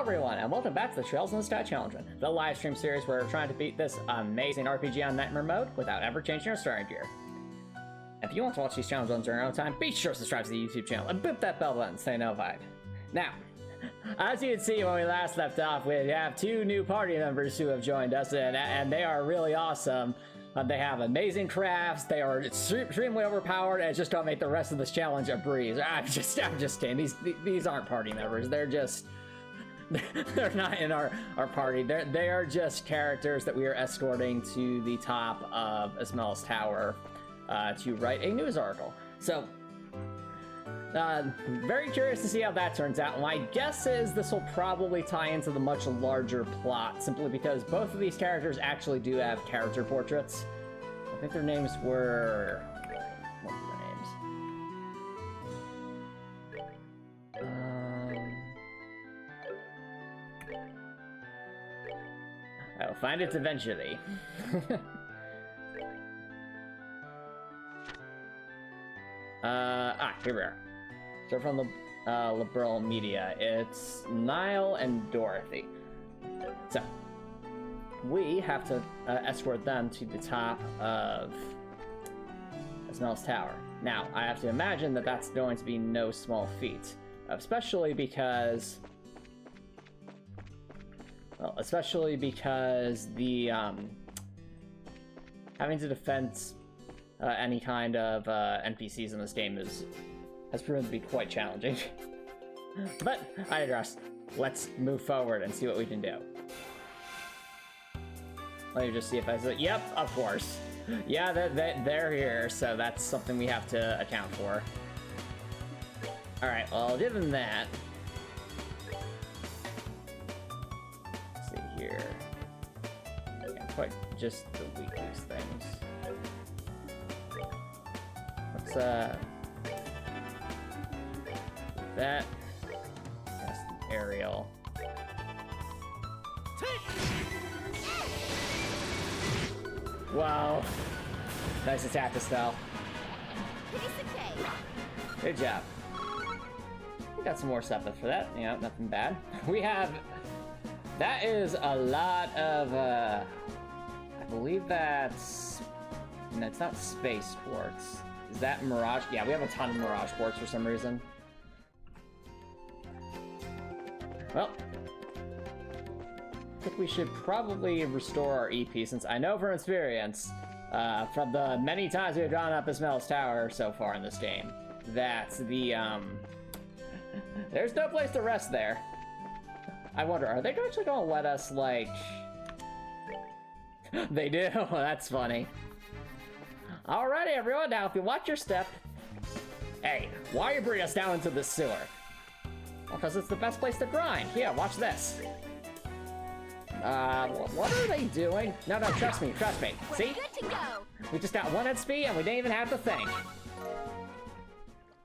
everyone, and welcome back to the Trails in the Sky Challenge, the live stream series where we're trying to beat this amazing RPG on Nightmare mode without ever changing our starting gear. If you want to watch these challenges on your own time, be sure to subscribe to the YouTube channel and boop that bell button to stay notified. Now, as you can see when we last left off, we have two new party members who have joined us, and they are really awesome. They have amazing crafts, they are extremely overpowered, and it's just gonna make the rest of this challenge a breeze. I'm just kidding. These aren't party members. They're just... they're not in our party. They are just characters that we are escorting to the top of Esmelas Tower to write a news article. So, very curious to see how that turns out. My guess is this will probably tie into the much larger plot, simply because both of these characters actually do have character portraits. I think their names were... what were their names? I'll find it eventually. Here we are. So from the liberal media, it's Nial and Dorothy. So, we have to escort them to the top of Esmelas Tower. Now, I have to imagine that that's going to be no small feat, especially because... well, especially because the, having to defend any kind of NPCs in this game has proven to be quite challenging. But I digress. Let's move forward and see what we can do. Let me just see if I said, yep, of course. Yeah, they're here, so that's something we have to account for. Alright, well, given that... let's see here. Yeah, quite just delete these things. Let's, that. That's the aerial. Wow. Nice attack, Estelle. Good job. We got some more stuff for that. Yeah, nothing bad. We have... that is a lot of, I believe that's... no, it's not space quartz. Is that Mirage? Yeah, we have a ton of Mirage quartz for some reason. Well, I think we should probably restore our EP, since I know from experience, from the many times we've gone up Esmelas Tower so far in this game, that the, there's no place to rest there. I wonder, are they actually gonna let us, like... they do? That's funny. Alrighty, everyone, now if you watch your step... hey, why you bring us down into the sewer? Well, because it's the best place to grind. Here, watch this. What are they doing? No, trust me. See? We're good to go. We just got 1 XP and we didn't even have to think.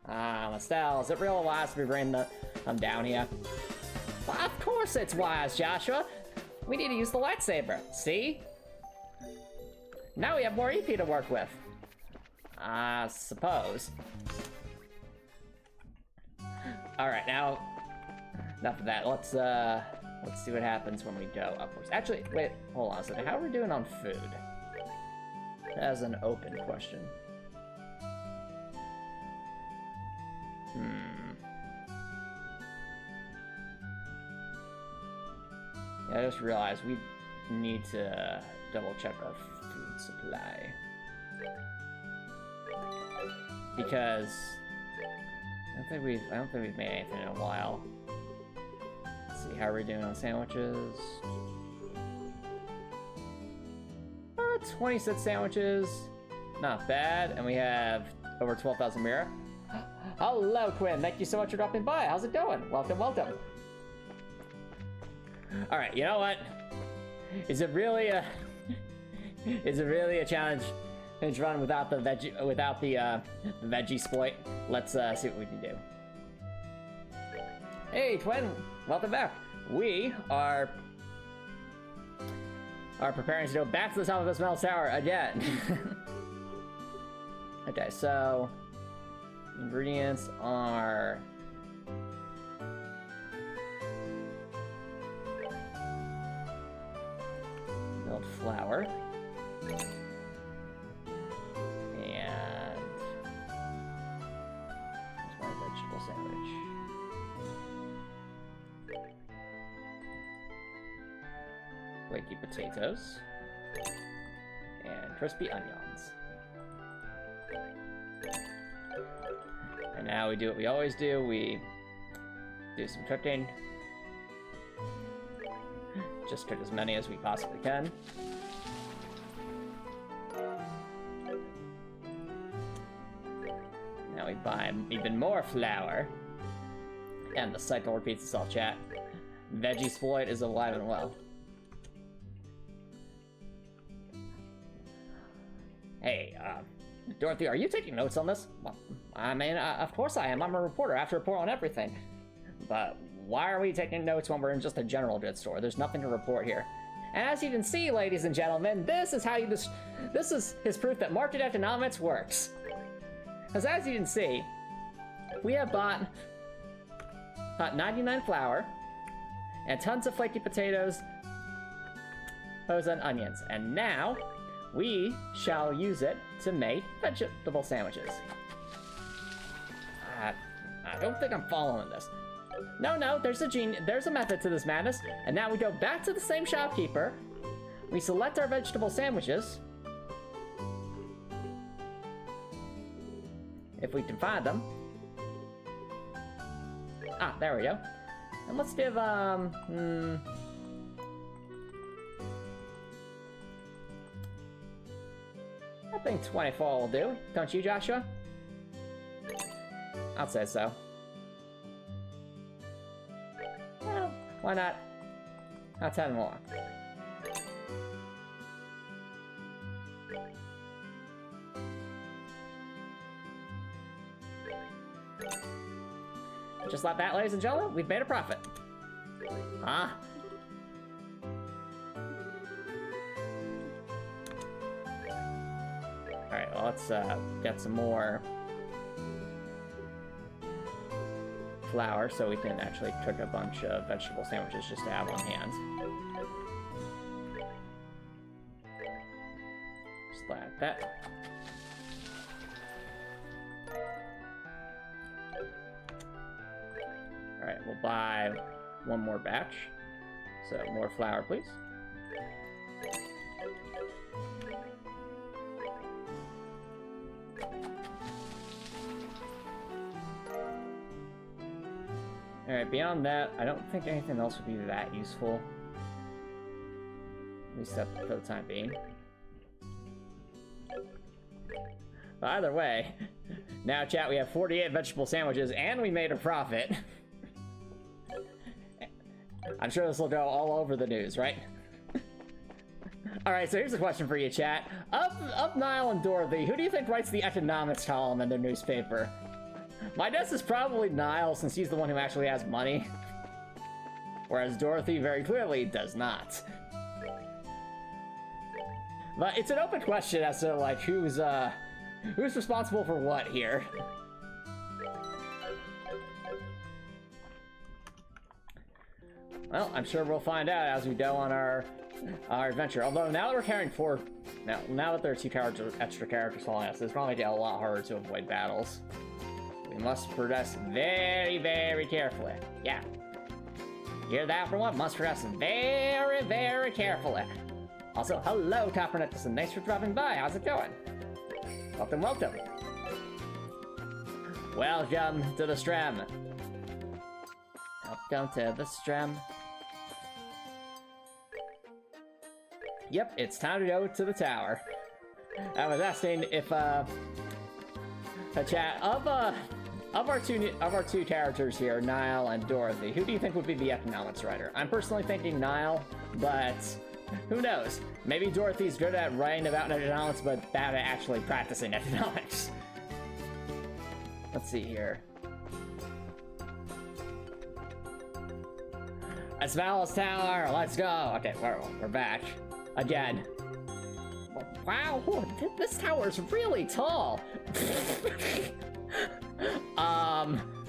Estelle, is it real wise to be bringing them down here? Well, of course it's wise, Joshua. We need to use the lightsaber. See? Now we have more EP to work with. I suppose. Alright, now... enough of that. Let's see what happens when we go upwards. Actually, wait, hold on a second. How are we doing on food? As an open question. Yeah, I just realized we need to double check our food supply. Because I don't think we've made anything in a while. Let's see, how are we doing on sandwiches? 26 sandwiches. Not bad. And we have over 12,000 Mira. Hello, Quinn. Thank you so much for dropping by. How's it going? Welcome. Alright, you know what? Is it really a challenge run without the veggie exploit? Let's see what we can do. Hey, Twin, welcome back. We are preparing to go back to the top of Esmelas Tower again. Okay, so ingredients are flour. And here's my vegetable sandwich. Flaky potatoes. And crispy onions. And now we do what we always do, we do some cooking. Just cook as many as we possibly can. Now we buy even more flour. And the cycle repeats itself, chat. Veggie Sploit is alive and well. Hey, Dorothy, are you taking notes on this? Well, I mean, of course I am. I'm a reporter. I have to report on everything. But why are we taking notes when we're in just a general goods store? There's nothing to report here. And as you can see, ladies and gentlemen, this is how you this is his proof that market economics works. Because as you can see, we have bought 99 flour and tons of flaky potatoes, and onions. And now we shall use it to make vegetable sandwiches. I don't think I'm following this. No, there's a method to this madness. And now we go back to the same shopkeeper. We select our vegetable sandwiches. If we can find them. Ah, there we go. And let's give, I think 24 will do. Don't you, Joshua? I'd say so. Well, why not? I'll 10 more. Just like that, ladies and gentlemen, we've made a profit. Ah. Alright, well, let's get some more flour so we can actually cook a bunch of vegetable sandwiches just to have on hand. Just like that. Alright, we'll buy one more batch. So, more flour, please. Alright, beyond that, I don't think anything else would be that useful. At least for the time being. But either way, now chat, we have 48 vegetable sandwiches and we made a profit. I'm sure this will go all over the news, right? Alright, so here's a question for you, chat. Of Nial and Dorothy, who do you think writes the economics column in their newspaper? My guess is probably Nial, since he's the one who actually has money. Whereas Dorothy very clearly does not. But it's an open question as to, like, who's responsible for what here. Well, I'm sure we'll find out as we go on our adventure. Although now that we're carrying now that there are two extra characters following us, it's probably get a lot harder to avoid battles. We must progress very, very carefully. Yeah. Hear that for one? Must progress very, very carefully. Also, hello, Copper Nicholson. Thanks for dropping by. How's it going? Welcome, welcome. Welcome to the Strem. Welcome to the Strem. Yep, it's time to go to the tower. I was asking if a chat of our two characters here, Nial and Dorothy, who do you think would be the economics writer? I'm personally thinking Nial, but who knows? Maybe Dorothy's good at writing about economics, but bad at actually practicing economics. Let's see here. Esmelas Tower, let's go. Okay, we're back again. Wow, this tower is really tall.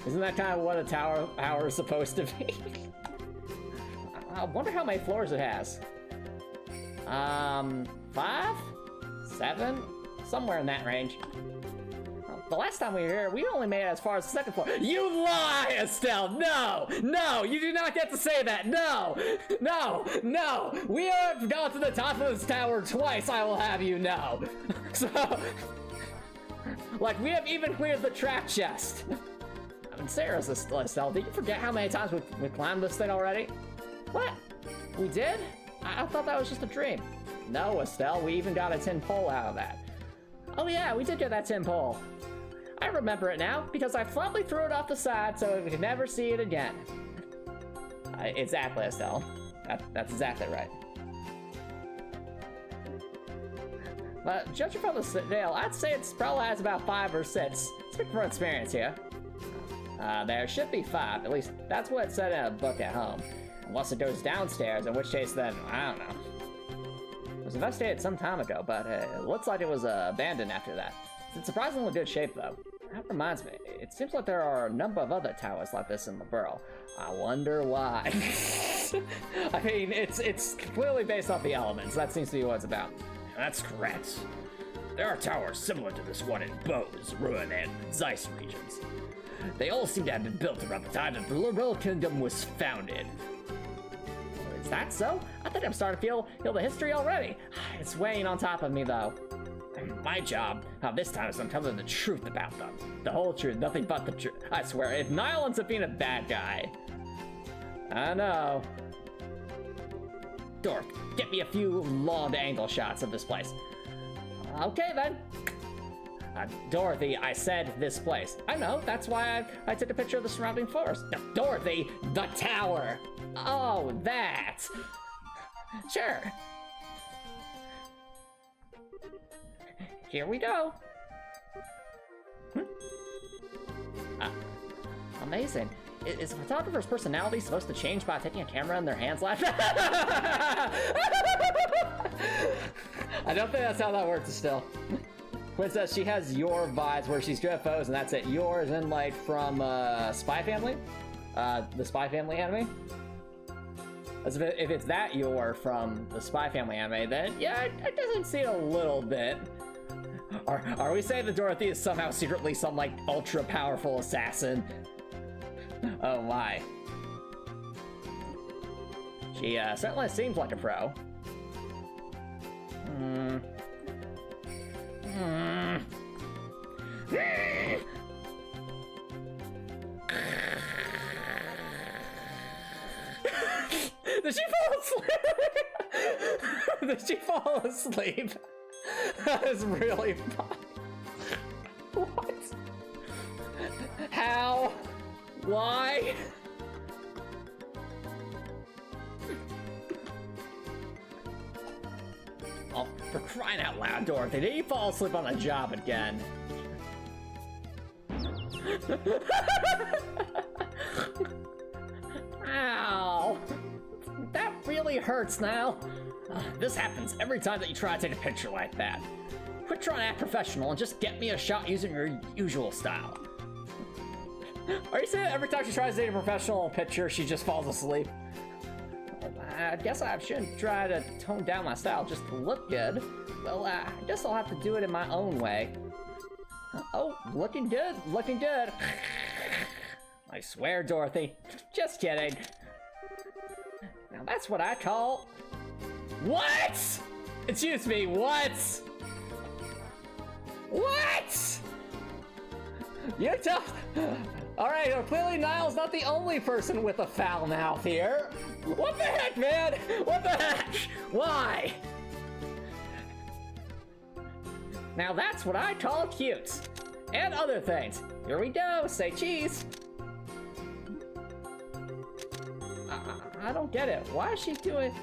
Isn't that kind of what a tower is supposed to be? I wonder how many floors it has. 5? 7? Somewhere in that range. The last time we were here, we only made it as far as the second floor. You lie, Estelle! No! No! You do not get to say that! No! No! No! We have gone to the top of this tower twice, I will have you know! So... like, we have even cleared the trap chest! I mean, serious, Estelle, did you forget how many times we climbed this thing already? What? We did? I thought that was just a dream. No, Estelle, we even got a tin pole out of that. Oh yeah, we did get that tin pole. I remember it now, because I flatly threw it off the side so we could never see it again. Exactly, Estelle. That's exactly right. But judging from the scale, I'd say it probably has about 5 or 6. Speak from experience here. There should be 5, at least that's what it said in a book at home. Unless it goes downstairs, in which case then, I don't know. It was investigated some time ago, but it looks like it was abandoned after that. It's in surprisingly good shape, though. That reminds me, it seems like there are a number of other towers like this in the borough. I wonder why. I mean, it's clearly based off the elements. That seems to be what it's about. That's correct. There are towers similar to this one in Bose, Ruin, and Zeiss regions. They all seem to have been built around the time that the Lorel Kingdom was founded. Is that so? I think I'm starting to feel the history already. It's weighing on top of me, though. My job this time is to tell them the truth about them. The whole truth, nothing but the truth. I swear, if Nial ends up being a bad guy. I know. Dork, get me a few long angle shots of this place. Okay, then. Dorothy, I said this place. I know, that's why I took a picture of the surrounding forest. No, Dorothy, the tower. Oh, that. Sure. Here we go. Amazing. Is a photographer's personality supposed to change by taking a camera in their hands like that? I don't think that's how that works still. Quinn says she has your vibes where she's good at photos and that's it. Yours in like from Spy Family? The Spy Family anime? As if it's that your from the Spy Family anime, then yeah, it doesn't see it a little bit. Are we saying that Dorothy is somehow secretly some like ultra powerful assassin? Oh my. She certainly seems like a pro. Did she fall asleep? Did she fall asleep? That is really fun. What? How? Why? Oh, for crying out loud, Dorothy, did you fall asleep on the job again? Ow! That really hurts now. This happens every time that you try to take a picture like that. Quit trying to act professional and just get me a shot using your usual style. Are you saying that every time she tries to take a professional picture, she just falls asleep? I guess I shouldn't try to tone down my style just to look good. Well, I guess I'll have to do it in my own way. Oh, looking good, looking good. I swear, Dorothy. Just kidding. Now that's what I call... What? Excuse me, what? What? You tell... Alright, well, clearly Niall's not the only person with a foul mouth here. What the heck, man? What the heck? Why? Now that's what I call cute. And other things. Here we go, say cheese. I don't get it. Why is she doing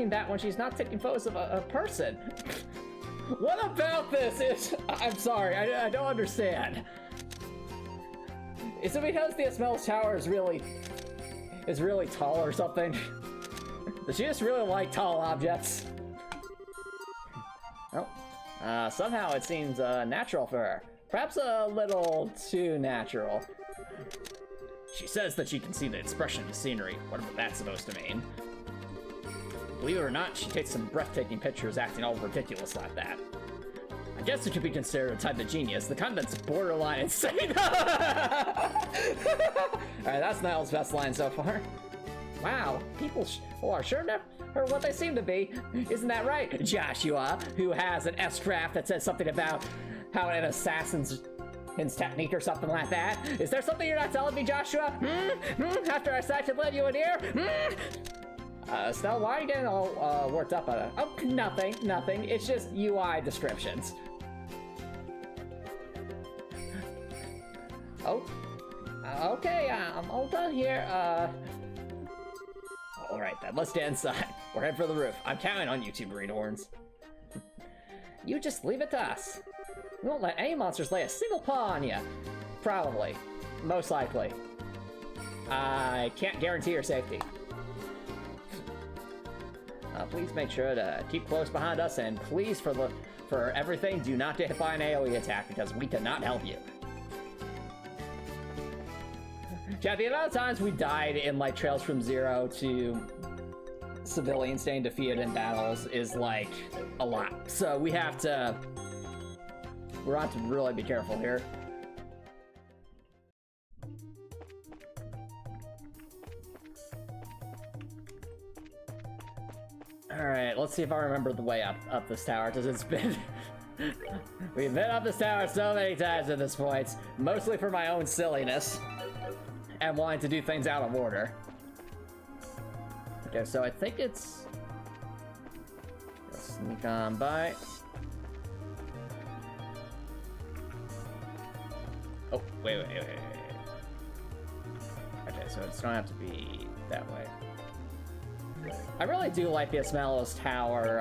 that when she's not taking photos of a person? What about this is... I'm sorry, I don't understand. Is it because the Esmelas Tower is really tall or something? Does she just really like tall objects? Oh, somehow it seems natural for her. Perhaps a little too natural. She says that she can see the expression of the scenery, whatever that's supposed to mean. Believe it or not, she takes some breathtaking pictures acting all ridiculous like that. I guess it could be considered a type of genius. The kind that's borderline insane. Alright, that's Niall's best line so far. Wow, people are sure never what they seem to be. Isn't that right, Joshua, who has an S-craft that says something about how an assassin's technique or something like that? Is there something you're not telling me, Joshua? After I decided to let you in here? Estelle, why are you getting all worked up on it? Oh, nothing. It's just UI descriptions. Oh, okay, I'm all done here. All right then, let's get inside. We're heading for the roof. I'm counting on you two greenhorns. You just leave it to us. We won't let any monsters lay a single paw on you. Probably. Most likely. I can't guarantee your safety. Please make sure to keep close behind us, and please, for everything, do not get hit by an AoE attack, because we cannot help you. Yeah, the amount of times we died in, like, Trails from Zero to civilians staying defeated in battles is, like, a lot. So we have to really be careful here. Alright, let's see if I remember the way up this tower, because it's been... We've been up this tower so many times at this point, mostly for my own silliness, and wanting to do things out of order. Okay, so I think it's... Let's sneak on by. Oh, wait. Okay, so it's gonna have to be that way. I really do like the Esmelas Tower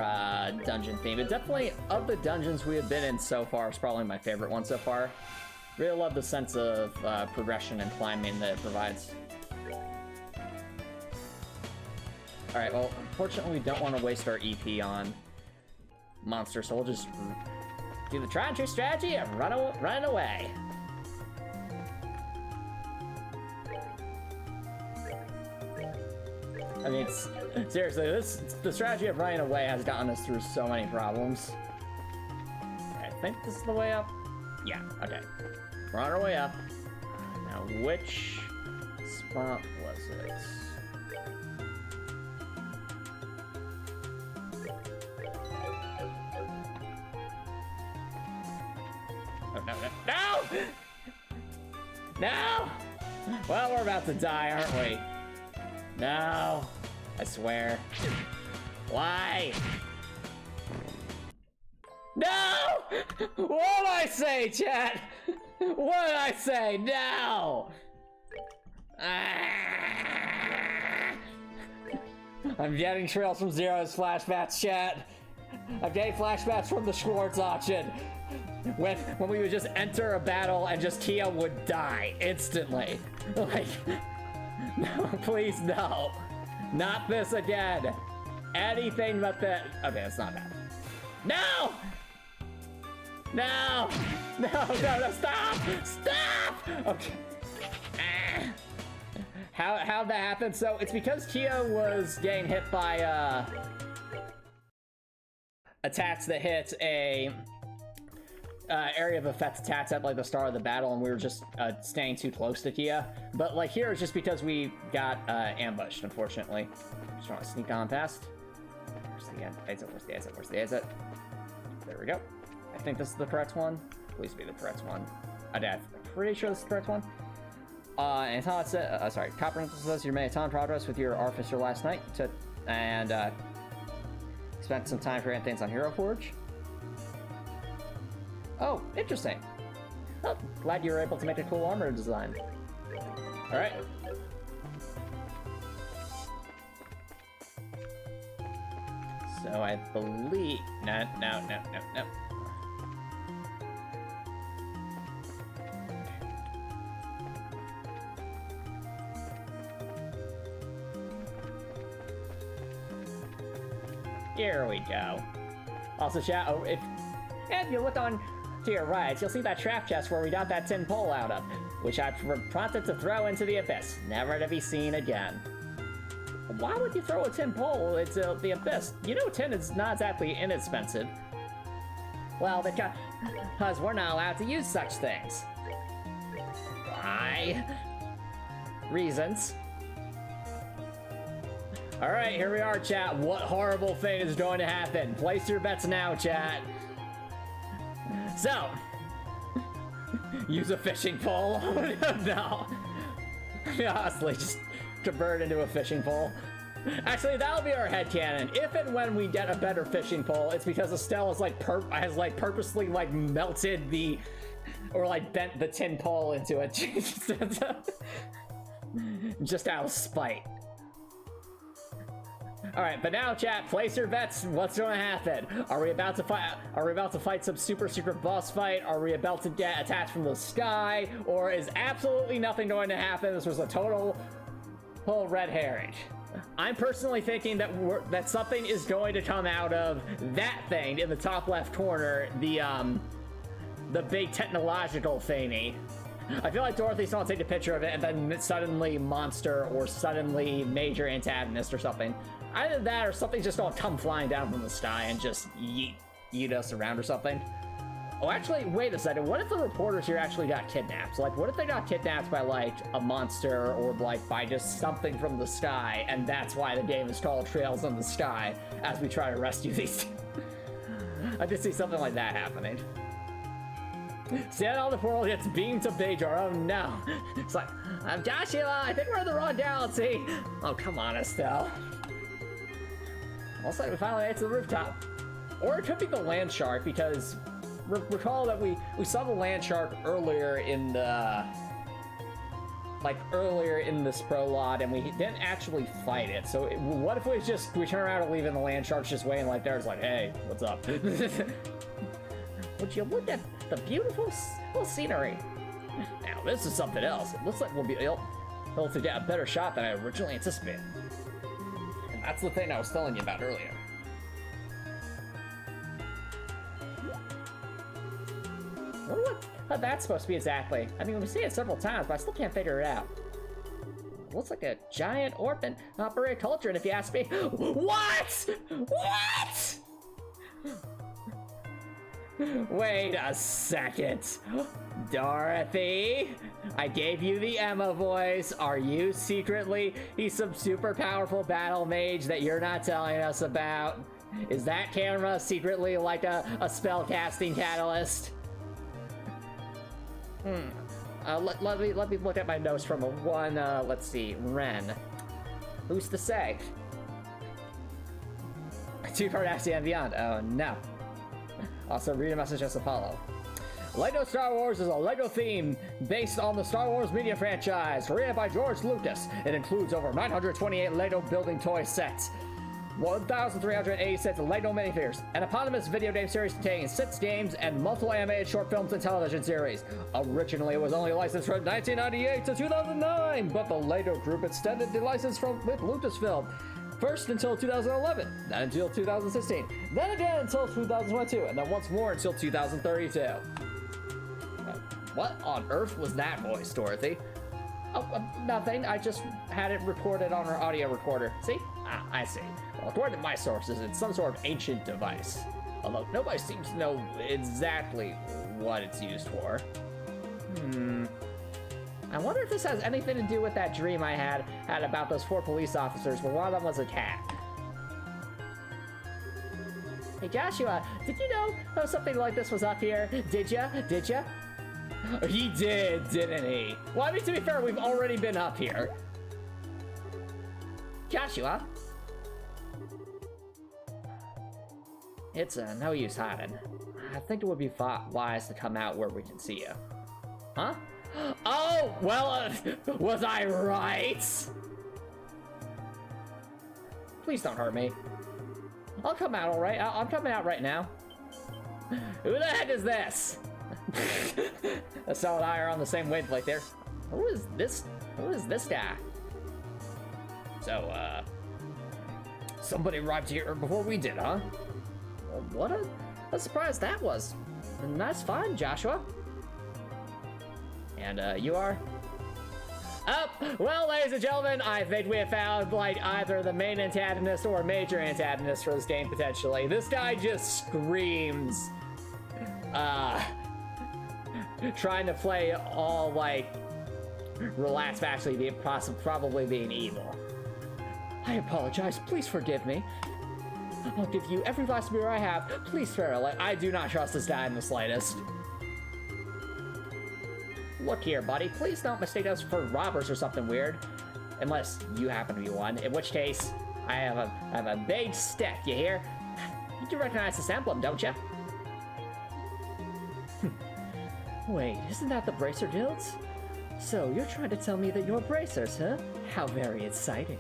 dungeon theme. It definitely, of the dungeons we have been in so far, it's probably my favorite one so far. Really love the sense of progression and climbing that it provides. Alright, well, unfortunately we don't want to waste our EP on monsters, so we'll just do the tried and true strategy and run away. I mean, seriously, the strategy of running away has gotten us through so many problems. I think this is the way up. Yeah, okay. We're on our way up. Now, which spot was it? Oh, no! No! Well, we're about to die, aren't we? No, I swear. Why? No! What'd I say, chat? What'd I say? No! I'm getting Trails from Zero's flashbacks, chat. I'm getting flashbacks from the Schwartz auction. When we would just enter a battle and just Kia would die instantly. Like... No, please, no. Not this again. Anything but that. Okay, it's not bad. No! No! No, stop! Stop! Okay. How'd that happen? So, it's because Kia was getting hit by, attacks that hit a... area of effect attacks at like the start of the battle, and we were just staying too close to Kia. But like here, it's just because we got ambushed, unfortunately. Just trying to sneak on past. Where's the exit? Where's the exit? There we go. I think this is the correct one. Please be the correct one. I'm pretty sure this is the correct one. And Tom said, sorry, Copper says you made a ton of progress with your artificer last night, and spent some time creating things on Hero Forge. Oh, interesting. Oh, glad you were able to make a cool armor design. Alright. So I believe... No. Here we go. Also, chat, if you look on to your right, you'll see that trap chest where we got that tin pole out of, which I prompted to throw into the abyss, never to be seen again. Why would you throw a tin pole into the abyss? You know tin is not exactly inexpensive. Well, because we're not allowed to use such things. Why? Reasons. Alright, here we are, chat. What horrible thing is going to happen? Place your bets now, chat. So, use a fishing pole. No. Honestly, just convert into a fishing pole. Actually, that'll be our headcanon. If and when we get a better fishing pole, it's because Estelle is has purposely melted or bent the tin pole into it. Just out of spite. Alright, but now chat, place your bets. What's gonna happen? Are we about to fight some super secret boss fight? Are we about to get attacked from the sky? Or is absolutely nothing going to happen? This was a total red herring. I'm personally thinking that something is going to come out of that thing in the top left corner, the big technological thingy. I feel like Dorothy's gonna take a picture of it and then suddenly monster or suddenly major antagonist or something. Either that or something's just gonna come flying down from the sky and just yeet us around or something. Oh, actually, wait a second. What if the reporters here actually got kidnapped? What if they got kidnapped by, a monster or, by just something from the sky, and that's why the game is called Trails in the Sky, as we try to rescue these I did see something like that happening. Stand on the portal gets beamed to Bajor. Oh, no. It's like, I'm Joshua. I think we're in the wrong galaxy. Oh, come on, Estelle. Looks like we finally made it to the rooftop. Or it could be the land shark, because recall that we saw the land shark earlier in the earlier in this prologue, and we didn't actually fight it. So what if we turn around and leave and the land shark's just waiting there? It's like, hey, what's up? Would you look at the beautiful scenery? Now this is something else. It looks like we'll be able to get a better shot than I originally anticipated. And that's the thing I was telling you about earlier. I wonder what that's supposed to be exactly. I mean, we've seen it several times, but I still can't figure it out. It looks like a giant orphan operated cauldron, if you ask me. What? What? Wait a second. Dorothy, I gave you the Emma voice. Are you secretly some super powerful battle mage that you're not telling us about? Is that camera secretly like a spell casting catalyst? Let me look at my notes from let's see, Ren. Who's to say? Two-part Axiom and Beyond. Oh no. Also, read a message as Apollo. LEGO Star Wars is a LEGO theme based on the Star Wars media franchise, created by George Lucas. It includes over 928 LEGO building toy sets, 1,386 LEGO minifigures, an eponymous video game series containing 6 games and multiple animated short films and television series. Originally, it was only licensed from 1998 to 2009, but the LEGO Group extended the license with Lucasfilm. First until 2011, then until 2016, then again until 2022, and then once more until 2032. What on earth was that voice, Dorothy? Oh, nothing. I just had it recorded on our audio recorder. See? Ah, I see. Well, according to my sources, it's some sort of ancient device. Although nobody seems to know exactly what it's used for. I wonder if this has anything to do with that dream I had about those 4 police officers where one of them was a cat. Hey Joshua, did you know something like this was up here? Did ya? Did ya? He did, didn't he? Well, I mean, to be fair, we've already been up here. Joshua? It's no use hiding. I think it would be wise to come out where we can see you. Huh? Oh, well, was I right? Please don't hurt me. I'll come out all right. I'm coming out right now. Who the heck is this? Estelle and I are on the same wavelength there. Who is this guy? So, somebody arrived here before we did, huh? Well, what a surprise that was. And that's fine, Joshua. And, you are? Oh, well, ladies and gentlemen, I think we have found, like, either the main antagonist or major antagonist for this game, potentially. This guy just screams, trying to play all, like, relaxed, but actually probably being evil. I apologize, please forgive me. I'll give you every last mirror I have. Please, Farrell, I do not trust this guy in the slightest. Look here, buddy, please don't mistake us for robbers or something weird. Unless you happen to be one, in which case, I have a big stick, you hear? You do recognize this emblem, don't you? Wait, isn't that the Bracer Guilds? So, you're trying to tell me that you're bracers, huh? How very exciting.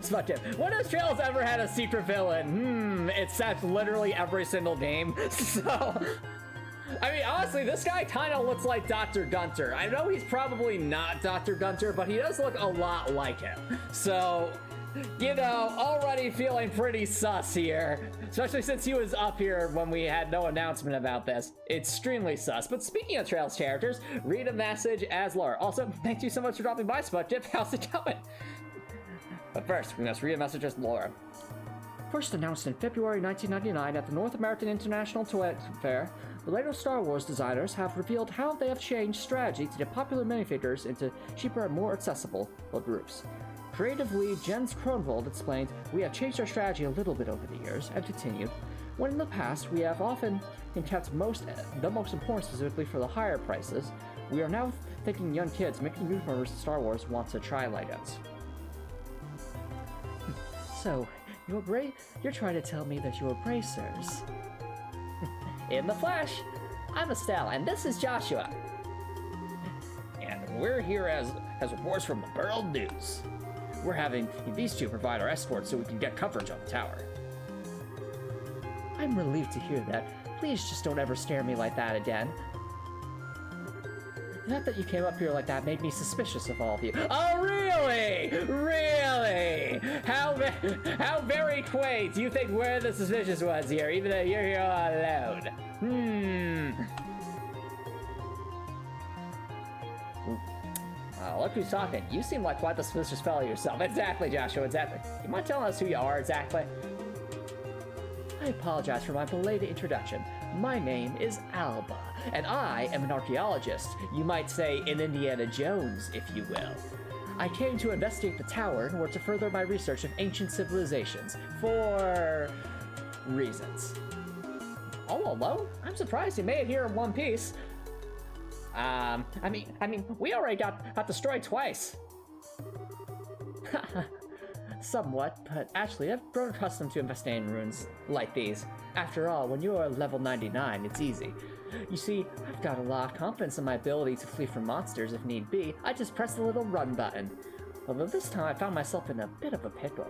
Smut Tip, when has Trails ever had a secret villain? That's literally every single game. So, I mean, honestly, this guy kind of looks like Dr. Gunter. I know he's probably not Dr. Gunter, but he does look a lot like him. So, you know, already feeling pretty sus here. Especially since he was up here when we had no announcement about this. Extremely sus. But speaking of Trails characters, read a message as Laura. Also, thank you so much for dropping by, Smut Tip. How's it going? But first, we must read a message as Laura. First announced in February 1999 at the North American International Toy Fair, the Lego Star Wars designers have revealed how they have changed strategy to get popular minifigures into cheaper and more accessible groups. Creative lead Jens Kronwald explained, "We have changed our strategy a little bit over the years," and continued, "When in the past we have often kept the most important specifically for the higher prices, we are now thinking young kids making newcomers to Star Wars want to try Legos." So, you're trying to tell me that you're bracers. In the flesh, I'm Estelle, and this is Joshua. And we're here as reports from the World News. We're having these two provide our escort so we can get coverage on the tower. I'm relieved to hear that. Please just don't ever scare me like that again. The fact that you came up here like that made me suspicious of all of you. Oh, really? Really? How very quaint. You think we're the suspicious ones here, even though you're here all alone? Look who's talking. You seem like quite the suspicious fellow yourself. Exactly, Joshua, exactly. You mind telling us who you are exactly? I apologize for my belated introduction. My name is Alba, and I am an archaeologist. You might say an Indiana Jones, if you will. I came to investigate the tower in order to further my research of ancient civilizations, for reasons. All alone? I'm surprised you made it here in one piece. I mean, we already got destroyed twice. Somewhat, but actually I've grown accustomed to investigating ruins like these. After all, when you are level 99, it's easy. You see, I've got a lot of confidence in my ability to flee from monsters if need be. I just press the little run button. Although this time I found myself in a bit of a pickle.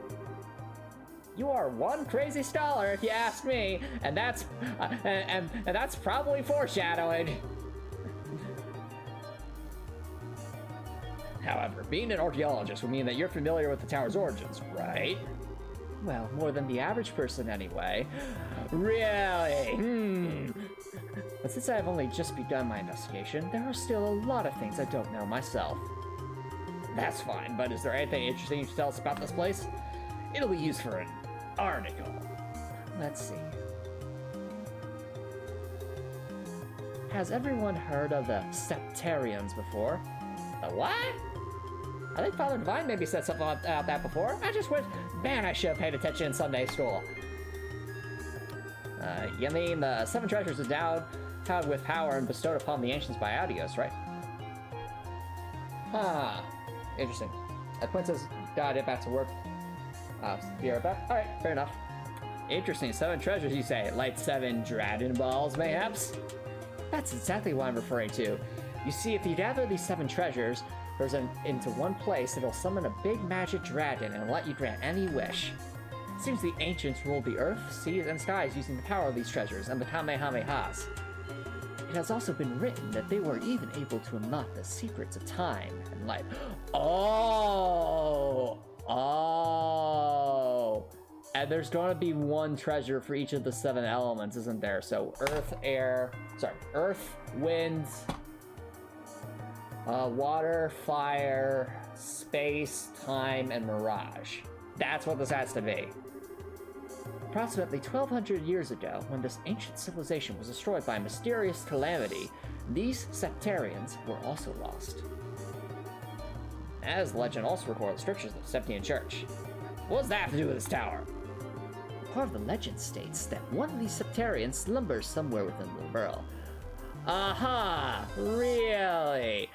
You are one crazy scholar, if you ask me, and that's probably foreshadowing. However, being an archaeologist would mean that you're familiar with the tower's origins, right? Well, more than the average person anyway. Really? But since I've only just begun my investigation, there are still a lot of things I don't know myself. That's fine, but is there anything interesting you can tell us about this place? It'll be used for an article. Let's see. Has everyone heard of the Septarians before? The what? I think Father Divine maybe said something about that before. I just wish, man, I should have paid attention in Sunday school. You mean the 7 treasures endowed with power and bestowed upon the ancients by Adios, right? Interesting. Princess gotta get back to work. Be right back. Alright, fair enough. Interesting, 7 treasures you say, like 7 Dragon Balls, mayhaps? That's exactly what I'm referring to. You see, if you gather these 7 treasures, into one place, it'll summon a big magic dragon and let you grant any wish. It seems the ancients ruled the earth, seas, and skies using the power of these treasures and the Kamehamehas. It has also been written that they were even able to unlock the secrets of time and life. Oh! And there's going to be 1 treasure for each of the 7 elements, isn't there? So earth, wind, water, fire, space, time, and mirage. That's what this has to be. Approximately 1,200 years ago, when this ancient civilization was destroyed by a mysterious calamity, these sectarians were also lost. As the legend also records strictures of the Septian Church. What does that have to do with this tower? Part of the legend states that one of these sectarians slumbers somewhere within the world. Aha! Really?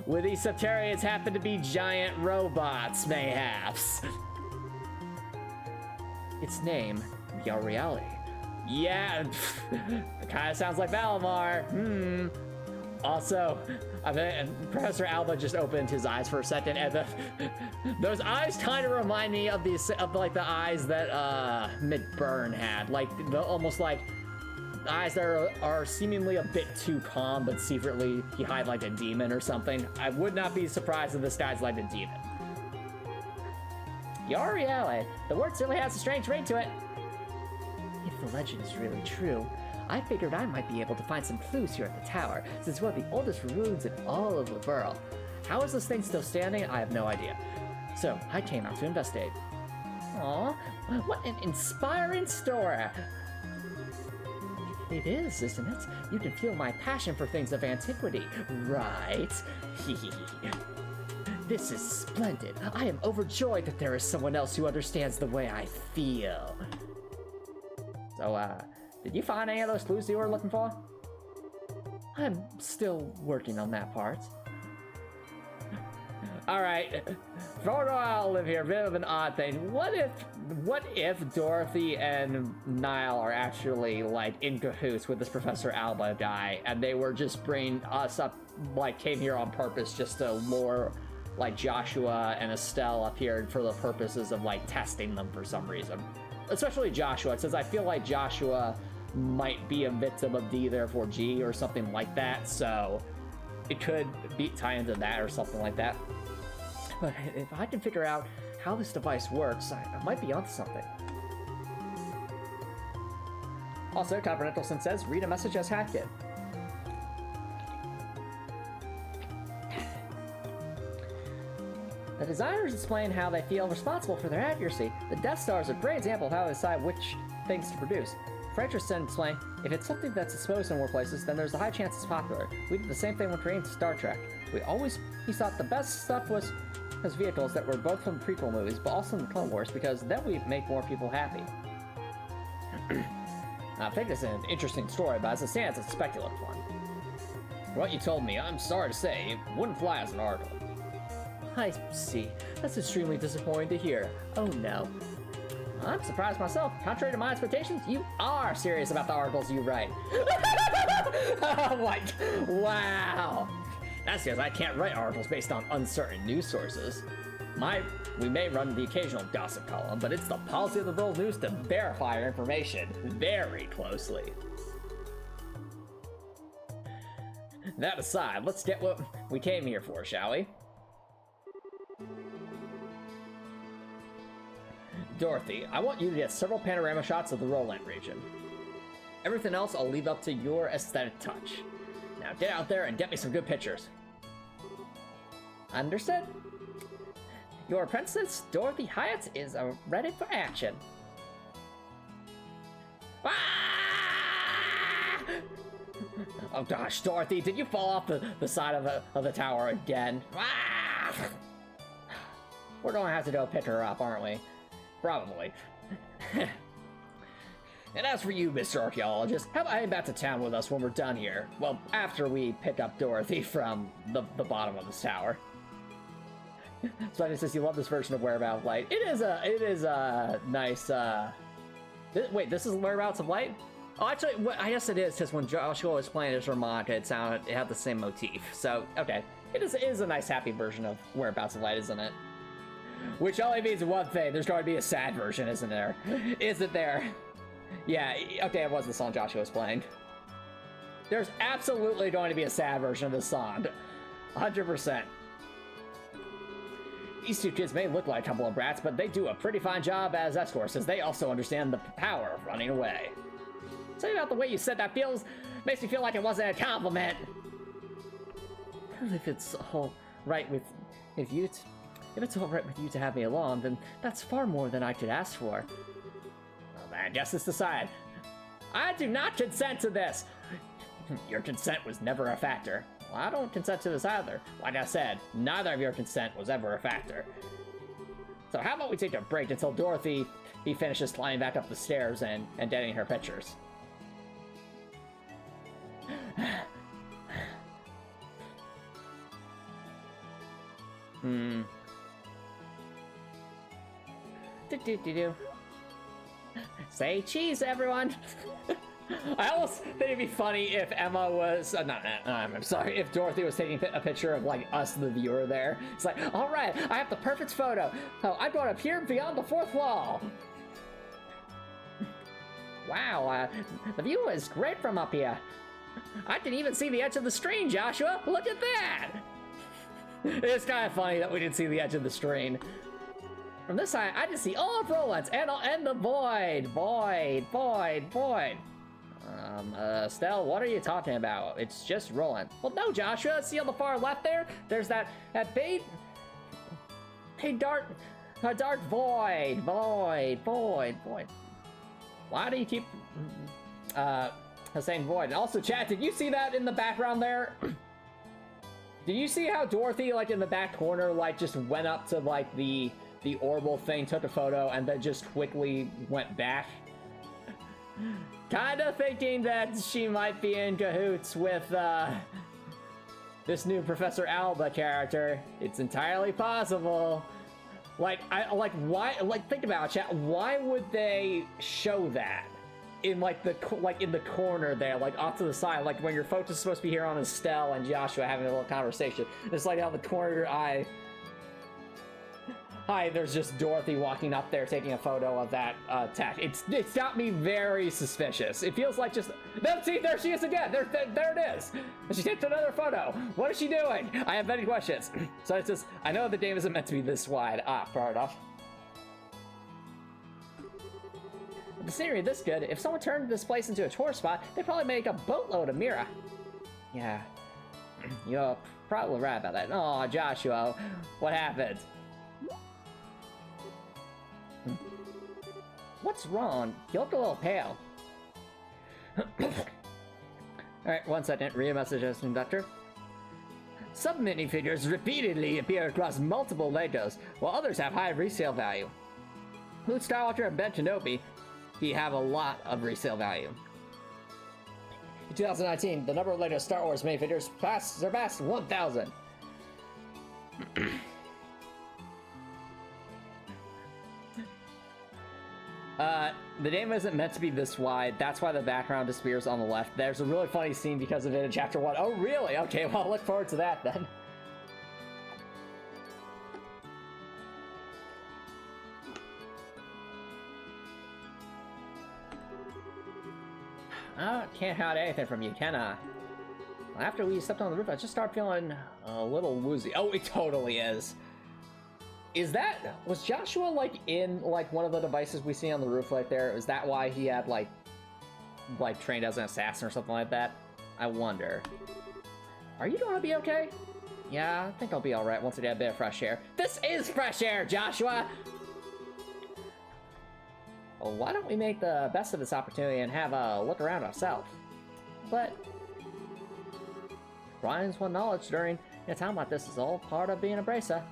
Would these sectarians happen to be giant robots, mayhaps? Its name, Yareali. Yeah, it kind of sounds like Valimar. Also, I bet Professor Alba just opened his eyes for a second, and those eyes kind of remind me of the eyes that Midburn had, like almost like eyes that are seemingly a bit too calm, but secretly he hide like a demon or something. I would not be surprised if this guy's like a demon. Yareali, the word certainly has a strange ring to it. If the legend is really true, I figured I might be able to find some clues here at the tower, since it's one of the oldest ruins in all of the world. How is this thing still standing? I have no idea. So, I came out to investigate. Aw, what an inspiring story! It is, isn't it? You can feel my passion for things of antiquity, right? This is splendid. I am overjoyed that there is someone else who understands the way I feel. So, did you find any of those clues you were looking for? I'm still working on that part. Alright, for I'll live here, a bit of an odd thing. What if Dorothy and Niall are actually, like, in cahoots with this Professor Alba guy, and they were just bringing us up, like, came here on purpose just to lure, like, Joshua and Estelle up here for the purposes of, like, testing them for some reason. Especially Joshua, since I feel like Joshua might be a victim of D therefore G or something like that, so it could tie into that or something like that. But if I can figure out how this device works, I might be onto something. Also, Copper Nicholson says, read a message as hacked it. The designers explain how they feel responsible for their accuracy. The Death Star is a great example of how they decide which things to produce. Franceston explained, if it's something that's exposed in more places, then there's a high chance it's popular. We did the same thing when creating Star Trek. We thought the best stuff was vehicles that were both from the prequel movies, but also in the Clone Wars, because then we make more people happy. I think this is an interesting story, but as it stands, it's a speculative one. What you told me, I'm sorry to say, it wouldn't fly as an article. I see. That's extremely disappointing to hear. Oh no. I'm surprised myself. Contrary to my expectations, you are serious about the articles you write. Oh my, wow. That's because I can't write articles based on uncertain news sources. We may run the occasional gossip column, but it's the policy of the World News to verify our information very closely. That aside, let's get what we came here for, shall we? Dorothy, I want you to get several panorama shots of the Roland region. Everything else I'll leave up to your aesthetic touch. Now get out there and get me some good pictures. Understood. Your princess, Dorothy Hyatt, is ready for action. Ah! Oh gosh, Dorothy, did you fall off the side of the tower again? Ah! We're gonna have to go pick her up, aren't we? Probably. And as for you, Mr. Archaeologist, how about heading back to town with us when we're done here? Well, after we pick up Dorothy from the bottom of this tower. Especially since you love this version of Whereabouts of Light. It is a nice, wait, this is Whereabouts of Light? Oh, actually, I guess it is, because when Joshua was playing his harmonica, it had the same motif. So, okay. It is a nice, happy version of Whereabouts of Light, isn't it? Which only means one thing. There's going to be a sad version, isn't there? Isn't there? Yeah, okay, it was the song Joshua was playing. There's absolutely going to be a sad version of this song. 100%. These two kids may look like a couple of brats, but they do a pretty fine job as escorts, as they also understand the power of running away. Tell you about the way you said that makes me feel like it wasn't a compliment. If it's all right with If it's alright with you to have me along, then that's far more than I could ask for. Well then, justice aside, I do not consent to this! Your consent was never a factor. Well, I don't consent to this either. Like I said, neither of your consent was ever a factor. So how about we take a break until Dorothy finishes climbing back up the stairs and editing her pictures. Do. Say cheese, everyone! I almost think it'd be funny if Emma was, I'm sorry, if Dorothy was taking a picture of, like, us, the viewer there. It's like, alright, I have the perfect photo. Oh, I'm going up here beyond the fourth wall. Wow, the view is great from up here. I can even see the edge of the screen, Joshua. Look at that! It's kind of funny that we didn't see the edge of the screen. From this side, I can see all of Roland's and the void. Void. Estelle, what are you talking about? It's just Roland. Well, no, Joshua. See on the far left there? There's that big dark void. Why do you keep saying void? And also, chat, did you see that in the background there? Did you see how Dorothy, like, in the back corner, like, just went up to, like, the orbital thing, took a photo, and then just quickly went back? Kinda thinking that she might be in cahoots with, this new Professor Alba character. It's entirely possible. Why, think about it, chat, why would they show that? In, in the corner there, like, off to the side, like, when your focus is supposed to be here on Estelle and Joshua having a little conversation. It's like out the corner of your eye. Hi, there's just Dorothy walking up there taking a photo of that tech. It's got me very suspicious. It feels like just, no, see, there she is again. There it is. She takes another photo. What is she doing? I have many questions. So it's just, I know the game isn't meant to be this wide. Fair enough. With the scenery this good, if someone turned this place into a tourist spot, they'd probably make a boatload of Mira. Yeah, you're probably right about that. Oh, Joshua, what happened? What's wrong? You look a little pale. Alright, 1 second. Read a message as conductor. Some minifigures repeatedly appear across multiple Legos, while others have high resale value. Luke Skywalker and Ben Kenobi have a lot of resale value. In 2019, the number of Lego Star Wars minifigures surpassed 1,000. The game isn't meant to be this wide. That's why the background disappears on the left. There's a really funny scene because of it in Chapter 1. Oh, really? Okay, well, I'll look forward to that then. Can't hide anything from you, can I? After we stepped on the roof, I just started feeling a little woozy. Oh, it totally is. Was Joshua, like, in, like, one of the devices we see on the roof right there? Is that why he had, like, trained as an assassin or something like that? I wonder. Are you gonna be okay? Yeah, I think I'll be alright once I get a bit of fresh air. This is fresh air, Joshua! Well, why don't we make the best of this opportunity and have a look around ourselves? But Ryan's one knowledge during a time like this is all part of being a bracer.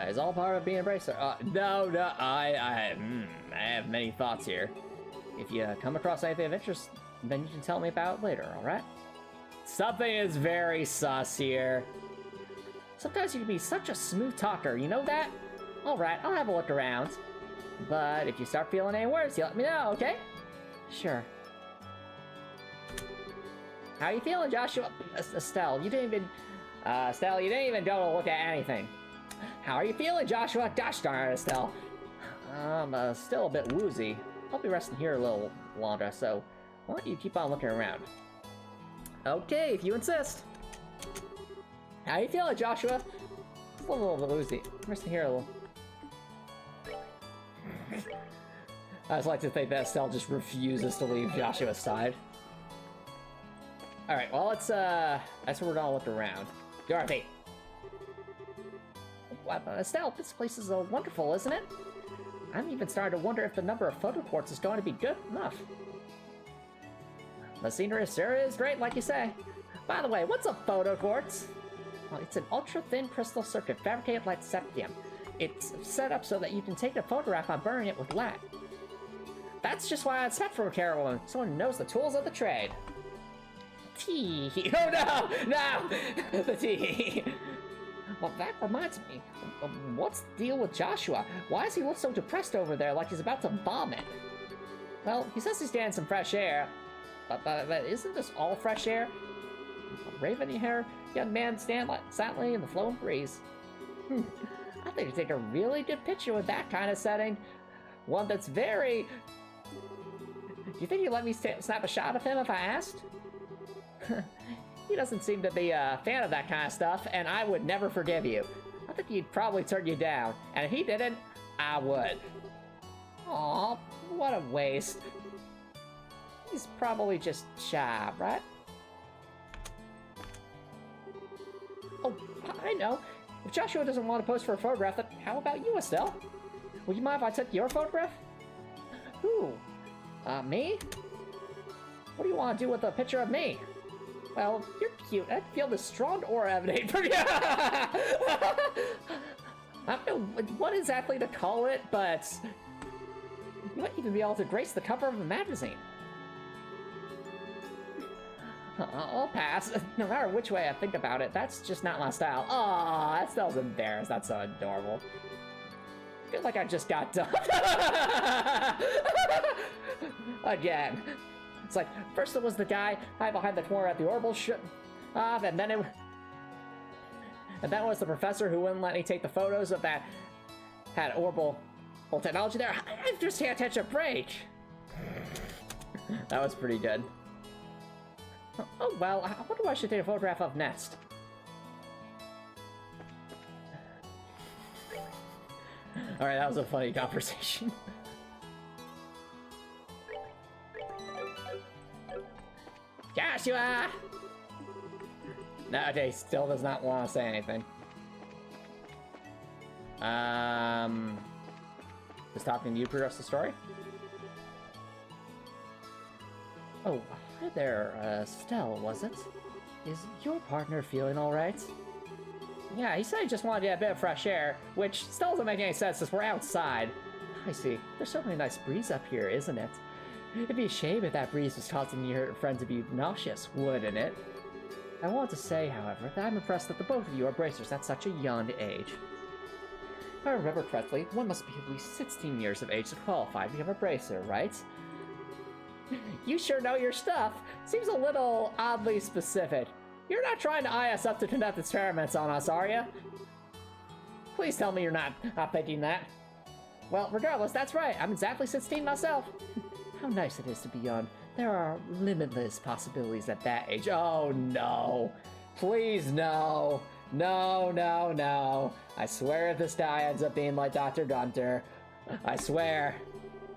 Is all part of being a bracer. No, I have many thoughts here. If you come across anything of interest, then you can tell me about it later, alright? Something is very sus here. Sometimes you can be such a smooth talker, you know that? Alright, I'll have a look around. But if you start feeling any worse, you let me know, okay? Sure. How you feeling, Joshua? Estelle, you didn't even go to look at anything. How are you feeling, Joshua? Gosh darn it, Estelle. I'm still a bit woozy. I'll be resting here a little longer, so why don't you keep on looking around? Okay, if you insist. How you feeling, Joshua? Still a little bit woozy. I'm resting here a little. I just like to think that Estelle just refuses to leave Joshua's side. Alright, well, that's where we're gonna look around. Dorothy, Estelle, this place is wonderful, isn't it? I'm even starting to wonder if the number of photo quartz is going to be good enough. The scenery sure is great, like you say. By the way, what's a photo quartz? Well, it's an ultra-thin crystal circuit fabricated like septium. It's set up so that you can take a photograph by burning it with lead. That's just why I expect from a carol, someone who knows the tools of the trade. Tea. Oh no! No! The tea. Well, that reminds me. What's the deal with Joshua? Why does he look so depressed over there, like he's about to vomit? Well, he says he's getting some fresh air. But isn't this all fresh air? A raven-haired young man stand silently in the flowing breeze. I think you take a really good picture with that kind of setting. One that's very... Do you think you'd let me snap a shot of him if I asked? He doesn't seem to be a fan of that kind of stuff, and I would never forgive you. I think he'd probably turn you down, and if he didn't, I would. Aw, what a waste. He's probably just shy, right? Oh, I know. If Joshua doesn't want to pose for a photograph, then how about you, Estelle? Would you mind if I took your photograph? Who? Me? What do you want to do with a picture of me? Well, you're cute. I feel this strong aura emanate from you. I don't know what exactly to call it, but you might even be able to grace the cover of a magazine. I'll pass. No matter which way I think about it, that's just not my style. Aw, Estelle's embarrassed. That's so adorable. I feel like I just got done. Again. It's like, first it was the guy behind the corner at the orbital and then that was the professor who wouldn't let me take the photos of that had orbital technology there. I just can't catch a break. That was pretty good. Oh, well, I wonder what I should take a photograph of next. Alright, that was a funny conversation. Joshua! No, okay, still does not want to say anything. Just talking to you progress the story? Oh, hi there, Estelle, was it? Is your partner feeling alright? Yeah, he said he just wanted to get a bit of fresh air, which still doesn't make any sense since we're outside. I see. There's certainly a nice breeze up here, isn't it? It'd be a shame if that breeze was causing your friend to be nauseous, wouldn't it? I want to say, however, that I'm impressed that the both of you are bracers at such a young age. If I remember correctly, one must be at least 16 years of age to qualify to become a bracer, right? You sure know your stuff. Seems a little oddly specific. You're not trying to eye us up to conduct experiments on us, are you? Please tell me you're not thinking that. Well, regardless, that's right. I'm exactly 16 myself. How nice it is to be young. There are limitless possibilities at that age. Oh, no. Please, no. No, no, no. I swear if this guy ends up being like Dr. Gunter, I swear.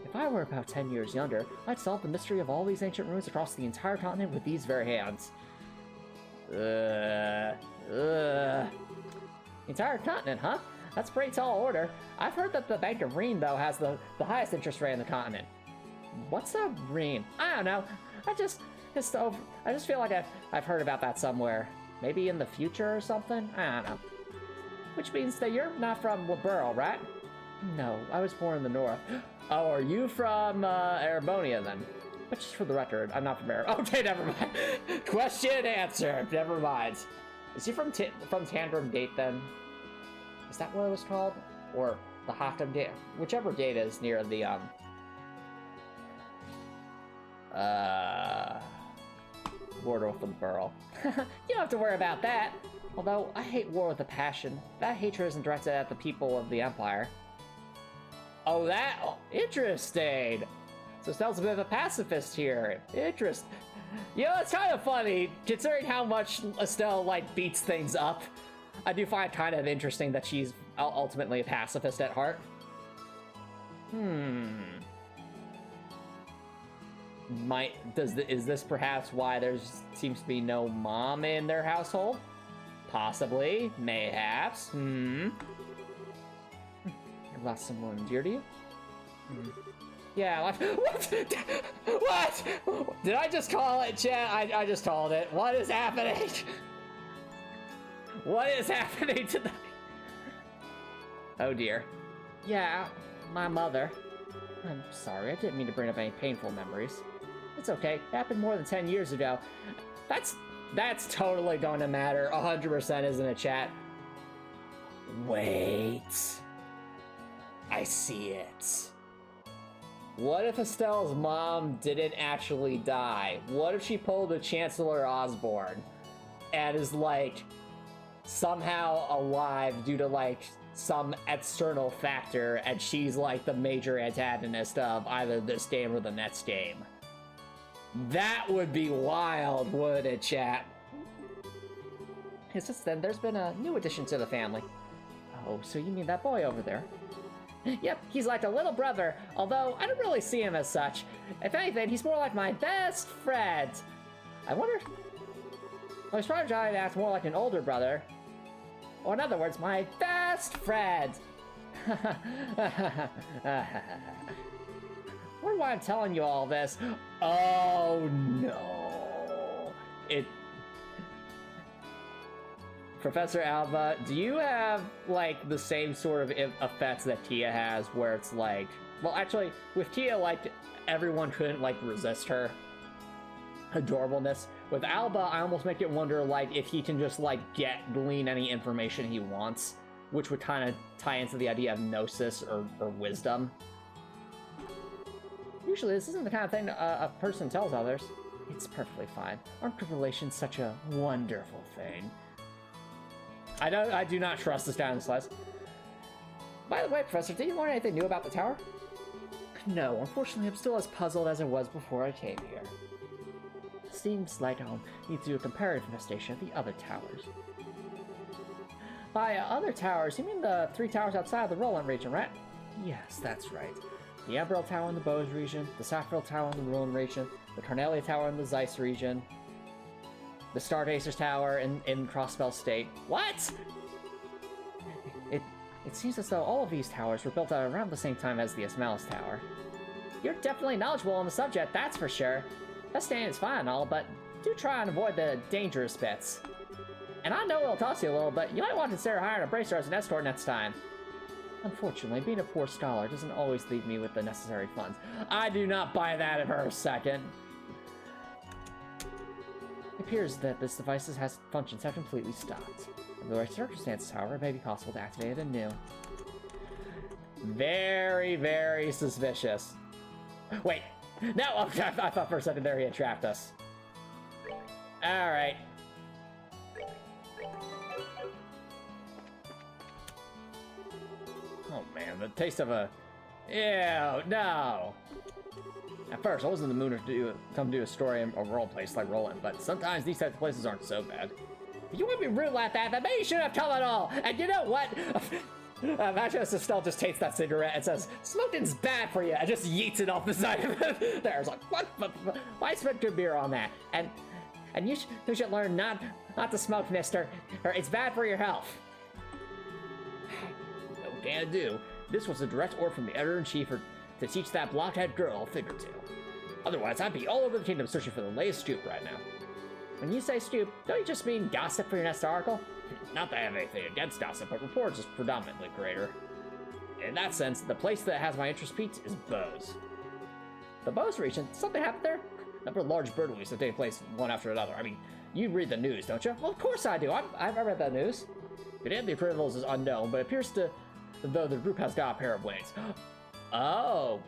If I were about 10 years younger, I'd solve the mystery of all these ancient ruins across the entire continent with these very hands. Entire continent, huh? That's a pretty tall order. I've heard that the Bank of Reen, though, has the highest interest rate in the continent. What's a Reen? I don't know. I just feel like I've heard about that somewhere. Maybe in the future or something? I don't know. Which means that you're not from Liberl, right? No, I was born in the north. Oh, are you from Erebonia then? But just for the record, I'm not from Erebonia. Okay, never mind. Question answered. Never mind. Is he from Tandrum Gate then? Is that what it was called? Or the Hotham Gate? Whichever gate is near the border with the Burl. You don't have to worry about that. Although, I hate war with a passion. That hatred isn't directed at the people of the Empire. Oh, that? Oh, interesting. So Estelle's a bit of a pacifist here. Interesting. You know, it's kind of funny, considering how much Estelle, like, beats things up. I do find it kind of interesting that she's ultimately a pacifist at heart. Is this perhaps why there seems to be no mom in their household? Possibly. Mayhaps. You've lost someone dear to you? Yeah, what? What? Did I just call it, chat? I just called it. What is happening? What is happening tonight? Oh dear. Yeah, my mother. I'm sorry, I didn't mean to bring up any painful memories. It's okay, it happened more than 10 years ago. That's totally going to matter, 100%, isn't it, chat? Wait. I see it. What if Estelle's mom didn't actually die? What if she pulled a Chancellor Osborne and is, like, somehow alive due to, like, some external factor, and she's, like, the major antagonist of either this game or the next game? That would be wild, wouldn't it, chat? Since then, there's been a new addition to the family. Oh, so you mean that boy over there? Yep, he's like a little brother, although I don't really see him as such. If anything, he's more like my best friend. I wonder... Well, he's probably trying to act more like an older brother. Or in other words, my best friend. Wonder why I'm telling you all this. Oh no. Professor Alva, do you have, like, the same sort of effects that Tia has, where it's like... Well, actually, with Tia, like, everyone couldn't, like, resist her adorableness. With Alba, I almost make it wonder, like, if he can just, like, glean any information he wants, which would kind of tie into the idea of gnosis or wisdom. Usually, this isn't the kind of thing a person tells others. It's perfectly fine. Aren't relations such a wonderful thing? I do not trust this down slice. By the way, Professor, did you learn anything new about the tower? No, unfortunately, I'm still as puzzled as I was before I came here. Seems like I'll need to do a comparative investigation of the other towers. By other towers, you mean the 3 towers outside of the Roland region, right? Yes, that's right. The Ambrel Tower in the Bose region, the Saffril Tower in the Ruin region, the Carnelia Tower in the Zeiss region, the Stardacers Tower in Crossspell State. What? It seems as though all of these towers were built at around the same time as the Esmelas Tower. You're definitely knowledgeable on the subject, that's for sure. Investigating is fine and all, but do try and avoid the dangerous bits. And I know it'll toss you a little, but you might want to consider hiring a bracer as an escort next time. Unfortunately, being a poor scholar doesn't always leave me with the necessary funds. I do not buy that for a second. It appears that this device's functions have completely stopped. Under the right circumstances, however, it may be possible to activate it anew. Very, very suspicious. Wait, no, I thought for a second there he had trapped us. Alright. Oh man, the taste of a... Ew, no! At first, I was in the mood to come do a story in a role place like Roland, but sometimes these types of places aren't so bad. If you want to be rude like that, then maybe you shouldn't have come at all! And you know what? Imagine if Estelle just takes that cigarette and says, "Smoking's bad for you," and just yeets it off the side of it. There's like, what? Why spit good beer on that? And you should learn not to smoke, mister, or it's bad for your health. No can do. This was a direct order from the editor-in-chief to teach that blockhead girl a thing or two. Otherwise, I'd be all over the kingdom searching for the latest scoop right now. When you say scoop, don't you just mean gossip for your next article? Not that I have anything against gossip, but reports is predominantly greater. In that sense, the place that has my interest peaked is Bose. The Bose region? Something happened there? A number of large burglaries have taken place one after another. I mean, you read the news, don't you? Well, of course I do. I've read that news. The name of the approvals is unknown, but it appears though the group has got a pair of wings. Oh,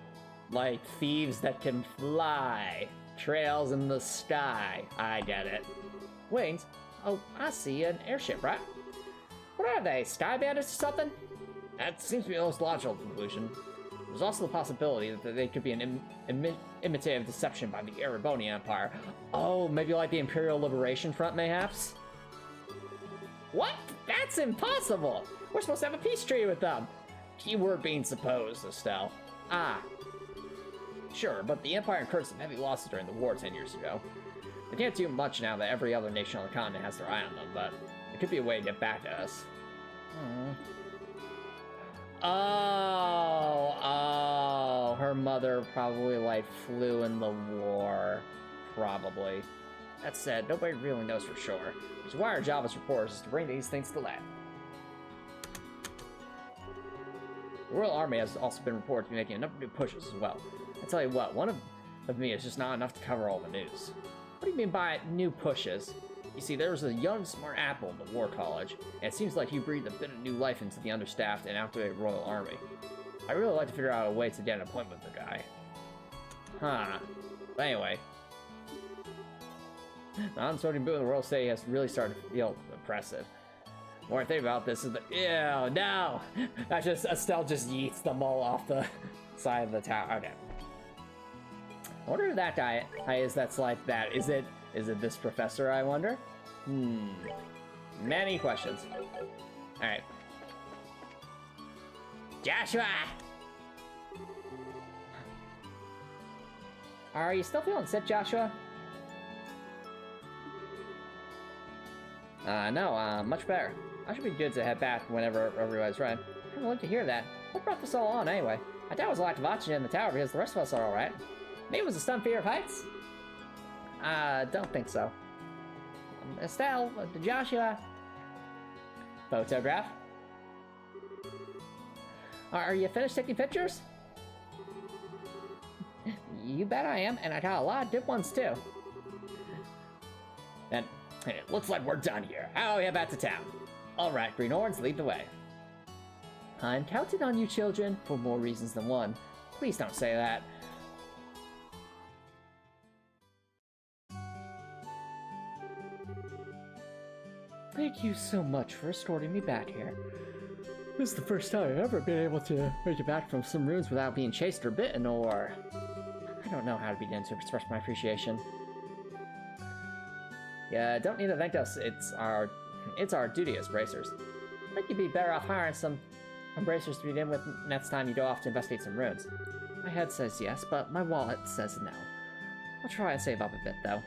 like thieves that can fly. Trails in the sky. I get it. Wings? Oh, I see. An airship, right? What are they? Sky bandits or something? That seems to be the most logical conclusion. There's also the possibility that they could be an imitative deception by the Erebonian Empire. Oh, maybe like the Imperial Liberation Front, mayhaps? What? That's impossible! We're supposed to have a peace treaty with them! Keyword being supposed, Estelle. Ah. Sure, but the Empire incurred some heavy losses during the war 10 years ago. They can't do much now that every other nation on the continent has their eye on them, but it could be a way to get back at us. Oh, her mother probably, like, flew in the war. Probably. That said, nobody really knows for sure, which is why our job as reporters is to bring these things to light. The Royal Army has also been reported to be making a number of new pushes as well. I tell you what, one of me is just not enough to cover all the news. What do you mean by new pushes? You see, there was a young, smart apple in the War College, and it seems like he breathed a bit of new life into the understaffed and outdated Royal Army. I'd really like to figure out a way to get an appointment with the guy. Huh. But anyway. The unsorting boot in the Royal City has really started to feel oppressive. The more I think about this is the— ew, no! That's just— Estelle just yeets them all off the side of the tower. Okay. I wonder who that guy is that's like that. Is it this professor, I wonder? Many questions. Alright. Joshua! Are you still feeling sick, Joshua? No, much better. I should be good to head back whenever everybody's ready. I'd like to hear that. What brought this all on, anyway? I doubt it was a lack of oxygen in the tower because the rest of us are alright. Maybe it was a stunned fear of heights? Don't think so. Estelle, Joshua. Photograph. Are you finished taking pictures? You bet I am, and I got a lot of good ones too. Then, it looks like we're done here. How do we head back to town? Alright, Greenhorns, lead the way. I'm counting on you, children, for more reasons than one. Please don't say that. Thank you so much for escorting me back here. This is the first time I've ever been able to make it back from some ruins without being chased or bitten, or— I don't know how to begin to express my appreciation. Yeah, don't need to thank us. It's our duty as bracers. I think you'd be better off hiring some bracers to begin with next time you go off to investigate some ruins. My head says yes, but my wallet says no. I'll try and save up a bit, though.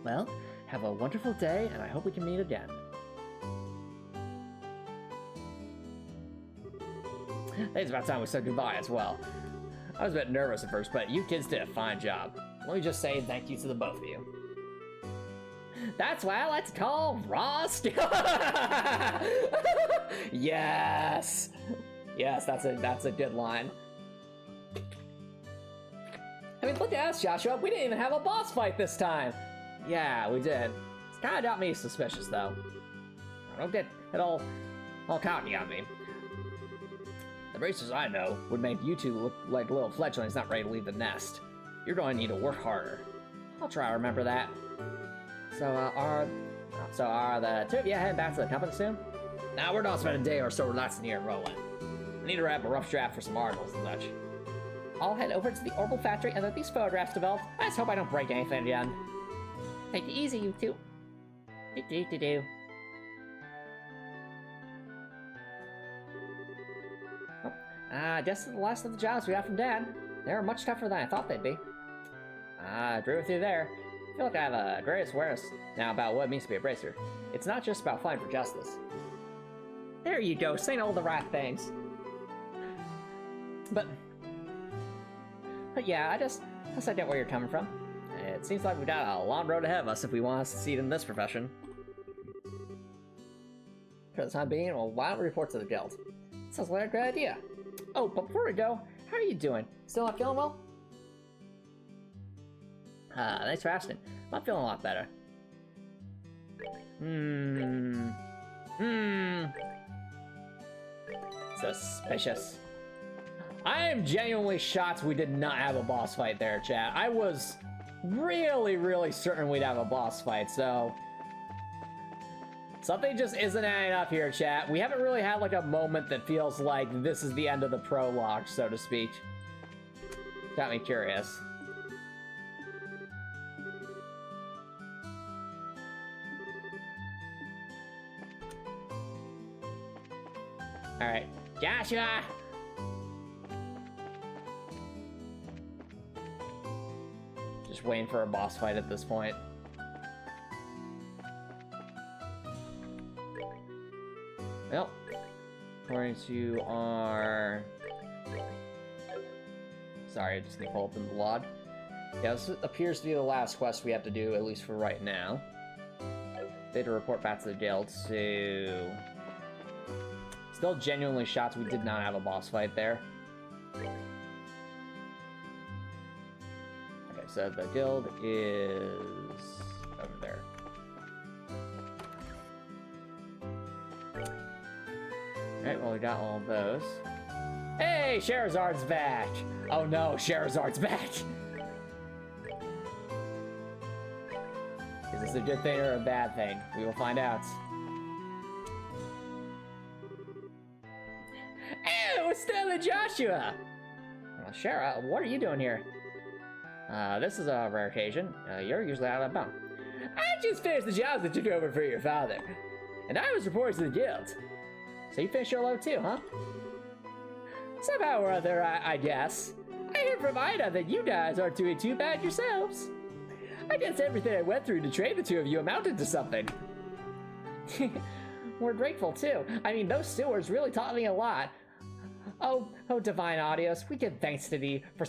Well, have a wonderful day, and I hope we can meet again. I think it's about time we said goodbye as well. I was a bit nervous at first, but you kids did a fine job. Let me just say thank you to the both of you. That's why I like to call raw skill. Yes! Yes, that's a good line. I mean, look at us, Joshua. We didn't even have a boss fight this time. Yeah, we did. It's kind of got me suspicious, though. I don't get it all counting on me. The bracers I know would make you two look like little fledglings not ready to leave the nest. You're going to need to work harder. I'll try to remember that. So, are the two of you heading back to the company soon? Nah, we're not spending a day or so relaxing here at Rowan. I need to wrap a rough draft for some articles and such. I'll head over to the Orbital Factory and let these photographs develop. I just hope I don't break anything again. Take it easy, you two. Do. I guess the last of the jobs we got from Dad. They're much tougher than I thought they'd be. I agree with you there. I feel like I have a greatest awareness now about what it means to be a bracer. It's not just about fighting for justice. There you go, saying all the right things. But yeah, I guess I get where you're coming from. It seems like we've got a long road ahead of us if we want to succeed in this profession. For the time being, well, why don't we report to the guild? Sounds like a great idea. Oh, but before we go, how are you doing? Still not feeling well? Thanks for asking. I'm feeling a lot better. Suspicious. I am genuinely shocked we did not have a boss fight there, chat. I was really certain we'd have a boss fight, so something just isn't adding up here, chat. We haven't really had like a moment that feels like this is the end of the prologue, so to speak. Got me curious. Alright, Joshua! Just waiting for a boss fight at this point. Well, according to our... Sorry, I just gonna pull up in the log. Yeah, this appears to be the last quest we have to do, at least for right now. They had to report back to the guild, so... Still genuinely shocked we did not have a boss fight there. Okay, so the guild is over there. Alright, well we got all of those. Hey, Sherazard's back! Oh no, Sherazard's back! Is this a good thing or a bad thing? We will find out. Hey, Estelle and Joshua! Well, Shara, what are you doing here? This is a rare occasion. You're usually out of bound. I just finished the jobs that took over for your father. And I was reported to the guild. So you finished your load too, huh? Somehow or other, I guess. I hear from Ida that you guys aren't doing too bad yourselves. I guess everything I went through to train the two of you amounted to something. We're grateful too. I mean, those stewards really taught me a lot. Oh, divine Audios, we give thanks to thee for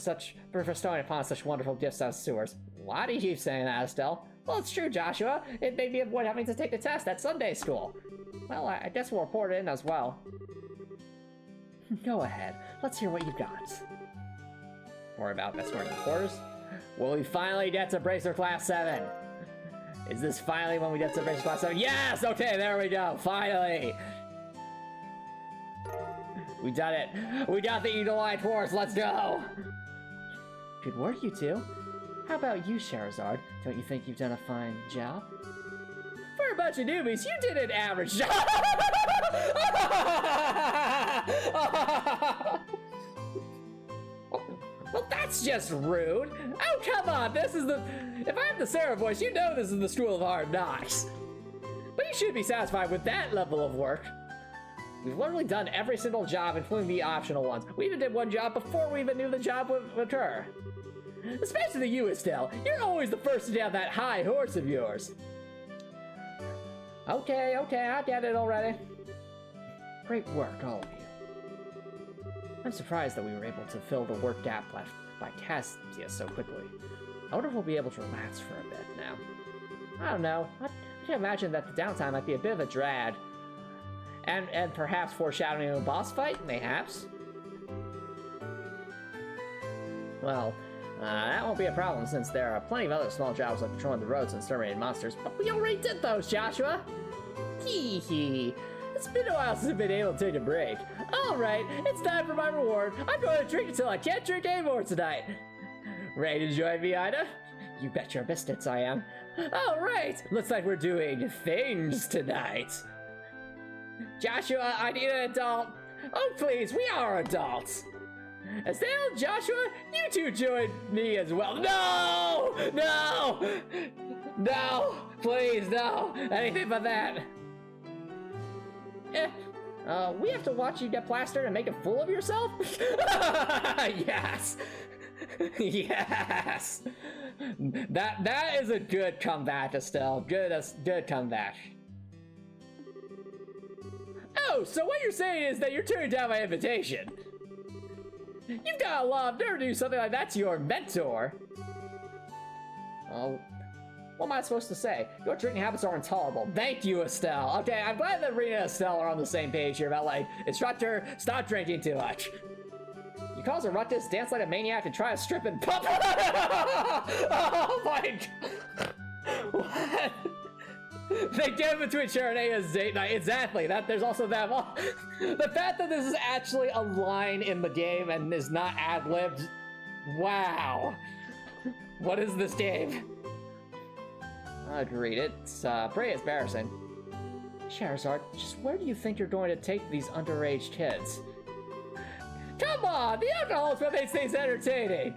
bestowing upon us such wonderful gifts as stewards. Why do you keep saying that, Estelle? Well, it's true, Joshua. It made me avoid having to take the test at Sunday school. Well, I guess we'll report it in as well. Go ahead. Let's hear what you've got. More about escorting the quarters. Will we finally get to Bracer Class 7? Is this finally when we get to Bracer Class 7? Yes! Okay, there we go. Finally! We done it. We got the Eagle Eye Force. Let's go! Good work, you two. How about you, Sherazard? Don't you think you've done a fine job? For a bunch of newbies, you did an average job! Well, that's just rude. Oh, come on, this is the... If I have the Sarah voice, you know this is the School of Hard Knocks. But you should be satisfied with that level of work. We've literally done every single job, including the optional ones. We even did one job before we even knew the job would occur. Especially you, Estelle. You're always the first to get on that high horse of yours. Okay, I get it already. Great work, all of you. I'm surprised that we were able to fill the work gap left by Cassia so quickly. I wonder if we'll be able to relax for a bit now. I don't know. I can imagine that the downtime might be a bit of a drag. And perhaps foreshadowing a boss fight, mayhaps. Well, that won't be a problem since there are plenty of other small jobs like patrolling the roads and exterminating monsters, but we already did those, Joshua! Hee hee. It's been a while since I've been able to take a break. Alright, it's time for my reward. I'm going to drink until I can't drink anymore tonight. Ready to join me, Ida? You bet your biscuits I am. Alright, looks like we're doing things tonight. Joshua, I need an adult. Oh please, we are adults. Estelle and Joshua, you two join me as well. No! No! No! Please, no! Anything but that. We have to watch you get plastered and make a fool of yourself? Yes! Yes! That is a good comeback, Estelle. Good comeback. Oh, so what you're saying is that you're turning down my invitation. You've got a lot of nerve to do something like that to your mentor. Oh, what am I supposed to say? Your drinking habits are intolerable. Thank you, Estelle. Okay, I'm glad that Rena and Estelle are on the same page here about, like, instructor, stop drinking too much. You cause a ruckus, dance like a maniac, and try to strip and pump. Oh my god. What? They get between Sharonea's date night. Exactly. That there's also that. The fact that this is actually a line in the game and is not ad-libbed. Wow. What is this game? Agreed. It's pretty embarrassing. Sherazard, just where do you think you're going to take these underage kids? Come on, the alcohol is what makes things entertaining.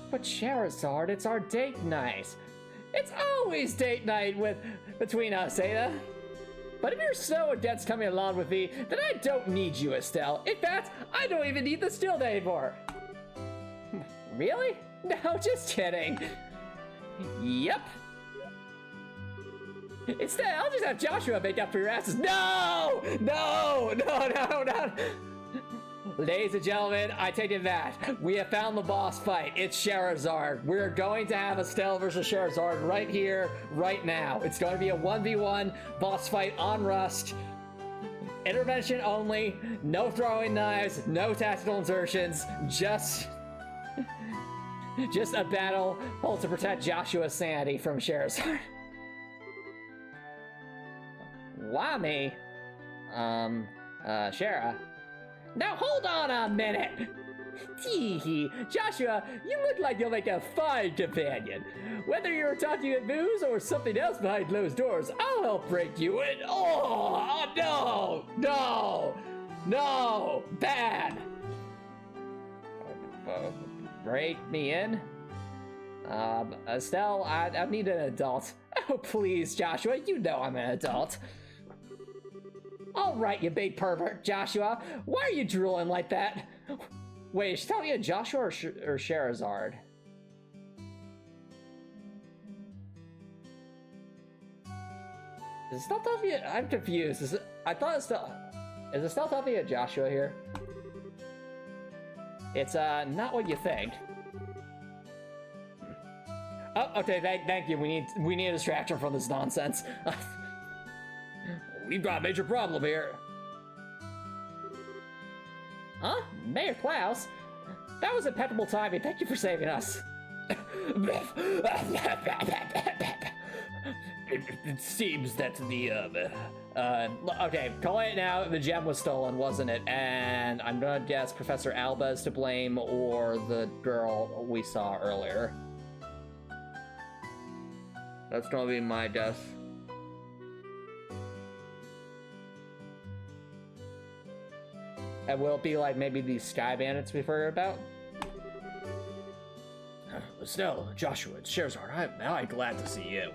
But Sherazard, it's our date night. It's always date night between us, Ada. But if you're so against coming along with me, then I don't need you, Estelle. In fact, I don't even need the still anymore. Really? No, just kidding. Yep. Instead, I'll just have Joshua make up for your asses. No! No! No, no, no! Ladies and gentlemen, I take it back. We have found the boss fight. It's Scheherazade. We're going to have Estelle versus Scheherazade right here, right now. It's going to be a 1v1 boss fight on Rust. Intervention only. No throwing knives. No tactical insertions. Just a battle to protect Joshua's sanity from Scheherazade. Why me? Shara. Now hold on a minute! Tee-hee, Joshua, you look like you'll make a fine companion. Whether you're talking at booze or something else behind closed doors, I'll help break you in. Oh, no! No! No! Bad! Break me in? Estelle, I need an adult. Oh, please, Joshua, you know I'm an adult. All right, you big pervert, Joshua. Why are you drooling like that? Wait, is she talking to Joshua or Scheherazade? Is Estelle talking to... I'm confused. I thought Estelle... Is Estelle talking to Joshua here? It's, not what you think. Oh, okay, thank you. We need a distraction from this nonsense. We've got a major problem here. Huh? Mayor Klaus? That was impeccable timing. Thank you for saving us. It seems that the, okay, calling it now, the gem was stolen, wasn't it? And I'm gonna guess Professor Alba is to blame, or the girl we saw earlier. That's gonna be my guess. And will it be like maybe these sky bandits we've heard about? Estelle, Joshua, it's Scheherazade. I'm glad to see you.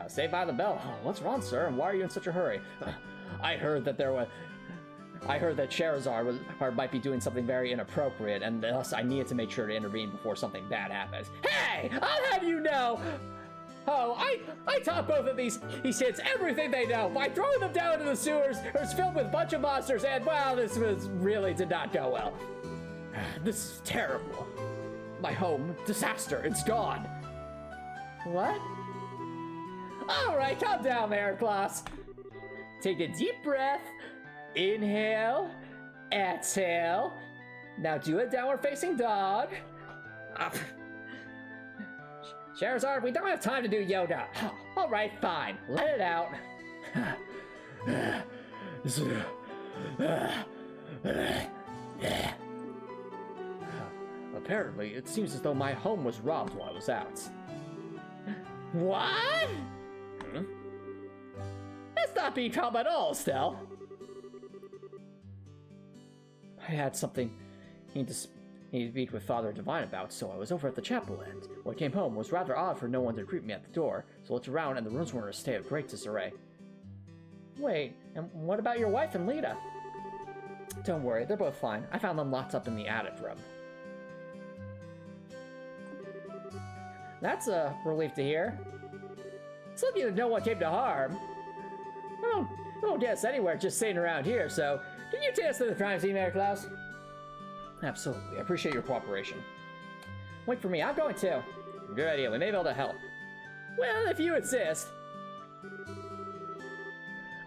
Saved by the bell. Oh, what's wrong, sir? And why are you in such a hurry? I heard that Scheherazade might be doing something very inappropriate, and thus I needed to make sure to intervene before something bad happens. Hey! I'll have you know! Oh, I taught both of these kids everything they know by throwing them down into the sewers. It's filled with a bunch of monsters, and wow, this did not go well. This is terrible. My home, disaster, it's gone. What? All right, calm down there, Klaus. Take a deep breath. Inhale. Exhale. Now do a downward facing dog. Scheherazade, we don't have time to do yoga. All right, fine. Let it out. Apparently, it seems as though my home was robbed while I was out. What? That's not being calm at all, Estelle. I had something I need to speak with Father Divine about, so I was over at the chapel, and when I came home, it was rather odd for no one to greet me at the door, so I looked around and the rooms were in a state of great disarray. Wait, and what about your wife and Lita? Don't worry, they're both fine. I found them locked up in the attic room. That's a relief to hear. It's lucky that no one came to harm. Oh, I won't get us anywhere just sitting around here, so can you take us to the crime scene, Mayor Klaus? Absolutely, I appreciate your cooperation. Wait for me, I'm going too. Good idea, we may be able to help. Well, if you insist.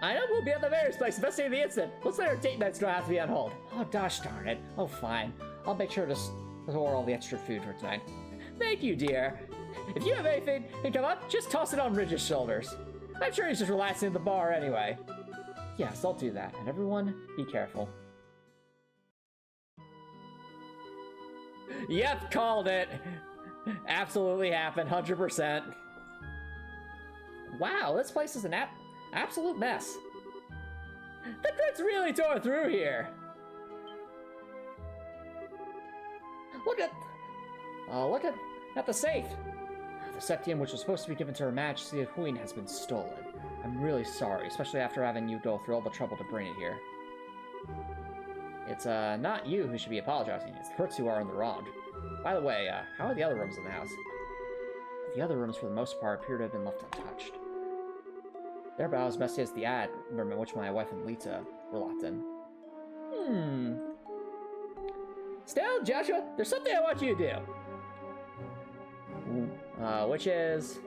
I know we'll be at the mayor's place investigating the incident. Looks like our date night's gonna have to be on hold. Oh, gosh darn it. Oh, fine. I'll make sure to store all the extra food for tonight. Thank you, dear. If you have anything to come up, just toss it on Ridge's shoulders. I'm sure he's just relaxing at the bar anyway. Yes, I'll do that. And everyone, be careful. Yep, called it. Absolutely happened, 100%. Wow, this place is an absolute mess. The crooks really tore through here. Look at the safe. The septium, which was supposed to be given to Her Majesty the Queen, has been stolen. I'm really sorry, especially after having you go through all the trouble to bring it here. It's not you who should be apologizing. It's the crooks who are in the wrong. By the way, how are the other rooms in the house? The other rooms, for the most part, appear to have been left untouched. They're about as messy as the ad room in which my wife and Lita were locked in. Estelle, Joshua, there's something I want you to do. Which is...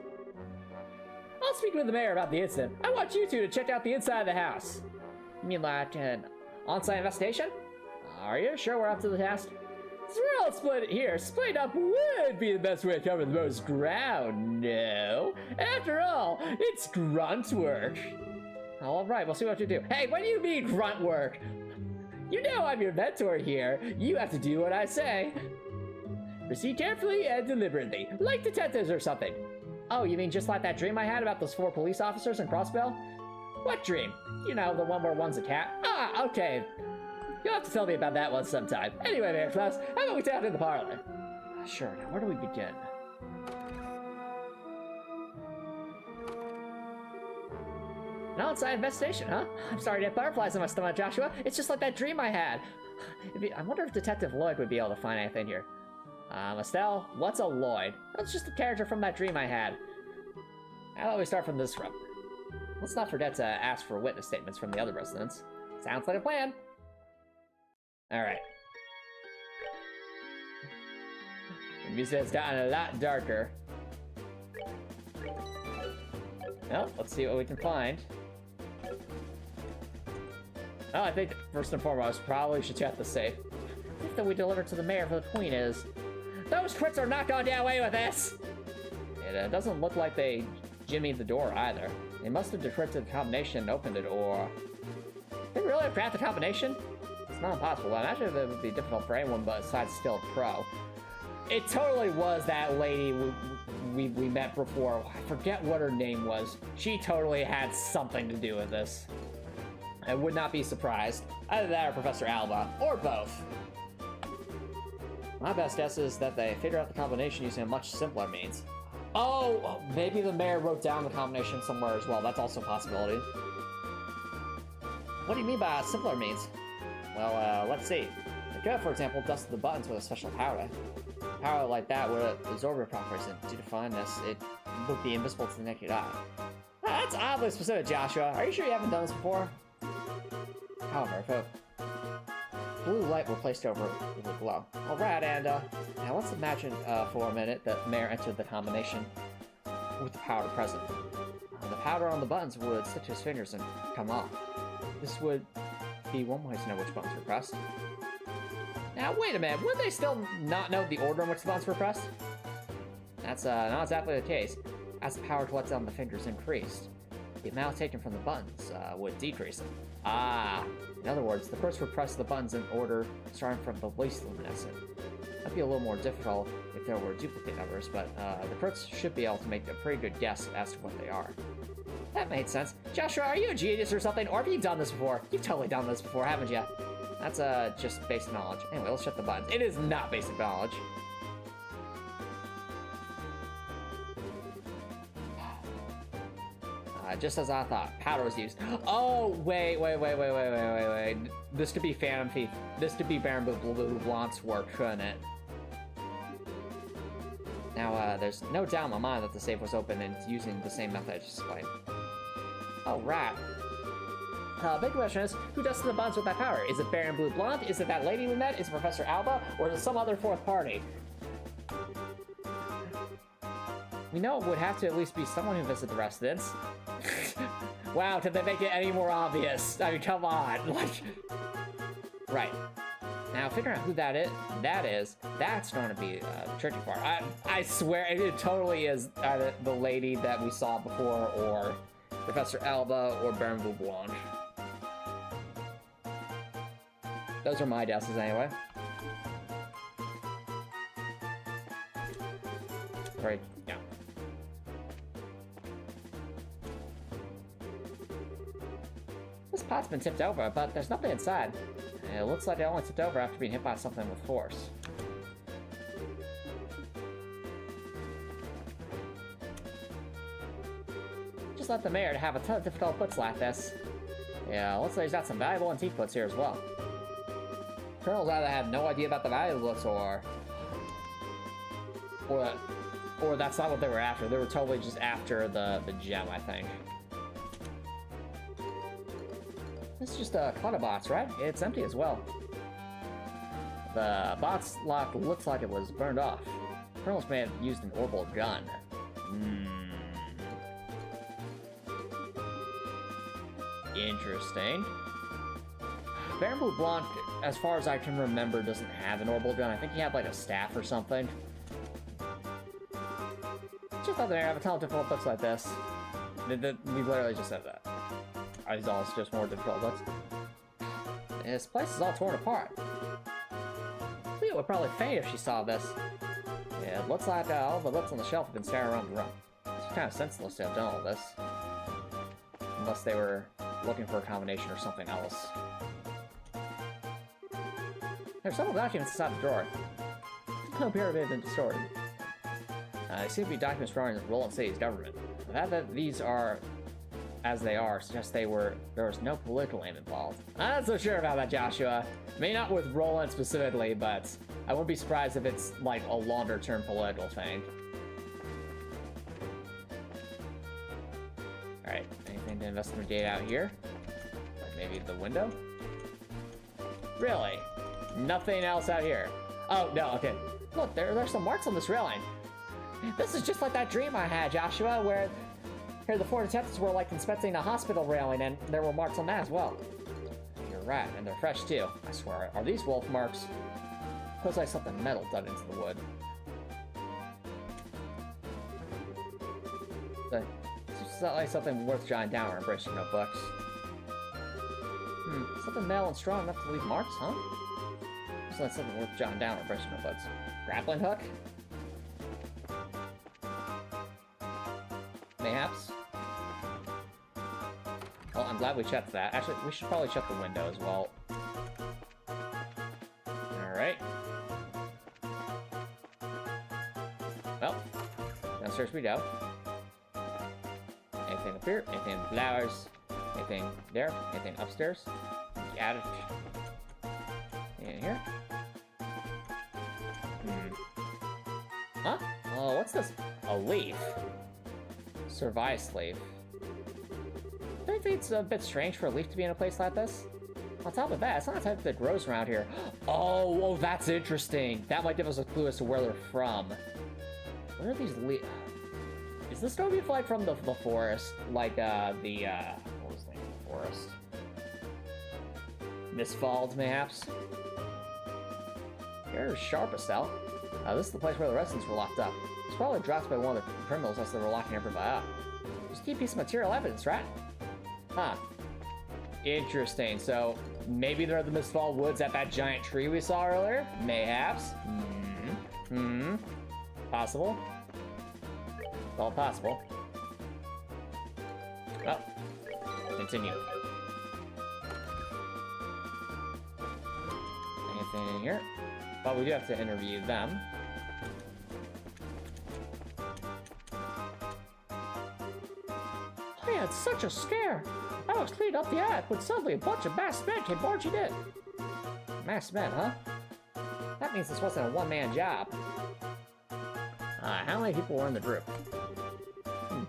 I'll speak with the mayor about the incident. I want you two to check out the inside of the house. You mean like an on-site investigation? Are you sure we're up to the task? Since we're all split here, splitting up would be the best way to cover the most ground, no? After all, it's grunt work. All right, we'll see what you do. Hey, what do you mean grunt work? You know I'm your mentor here. You have to do what I say. Proceed carefully and deliberately, like detectives or something. Oh, you mean just like that dream I had about those 4 police officers in Crossbell? What dream? You know, the one where one's a cat? Ah, okay. You'll have to tell me about that one sometime. Anyway, Mayor Klaus, how about we talk in the parlor? Sure, now where do we begin? An on-site investigation, huh? I'm sorry to have butterflies in my stomach, Joshua. It's just like that dream I had. I wonder if Detective Lloyd would be able to find anything here. Estelle, what's a Lloyd? That's just a character from that dream I had. How about we start from this room? Let's not forget to ask for witness statements from the other residents. Sounds like a plan. Alright. The music has gotten a lot darker. Well, let's see what we can find. Oh, I think first and foremost, probably should check the safe. The gift that we delivered to the mayor for the queen is... Those crits are not going to get away with this! It doesn't look like they jimmied the door either. They must have decrypted the combination and opened it, or... They really have crafted the combination? It's not impossible. I imagine it would be difficult for anyone besides still a pro. It totally was that lady we met before. I forget what her name was. She totally had something to do with this. I would not be surprised. Either that or Professor Alba, or both. My best guess is that they figured out the combination using a much simpler means. Oh, maybe the mayor wrote down the combination somewhere as well. That's also a possibility. What do you mean by a simpler means? Well, let's see. The girl, for example, dusted the buttons with a special powder. Power like that would absorb your properties, and due to fineness, it would be invisible to the naked eye. That's oddly specific, Joshua. Are you sure you haven't done this before? However, if a blue light were placed over it would glow. Alright, and now let's imagine for a minute that the mayor entered the combination with the powder present. The powder on the buttons would stick to his fingers and come off. This would be one way to know which buttons were pressed. Now, wait a minute, would they still not know the order in which the buttons were pressed? That's not exactly the case. As the power collected on the fingers increased, the amount taken from the buttons would decrease. In other words, the first would press the buttons in order starting from the least luminescent. That'd be a little more difficult if there were duplicate numbers, but the crits should be able to make a pretty good guess as to what they are. That made sense. Joshua, are you a genius or something, or have you done this before? You've totally done this before, haven't you? That's just basic knowledge. Anyway, let's check the buttons. It is not basic knowledge. Just as I thought, powder was used. Oh, wait. This could be Phantom Thief. This could be Baron Blue Blanc's work, couldn't it? Now, there's no doubt in my mind that the safe was open and using the same method I just explained. Oh, right. Big question is, who dusted the buttons with that power? Is it Baron Blue Blonde? Is it that lady we met? Is it Professor Alba? Or is it some other fourth party? We know it would have to at least be someone who visited the residence. Wow, did they make it any more obvious? I mean, come on. Like, right. Now, figuring out who that is, that's going to be the tricky part. I swear, it totally is either the lady that we saw before, or Professor Alba, or Baron Blue Blonde. Those are my guesses, anyway. Right, yeah. This pot's been tipped over, but there's nothing inside. It looks like it only tipped over after being hit by something with force. Just let the mayor have a ton of difficult puts like this. Yeah, looks like he's got some valuable antique puts here as well. Colonel's either had no idea about the valuable puts or Or that's not what they were after. They were totally just after the gem, I think. This is just a clutter box, right? It's empty as well. The box lock looks like it was burned off. Colonels may have used an orbital gun. Interesting. Baron Blue Blanc, as far as I can remember, doesn't have an orbital gun. I think he had like a staff or something. Just thought they have a ton of difficult books like this. We literally just said that. Are these all just more difficult books? This place is all torn apart. Leah would probably faint if she saw this. Yeah, it looks like all the books on the shelf have been staring around the room. It's kind of senseless to have done all this. Unless they were looking for a combination or something else. There's several documents inside the drawer. No appear to have been destroyed. They seem to be documents regarding the Roland City's government. The fact that these are as they are suggests there was no political aim involved. I'm not so sure about that, Joshua. Maybe not with Roland specifically, but I wouldn't be surprised if it's like a longer-term political thing. Alright, anything to investigate out here? Like maybe the window? Really? Nothing else out here? Oh, no, okay. Look, there's some marks on this railing. This is just like that dream I had, Joshua, where here the 4 detectives were like inspecting a hospital railing, and there were marks on that as well. You're right, and they're fresh too. I swear. Are these wolf marks? Looks like something metal dug into the wood. It's not like something worth jotting down or embracing notebooks. Something metal and strong enough to leave marks, huh? It's not something worth jotting down or embracing notebooks. Grappling hook? Mayhaps. Well, I'm glad we checked that. Actually, we should probably check the window as well. Alright. Well, downstairs we go. Anything up here? Anything in the flowers? Anything there? Anything upstairs? Got it. In here? Huh? Oh, what's this? A leaf. Survive leaf. Don't you think it's a bit strange for a leaf to be in a place like this? On top of that, it's not a type that grows around here. Oh, that's interesting. That might give us a clue as to where they're from. Where are these leaves? Is this going to be like from the forest? Like, what was the name of the forest? Misfalled, mayhaps? You're sharp, Estelle. This is the place where the residents were locked up. It's probably dropped by one of the criminals as they were locking everybody up. Just a key piece of material evidence, right? Huh. Interesting. So, maybe they're the Misfall Woods at that giant tree we saw earlier? Mayhaps. Possible. It's all possible. Well, continue. Anything in here? Well, we do have to interview them. I had such a scare. I was cleaning up the attic when suddenly a bunch of masked men came barging in. Masked men, huh? That means this wasn't a one-man job. How many people were in the group?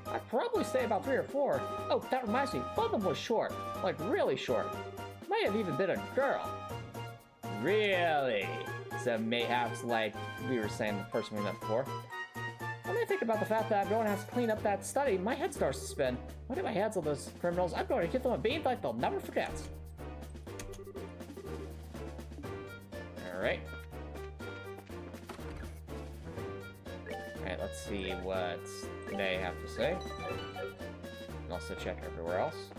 I'd probably say about 3 or 4. Oh, that reminds me, one of them was short. Like, really short. Might have even been a girl. Really? So mayhaps, like we were saying the person we met before. When I think about the fact that I'm going to have to clean up that study, my head starts to spin. When I get my hands on those criminals, I'm going to give them a bean like they'll never forget. Alright. Alright, let's see what they have to say. And also check everywhere else.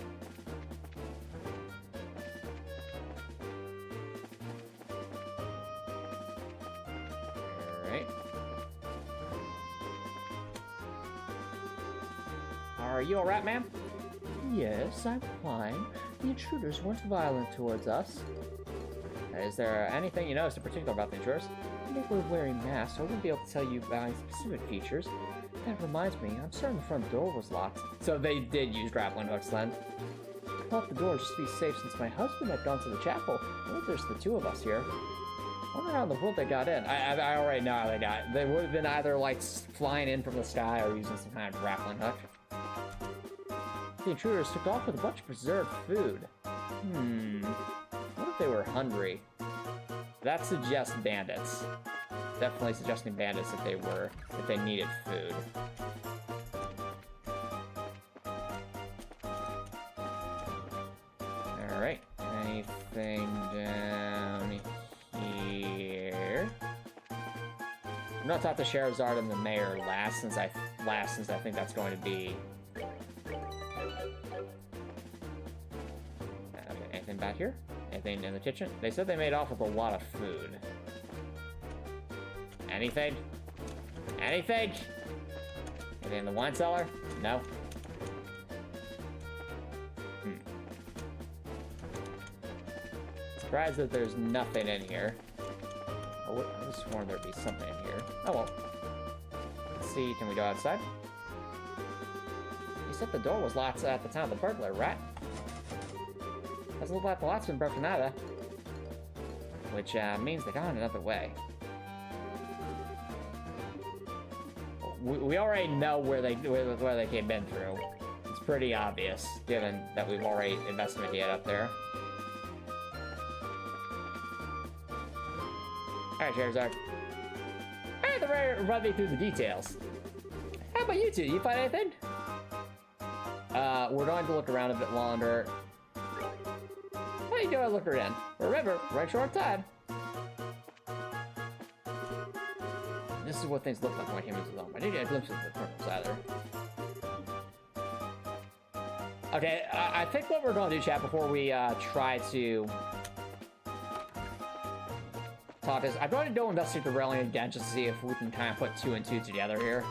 Alright. Are you alright, ma'am? Yes, I'm fine. The intruders weren't violent towards us. Is there anything you noticed in particular about the intruders? They were wearing masks, so I wouldn't be able to tell you about any specific features. That reminds me, I'm certain the front door was locked. So they did use grappling hooks then. I locked the door just to be safe since my husband had gone to the chapel. I think there's the 2 of us here. wonder how in the world they got in. I already know how they got. They would have been either like flying in from the sky or using some kind of grappling hook. The intruders took off with a bunch of preserved food. What if they were hungry? That suggests bandits. Definitely suggesting bandits if they needed food. Alright, anything down here? I'm gonna talk to Sherazard and the mayor last since I think that's going to be... Okay, anything back here? Anything in the kitchen? They said they made off with a lot of food. Anything? Anything? Anything in the wine cellar? No. Surprised that there's nothing in here. I was sworn there'd be something in here. Oh well. Let's see, can we go outside? You said the door was locked at the time of the burglar, right? Doesn't look like the lock's been broken either. Which means they got another way. We already know where they came in through. It's pretty obvious, given that we've already investigated up there. Alright, Sherazard. I had to run me through the details. How about you two? You find anything? We're going to look around a bit longer. How you doing, looker in? Remember, right short time. This is what things look like when humans are home. I didn't get a glimpse of the criminals either. Okay, I think what we're going to do, chat, before we try to talk is, I'm going to go investigate the railing again just to see if we can kind of put 2 and 2 together here.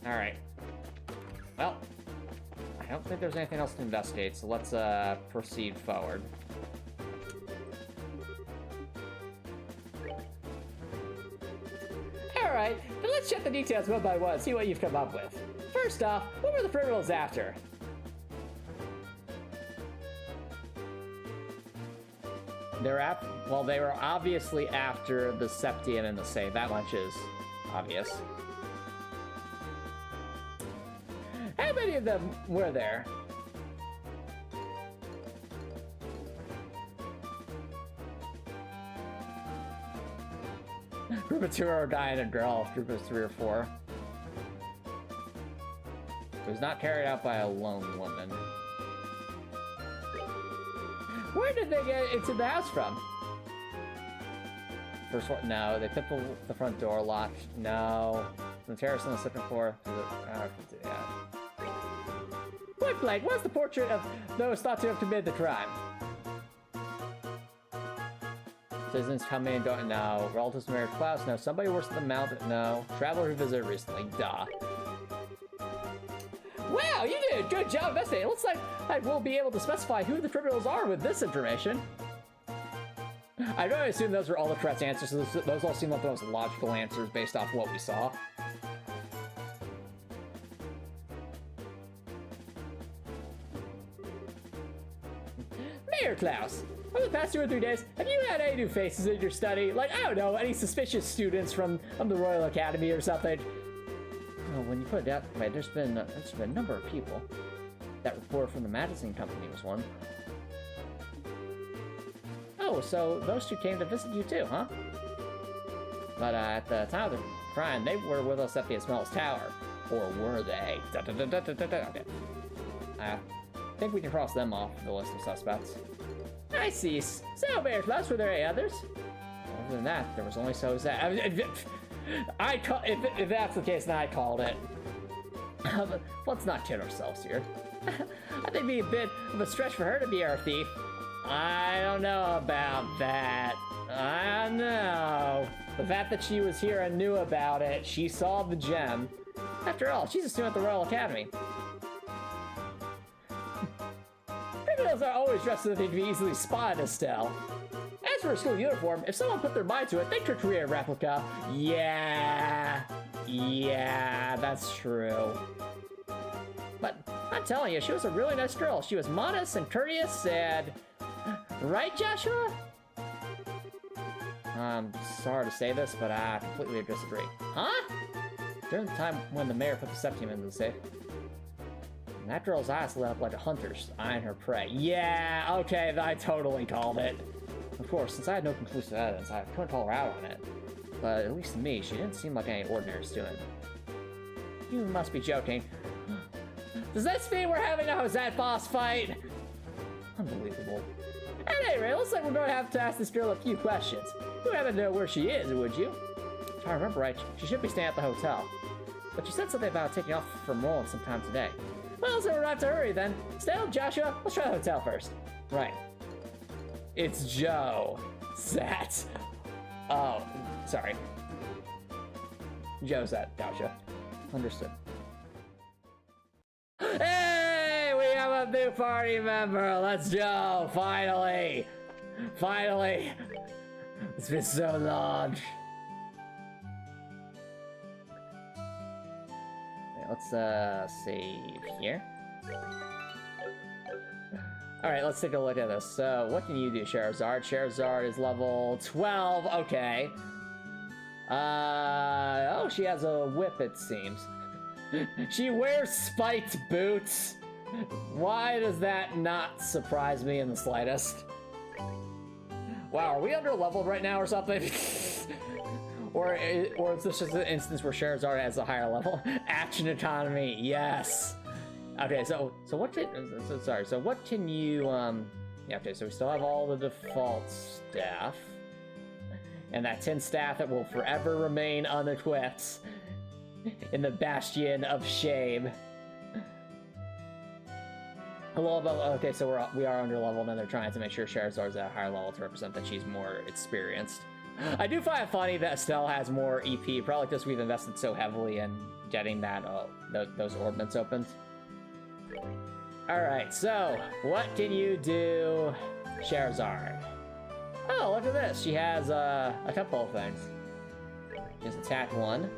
Alright. Well, I don't think there's anything else to investigate, so let's proceed forward. Alright, then let's check the details one by one, see what you've come up with. First off, what were the criminals after? Well, they were obviously after the Septian and the Save. That much is obvious. How many of them were there? Group of 2 are a guy and a girl. Group of 3 or 4. It was not carried out by a lone woman. Where did they get into the house from? First one, no. They took the front door locked. No. From the terrace on the second floor. Point blank, what's the portrait of those thought to have committed the crime? Citizens coming and going, no. Relatives married Klaus, no. Somebody worse than the mountain, no. Traveler who visited recently, duh. Wow, you did a good job investigating. It looks like I will be able to specify who the criminals are with this information. I don't assume those were all the correct answers. Those all seem like the most logical answers based off what we saw. Mayor Klaus, over the past 2 or 3 days, have you had any new faces in your study? Like, I don't know, any suspicious students from the Royal Academy or something? Well, when you put it that way, there's been a number of people. That report from the Madison Company was one. Oh, so those 2 came to visit you too, huh? But at the time of the crime, they were with us at the Esmelas Tower. Or were they? Okay. I think we can cross them off the list of suspects. I see. So, Mayor Klaus, were there any others? Other than that, there was only Sozette. If that's the case, then I called it. Let's not kid ourselves here. I think it'd be a bit of a stretch for her to be our thief. I don't know about that. I don't know. The fact that she was here and knew about it, she saw the gem. After all, she's a student at the Royal Academy. Criminals are always dressed so that they can be easily spotted, Estelle. As for a school uniform, if someone put their mind to it, they could create a replica. Yeah, that's true. But I'm telling you, she was a really nice girl. She was modest and courteous and Right, Joshua? Sorry to say this, but I completely disagree. Huh? During the time when the mayor put the septium into the safe, and that girl's eyes lit up like a hunter's, eyeing her prey. Yeah, okay, I totally called it. Of course, since I had no conclusive evidence, I couldn't call her out on it. But at least to me, she didn't seem like any ordinary student. You must be joking. Does this mean we're having a Jose boss fight? Unbelievable. At any rate, looks like we're going to have to ask this girl a few questions. You happen to know where she is, would you? If I remember right, she should be staying at the hotel. But she said something about taking off from Roland sometime today. Well, so we're going to have to hurry then. Estelle, Joshua, let's try the hotel first. Right. It's Joe. Zat. Oh, sorry. Joe's that, Joshua. Understood. Hey, we have a new party member. Let's go. Finally. Finally. It's been so long. Okay, let's save here. Alright, let's take a look at this. So, what can you do, Scheherazade? Scheherazade is level 12. Okay. Oh, she has a whip, it seems. She wears spiked boots. Why does that not surprise me in the slightest? Wow, are we under-leveled right now or something? or is this just an instance where Scheherazade has a higher level? Action economy, yes. Okay, so what can you, yeah, okay, so we still have all the default staff. And that 10 staff that will forever remain unequipped in the Bastion of Shame. Hello, okay, so we are under leveled and they're trying to make sure Scheherazade's at a higher level to represent that she's more experienced. I do find it funny that Estelle has more EP, probably because we've invested so heavily in getting that those ordnance opened. Alright, so what can you do, Scheherazade? Oh, look at this. She has a couple of things. She has attack 1.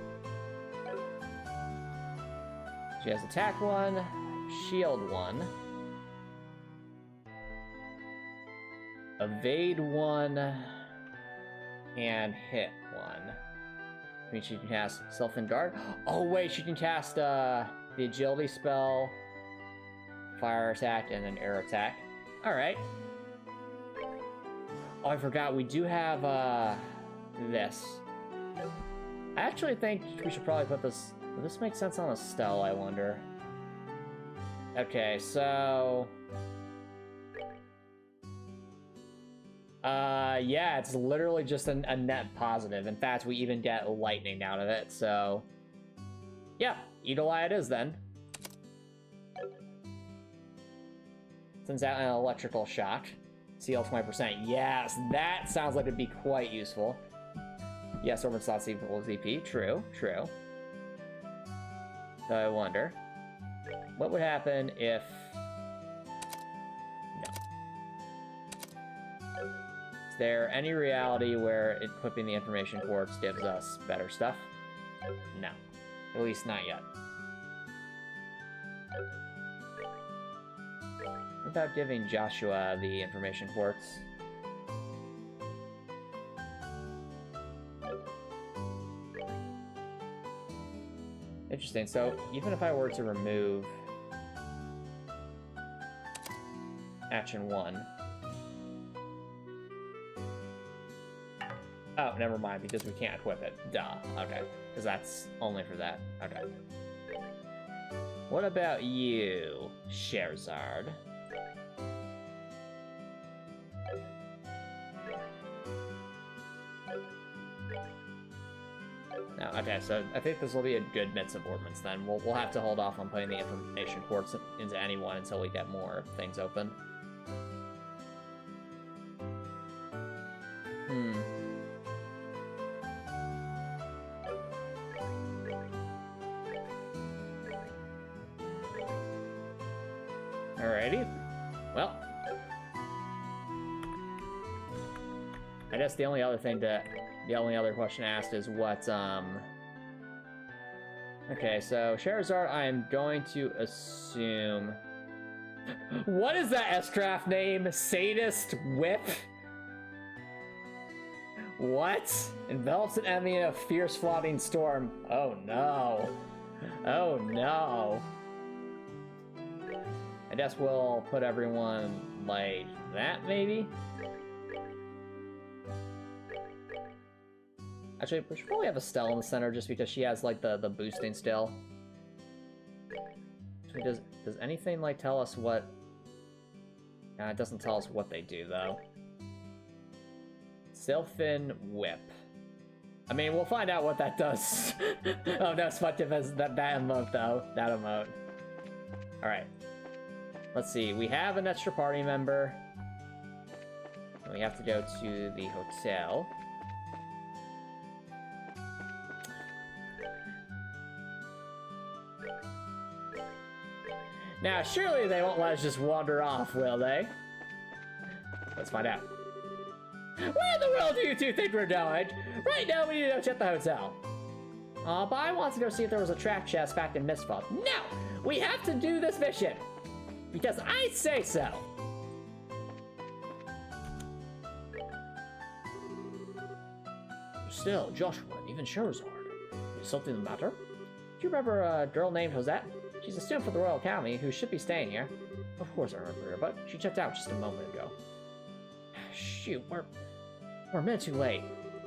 She has attack 1, shield 1, evade 1, and hit 1. I mean, she can cast Self and Guard. Oh wait, she can cast the agility spell, fire attack, and an air attack. All right. Oh, I forgot, we do have this. I actually think we should probably put this. Will this make sense on Estelle, I wonder? Okay, so yeah, it's literally just a net positive. In fact, we even get lightning out of it, so yeah, Eagle Eye it is then. Sends out an electrical shock. CL 20%. Yes, that sounds like it'd be quite useful. Yes, orbit slots equals EP. True, true. So I wonder, what would happen if... No. Is there any reality where equipping the information quartz gives us better stuff? No. At least not yet. Without giving Joshua the information quartz. Interesting, so even if I were to remove action 1. Oh, never mind, because we can't equip it. Duh, okay. Because that's only for that. Okay. What about you, Scheherazade? No, okay, so I think this will be a good mix of ordnance then. We'll have to hold off on putting the information quartz into anyone until we get more things open. Alrighty. Well, I guess the only other question asked is what, okay, so Scheherazade, I'm going to assume What is that S-craft name? Sadist Whip? What? Envelops an enemy in a fierce flooding storm. Oh no. Oh no. I guess we'll put everyone like that, maybe? Actually, we should probably have Estelle in the center just because she has like the boosting still. Does anything like tell us what... Nah, it doesn't tell us what they do though. Sylphin Whip. I mean, we'll find out what that does. Oh no, Spective has that emote though. That emote. Alright. Let's see, we have an extra party member. We have to go to the hotel. Now, surely they won't let us just wander off, will they? Let's find out. Where in the world do you two think we're going? Right now, we need to go check the hotel. But I want to go see if there was a track chest back in Mistfall. No! We have to do this mission! Because I say so! Still, Joshua, even Scherzard. Is something the matter? Do you remember a girl named Josette? She's a student for the Royal Academy who should be staying here. Of course I remember her, but she checked out just a moment ago. Shoot, we're a minute too late.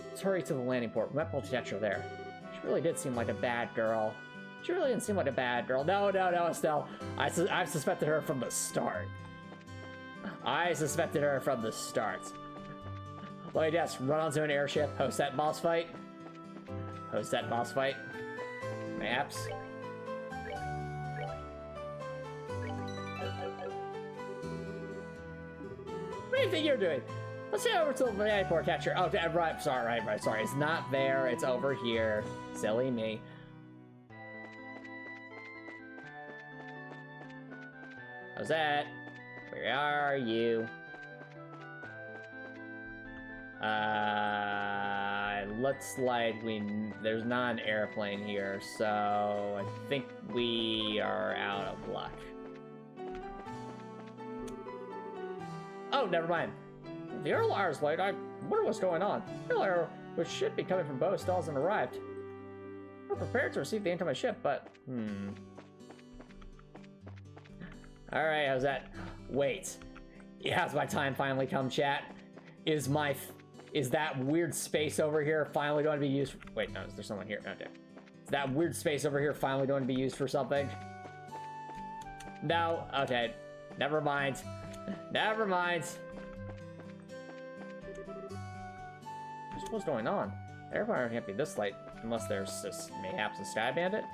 Let's hurry to the landing port. We might pull detector there. She really did seem like a bad girl. She really didn't seem like a bad girl. No, Estelle. I've suspected her from the start. I suspected her from the start. Let me guess, run onto an airship, host that boss fight? Host that boss fight? Perhaps? What do you think you're doing? Let's head over to the landing port catcher. Oh, right, sorry. It's not there, it's over here. Silly me. How's that? Where are you? Looks like there's not an airplane here, so I think we are out of luck. Oh, never mind. The airliner's late. I wonder what's going on. The airliner, which should be coming from Bo, still hasn't arrived. We're prepared to receive the incoming ship, but Alright, how's that? Wait. Has my time finally come, chat? Is that weird space over here finally going to be used for... Wait, no, is there someone here? Okay. Is that weird space over here finally going to be used for something? No? Okay. Never mind. Never mind. What's going on? The airfire can't be this late unless there's this mayhaps a sky bandit.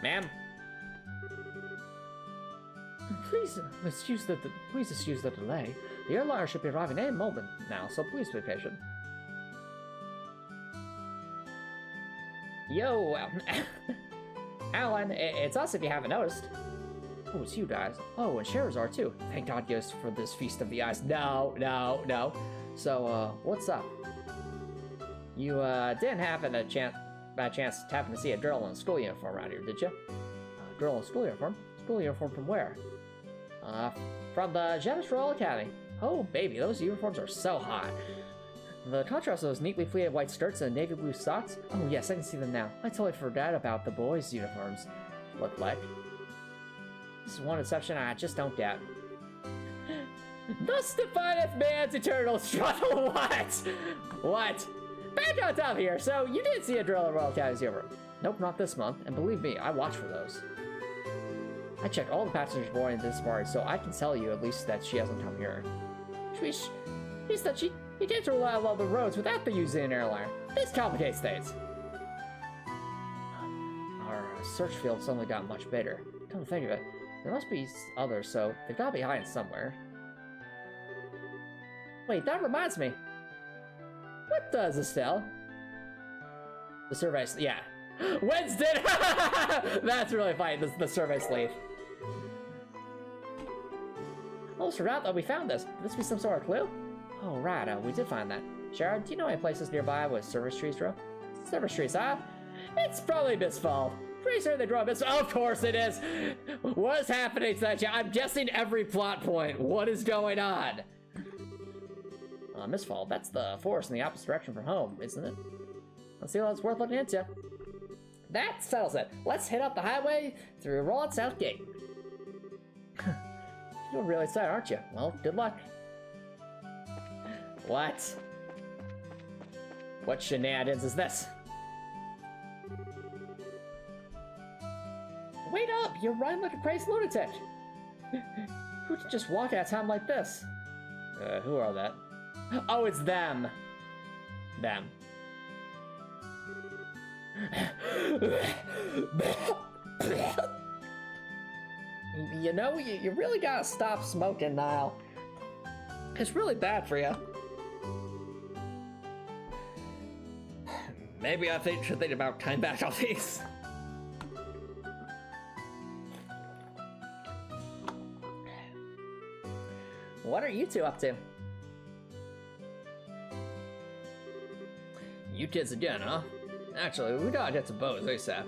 Ma'am? Please excuse the delay. The airliner should be arriving any moment now, so please be patient. Yo, Alan, it's us if you haven't noticed. Oh, it's you guys. Oh, and Scherzard too. Thank God goes for this feast of the eyes. No. So, what's up? You didn't happen by chance to happen to see a girl in a school uniform around here, did you? A girl in a school uniform? School uniform from where? From the Jealous Royal Academy. Oh, baby, those uniforms are so hot. The contrast of those neatly pleated white skirts and navy blue socks. Oh, yes, I can see them now. I totally forgot about the boys' uniforms. Look like. This is one exception I just don't get. Thus defineth man's eternal struggle. What? Back on top here. So, you did see a girl in Royal Academy's uniform. Nope, not this month. And believe me, I watch for those. I checked all the passengers boarding this party, so I can tell you at least that she hasn't come here. She said she came to rely along the roads without the use of an airliner. This complicates things. Our search field suddenly got much bigger. Come to think of it, there must be others, so they've got to be hiding somewhere. Wait, that reminds me. What does Estelle? The survey, yeah. Wednesday! That's really funny, the survey slave. Almost forgot that we found this. Could this be some sort of clue? Oh, right, we did find that. Sharon, do you know any places nearby with service trees grow? Service trees, huh? It's probably Mistfall. Pretty sure they drove this. Of course it is. What is happening to that? I'm guessing every plot point. What is going on? Mistfall, that's the forest in the opposite direction from home, isn't it? Let's see what's worth looking into. That settles it. Let's hit up the highway through Rollin South Gate. You're really excited, aren't you? Well, good luck. What? What shenanigans is this? Wait up! You're riding like a crazy lunatic! Who could just walk out of town like this? Who are that? Oh, it's them! Them. You know, you really gotta stop smoking, Niall. It's really bad for you. Maybe I should think about cutting back on these. What are you two up to? You kids again, huh? Actually, we gotta get to Bose ASAP.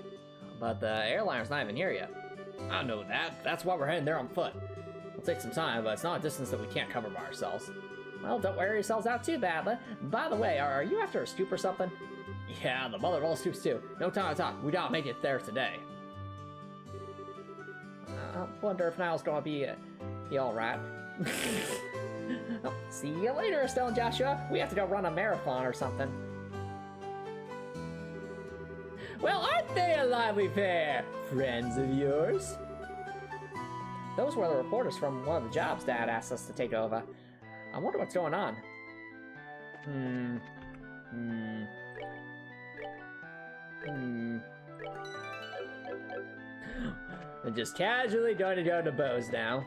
But the airliner's not even here yet. I know that. That's why we're heading there on foot. It'll take some time, but it's not a distance that we can't cover by ourselves. Well, don't wear yourselves out too badly. By the way, are you after a scoop or something? Yeah, the mother of all scoops too. No time to talk. We gotta make it there today. I wonder if Niall's gonna be alright. Oh, see you later, Estelle and Joshua. We have to go run a marathon or something. Well, aren't they a lively pair? Friends of yours? Those were the reporters from one of the jobs Dad asked us to take over. I wonder what's going on. They're just casually going to go to Bose now.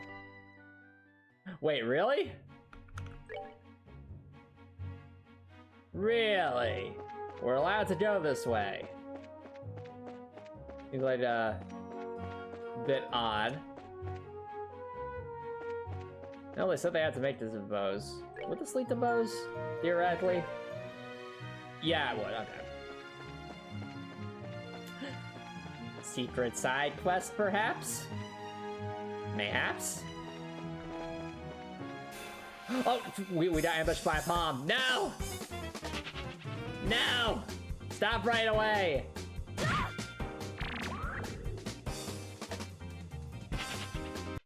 Wait, really? Really? We're allowed to go this way. Seems like a bit odd. No, they said they had to make this in Bose. Would this lead to Bose? Theoretically? Yeah, it would, okay. Secret side quest, perhaps? Mayhaps? Oh, we got ambushed by a bomb. No! No! Stop right away!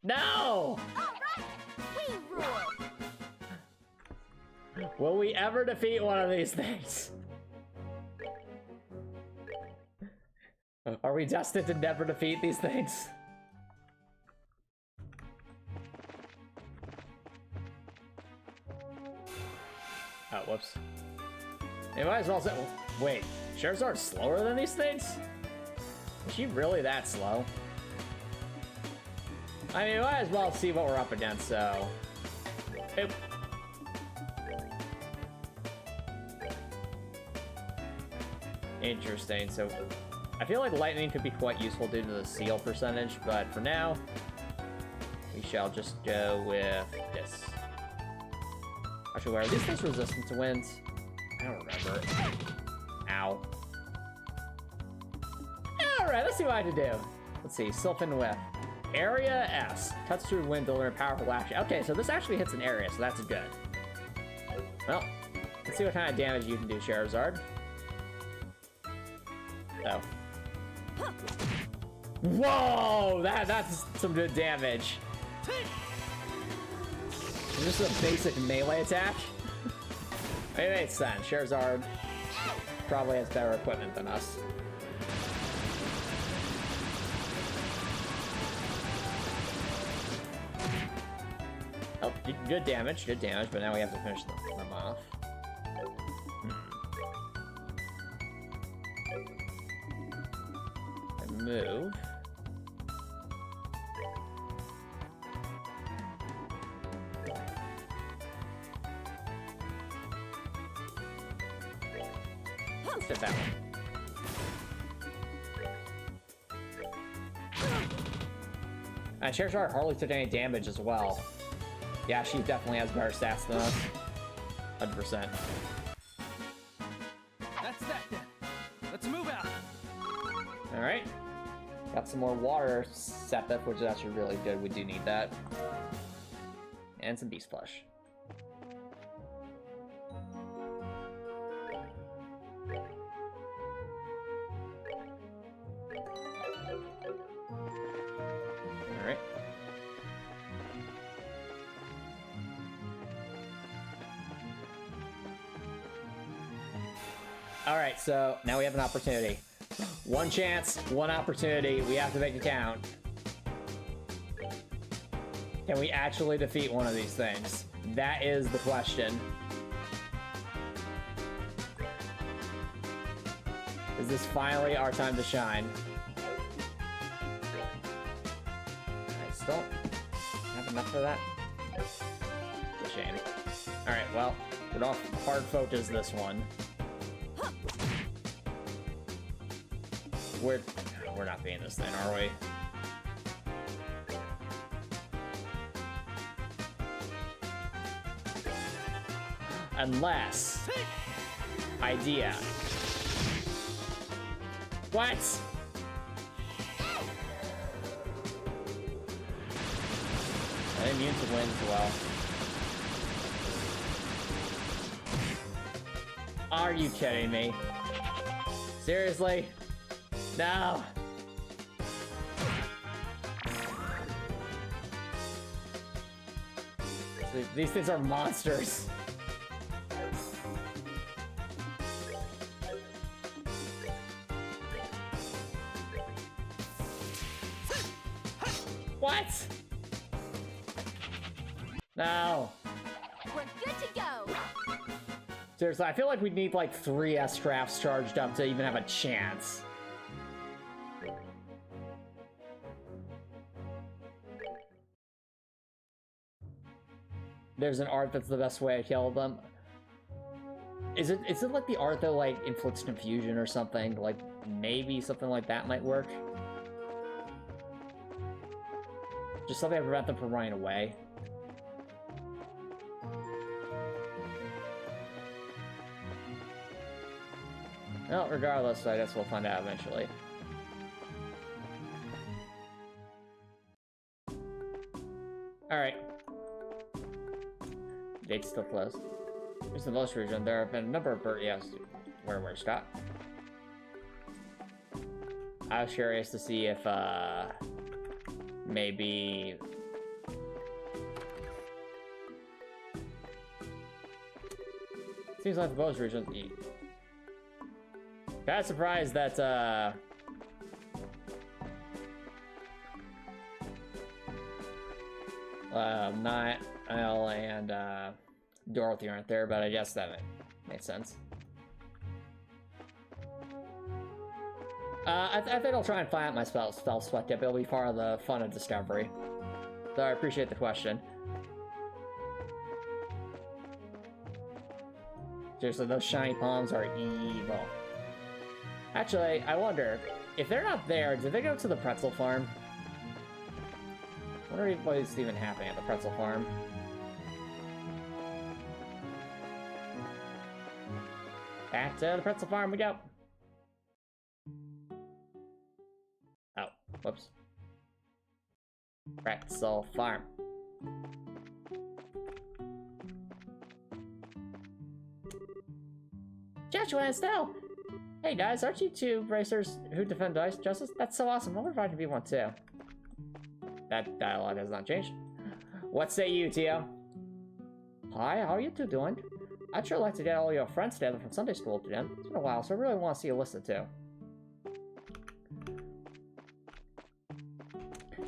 No! We rule. Will we ever defeat one of these things? Are we destined to never defeat these things? Oh, whoops. They might as well say, wait, Charizard's slower than these things? Is she really that slow? I mean, we might as well see what we're up against, so... Oop. Interesting, so... I feel like lightning could be quite useful due to the seal percentage, but for now, we shall just go with this. Actually, are these things resistant to wind? I don't remember. Ow. Alright, let's see what I can do. Let's see, Sylphin Whip. Area S. Cuts through wind, delivering powerful action. Okay, so this actually hits an area, so that's good. Well, let's see what kind of damage you can do, Charizard. Oh. Whoa! That's some good damage. Is this a basic melee attack? It makes sense. Charizard probably has better equipment than us. Oh, good damage, but now we have to finish them off. And move. Let's hit that one. Charizard hardly took any damage as well. Yeah, she definitely has better stats than us. 100%. That's that then. Let's move out. Alright. Got some more water sepith, which is actually really good. We do need that. And some beast flesh. Alright. Alright, so now we have an opportunity. One chance, one opportunity, we have to make it count. Can we actually defeat one of these things? That is the question. Is this finally our time to shine? I still don't have enough of that. It's a shame. Alright, well, we're off hard focus this one. We're not being this thing, are we? Unless... Idea. What? I'm immune to wind as well. Are you kidding me? Seriously? No! These things are monsters. What? No. We're good to go. Seriously, I feel like we need like 3 S-crafts charged up to even have a chance. There's an art that's the best way to kill them. Is it like the art that like inflicts confusion or something? Like maybe something like that might work. Just something to prevent them from running away. Well, regardless, I guess we'll find out eventually. Alright. Gate's still closed. Here's the most region. There have been a number of yes. Where, Scott? I was curious to see if, maybe... Seems like the most region... Kinda surprised that, Nial and Dorothy aren't there, but I guess that makes sense. I think I'll try and find out my spell select tip. It'll be part of the fun of discovery. So I appreciate the question. Seriously, those shiny palms are evil. Actually, I wonder, if they're not there, did they go to the pretzel farm? I wonder what's even happening at the pretzel farm. Back to the pretzel farm we go. Oh, whoops. Pretzel farm. Joshua and Estelle! Hey guys, aren't you two racers who defend justice? That's so awesome. I wonder if I can be one too. That dialogue has not changed. What say you, Tio? Hi, how are you two doing? I'd sure like to get all your friends together from Sunday school again. It's been a while, so I really want to see you listed too.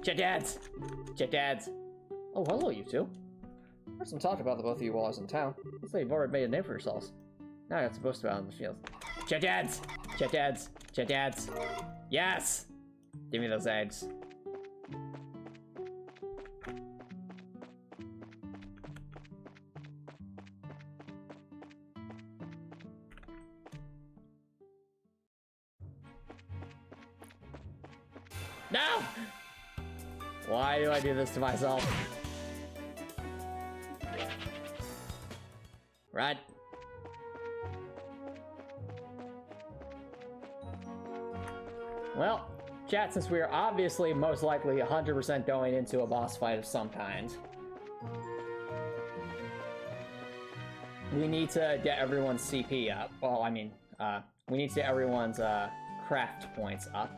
Chit-dads! Chit-dads! Oh, hello, you two. Heard some talk about the both of you while I was in town. Looks like you've already made a name for yourselves. Now I got supposed to be out in the field. Chit-dads! Chit-dads! Chit-dads! Yes! Give me those eggs. No! Why do I do this to myself? Right. Well, Chat, since we are obviously most likely 100% going into a boss fight of some kind, we need to get everyone's CP up. Well, I mean, we need to get everyone's craft points up.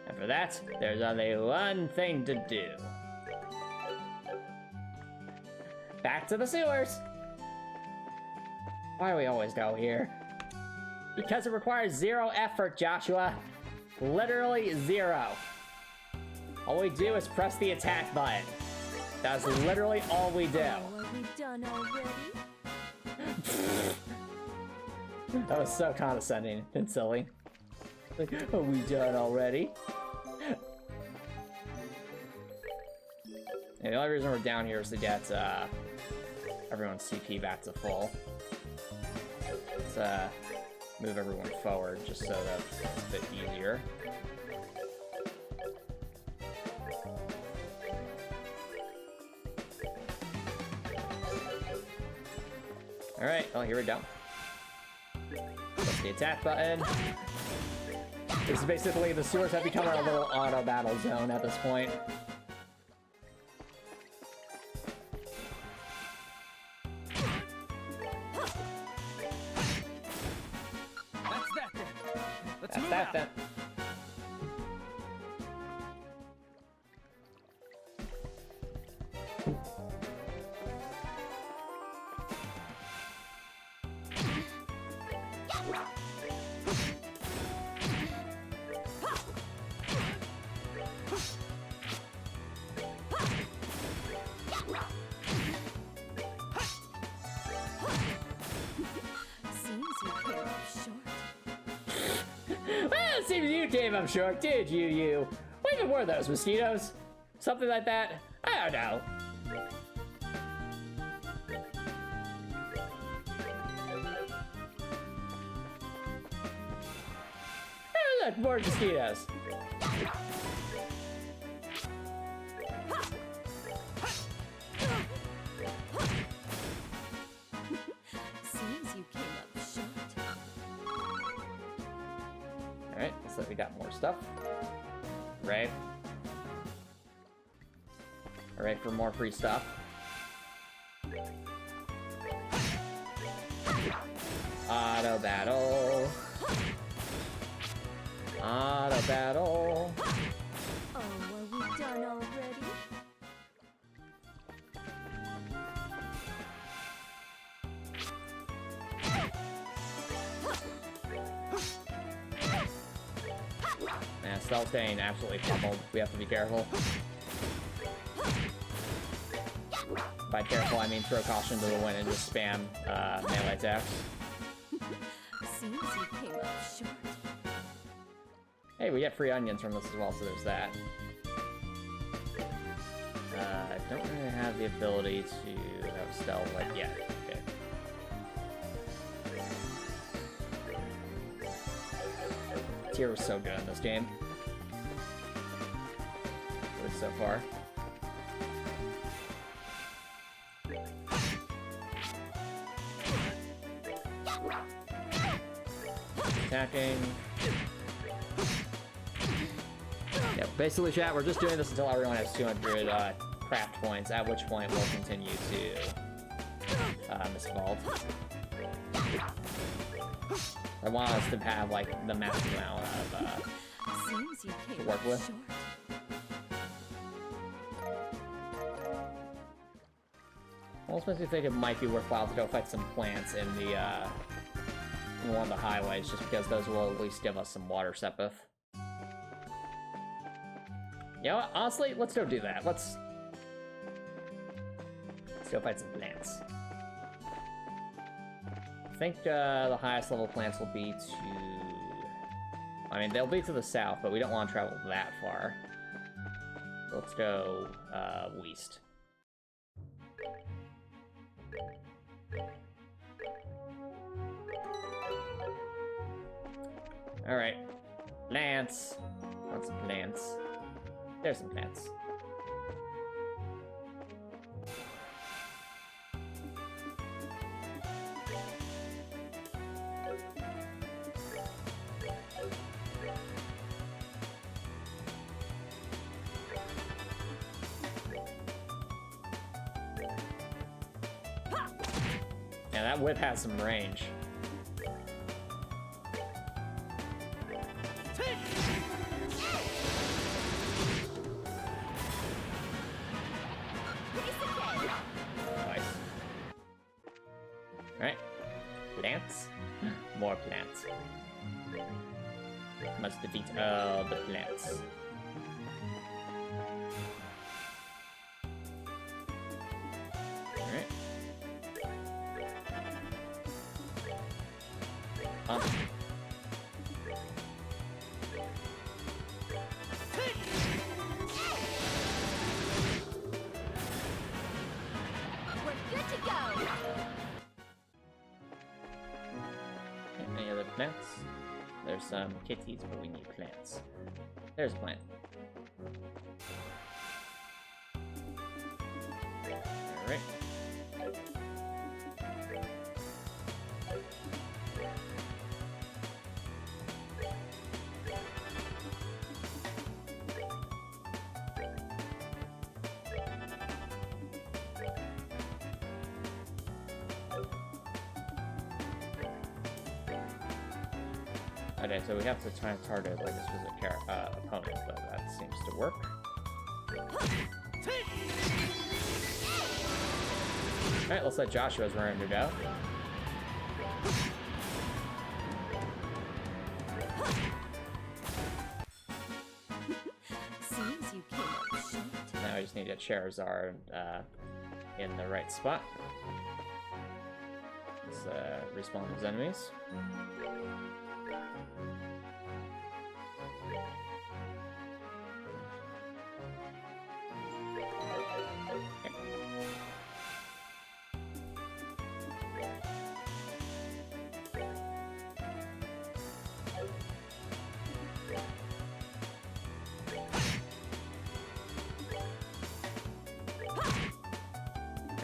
And for that, there's only one thing to do. Back to the sewers! Why do we always go here? Because it requires 0 effort, Joshua. Literally 0. All we do is press the attack button. That's literally all we do. Oh, are we done already? That was so condescending and silly. Like, are we done already? And the only reason we're down here is to get everyone's CP back to full. Let's move everyone forward just so that it's a bit easier. Alright, well, here we go. Press the attack button. This is basically, the sewers have become our little auto battle zone at this point. That's that then. Well, it seems you came up short, did you? What even were those, mosquitoes? Something like that? I don't know. Oh, look, more mosquitoes. Seems you came up short. Alright, so we got more stuff. Right. Alright, for more free stuff. Auto battle. Auto battle. Oh, are we done already? Yeah, Stella's getting absolutely pummeled. We have to be careful. By careful, I mean throw caution to the wind and just spam melee attacks. Seems you came up short. Hey, we get free onions from this as well, so there's that. I don't really have the ability to have stealth like yet. Okay. Tier was so good in this game. At least so far. Attacking. Yeah, basically, chat, we're just doing this until everyone has 200 craft points, at which point we'll continue to Miss Vault. I want us to have, like, the maximum amount of Seems you came to work up with. short. Almost makes me think it might be worthwhile to go fight some plants in the in one of the highways, just because those will at least give us some water sepith. You know what? Honestly, let's go do that. Let's go fight some plants. I think the highest level plants will be to... I mean, they'll be to the south, but we don't want to travel that far. So let's go west. Alright. Plants. Want some plants. There's some plants. Man, that whip has some range. Nice. Alright. Plants. More plants. Must defeat all the plants. Alright. We're good to go. Any other plants? There's some kitties, but we need plants. There's a plant. Alright. Okay, so we have to try and target like a specific opponent, but that seems to work. Alright, let's let Joshua's round to go. Seems you came up short. Now we just need to get Charizard in the right spot. Let's respawn his enemies.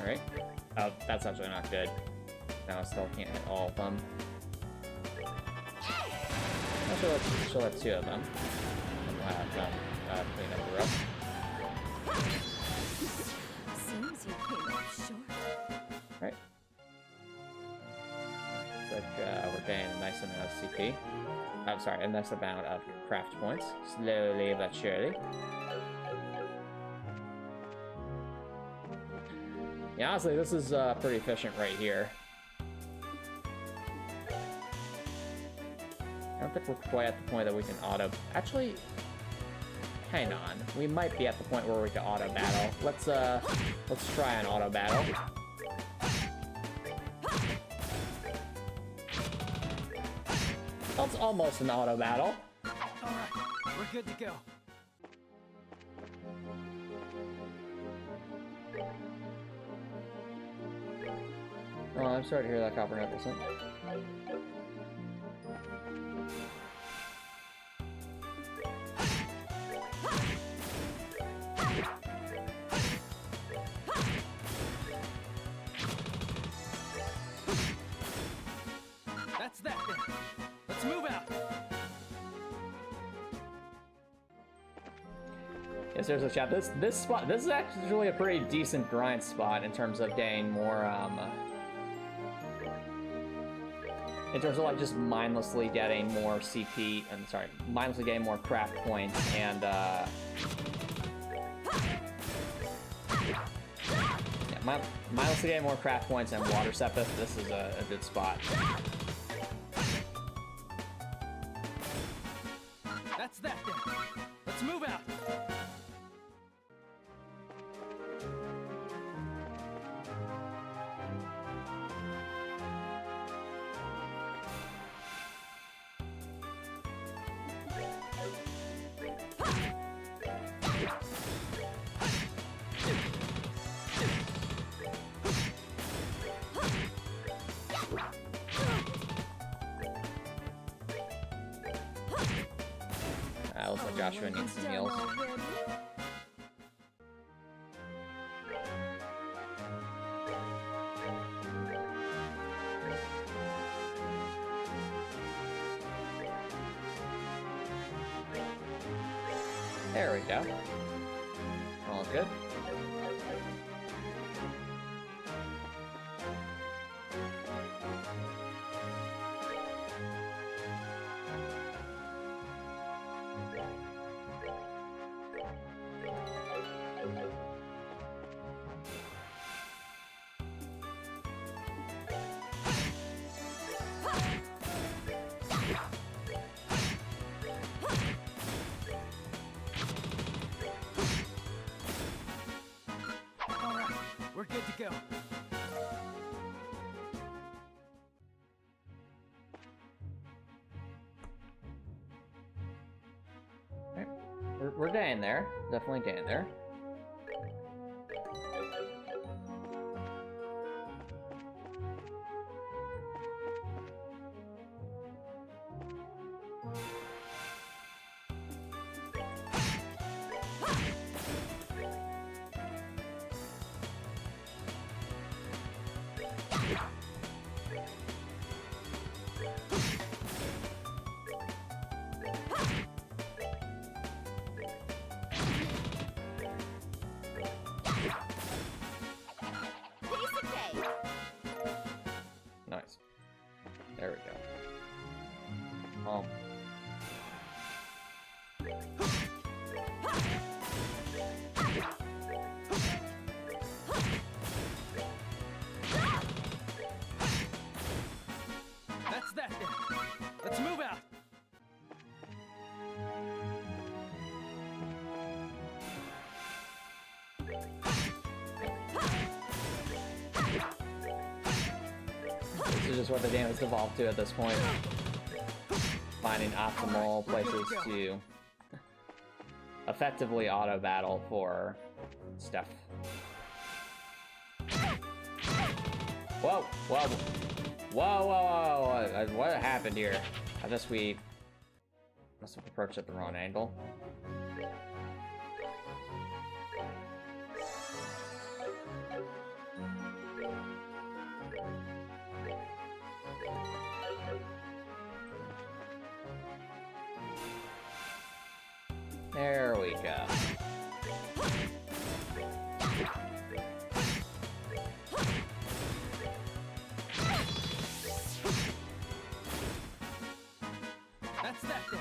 Alright. Oh, that's actually not good. Now I still can't hit all of them. She'll have two of them. And we'll have them clean up the rest. Seems you came up short. Right. Looks like we're getting a nice amount of CP. I'm sorry, a nice amount of craft points. Slowly but surely. Yeah, honestly, this is pretty efficient right here. I don't think we're quite at the point that we can auto... Actually, hang on. We might be at the point where we can auto battle. Let's try an auto battle. That's almost an auto battle. Alright, we're good to go. Oh, I'm sorry to hear that, Copper Nicholson. That's that then. Let's move out. Yeah, seriously, chat. This spot, this is actually a pretty decent grind spot in terms of getting more in terms of like just mindlessly getting more CP. I'm sorry, mindlessly getting more craft points and yeah, mindlessly getting more craft points and water sepith. This is a good spot. That's that then. Let's move out. Looks like Joshua needs some heals. There we go. All good. good to go. Alright. We're getting there. Definitely getting there. Piece of cake. Nice. There we go. That's that then. Let's move out. This is just what the game has evolved to at this point. Finding optimal places to effectively auto battle for stuff. Whoa, whoa, whoa, whoa, whoa, what happened here? I guess we must have approached at the wrong angle. There we go. That's that then.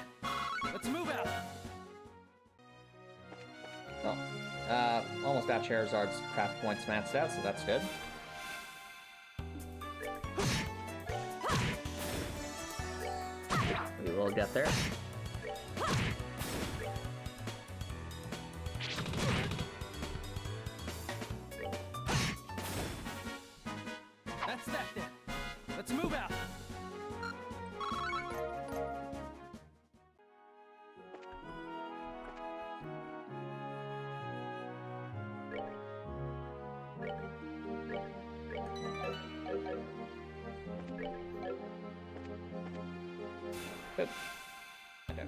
Let's move out. Oh, almost got Charizard's craft points maxed out, so that's good. We will get there. That's that then. Let's move out. Good. Okay.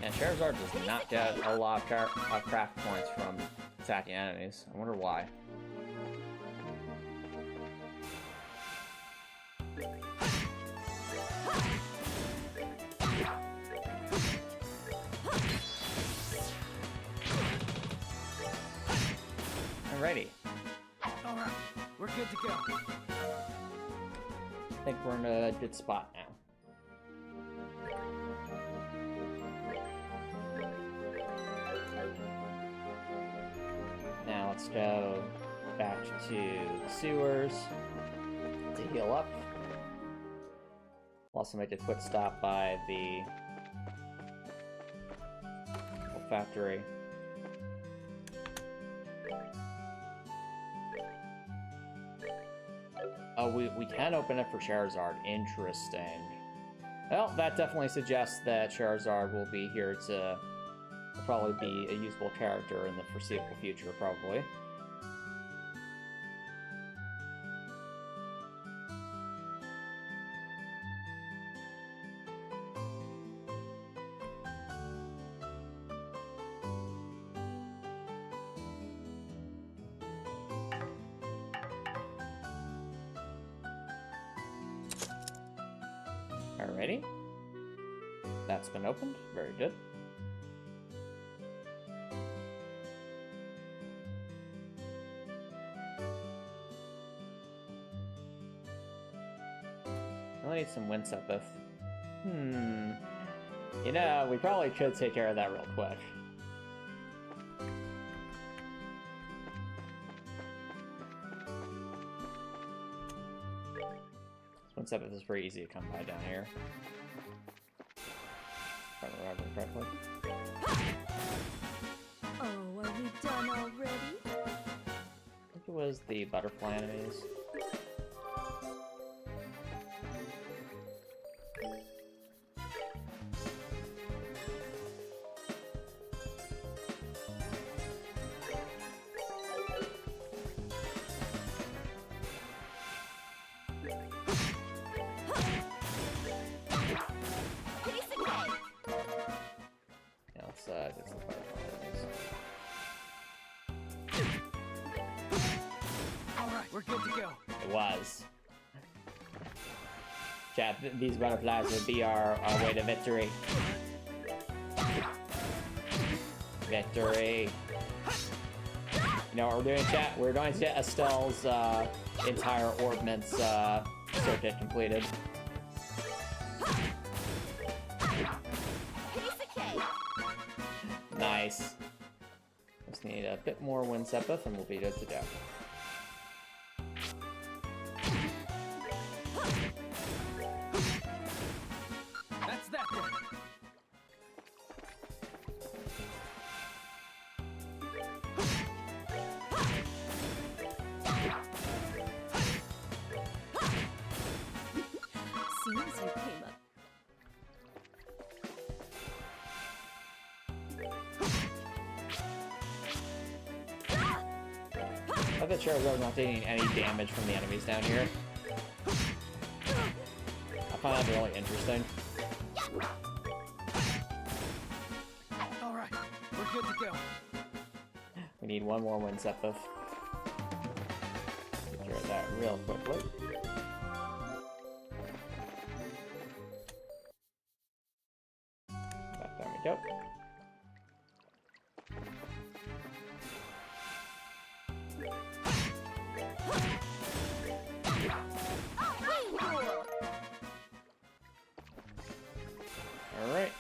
And Charizard does not get a lot of craft points from attacking enemies. I wonder why. Alrighty. All right, we're good to go. I think we're in a good spot now. Now let's go back to the sewers to heal up. We'll also make a quick stop by the factory. Oh, we can open it for Charizard. Interesting. Well, that definitely suggests that Charizard will be here to probably be a usable character in the foreseeable future, probably. Alrighty. That's been opened. Very good. I need some Winsepith. You know, we probably could take care of that real quick. Winsepith is pretty easy to come by down here. If I remember correctly. Oh, are we done already? I think it was the butterfly enemies. Yeah, let's get some butterfly enemies. All right, we're good to go. It was. Chat, these butterflies would be our way to victory. Victory. You know what we're doing, chat? We're going to get Estelle's entire orbments circuit completed. Nice. Just need a bit more wind sepith and we'll be good to go. That's that then. Seems you came up. I bet Charizard's not taking any damage from the enemies down here. I find that really interesting. All right, we're good to go. We need one more wind sepith. Take care of that real quickly. There we go. Alright.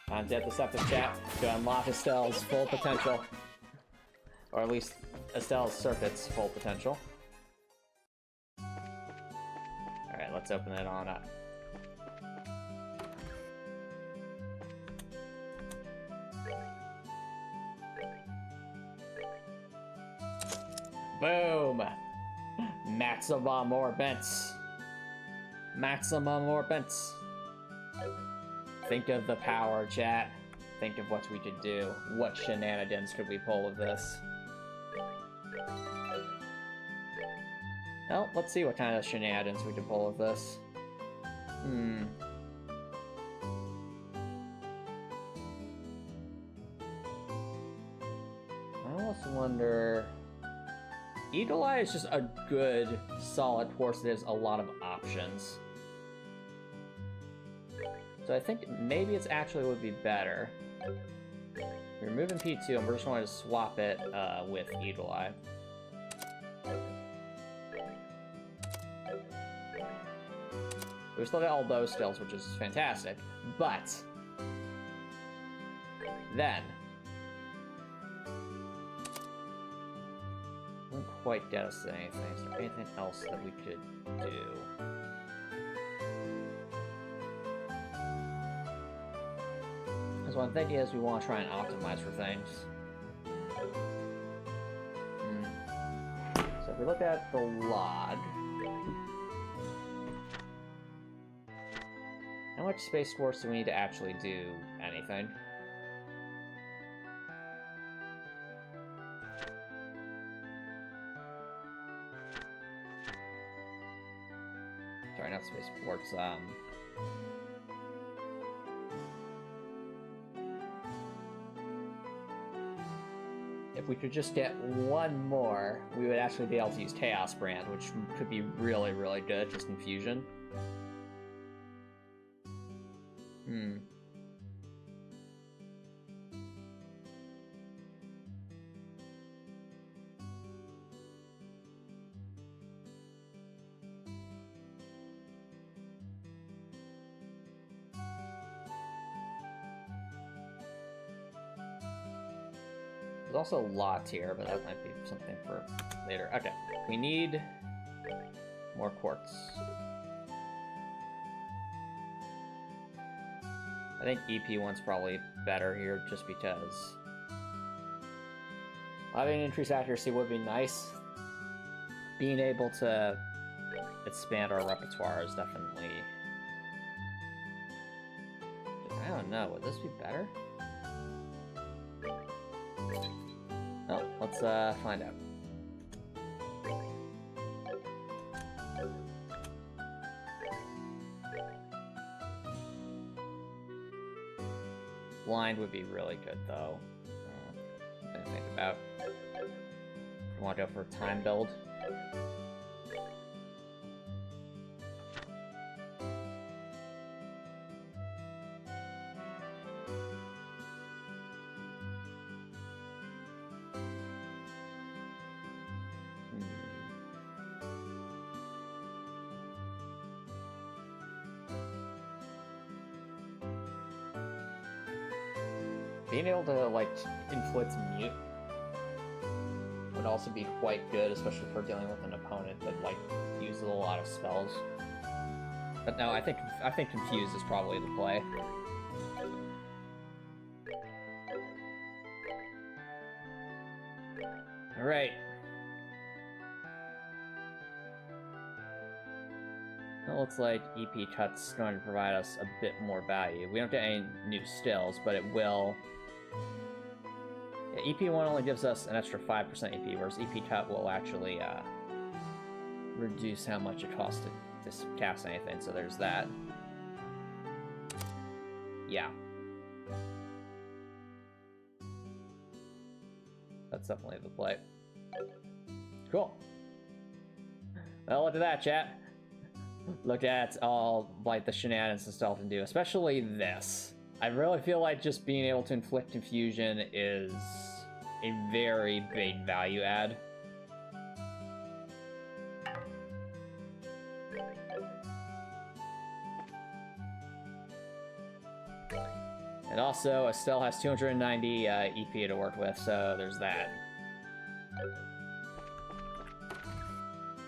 Time to get the sepith chat to unlock Estelle's full potential. Or at least Estelle's circuit's full potential. Alright, let's open it on up. Boom! Maximum orbits. Maximum orbits. Think of the power, chat. Think of what we could do. What shenanigans could we pull with this? Well, let's see what kind of shenanigans we could pull with this. I almost wonder... Eagle Eye is just a good, solid horse that has a lot of options. So I think maybe it's actually would be better. We're removing P2 and we're just going to swap it with Eagle Eye. We still got all those skills, which is fantastic. But then wouldn't quite get us to anything. Is there anything else that we could do? Because what I'm thinking is we want to try and optimize for things. So if we look at the log, how much Space Force do we need to actually do anything? Sorry, not Space Force, if we could just get one more, we would actually be able to use Chaos Brand, which could be really, really good, just in Fusion. There's also lots here, but that might be something for later. Okay, we need more quartz. I think EP one's probably better here, just because having increased accuracy would be nice. Being able to expand our repertoire is definitely... I don't know, would this be better? Oh, let's find out. Blind would be really good, though. Something to think about. I want to go for a time build. Being able to, like, inflict mute would also be quite good, especially for dealing with an opponent that, like, uses a lot of spells. But no, I think Confuse is probably the play. Alright. It looks like EP Cut's going to provide us a bit more value. We don't get any new stills, but it will... Yeah, EP1 only gives us an extra 5% EP, whereas EP Cut will actually reduce how much it costs to cast anything, so there's that. Yeah. That's definitely the play. Cool. Well, look at that, chat. Look at all, like, the shenanigans and stuff can do, especially this. I really feel like just being able to inflict confusion is a very big value add. And also, Estelle has 290 EP to work with, so there's that.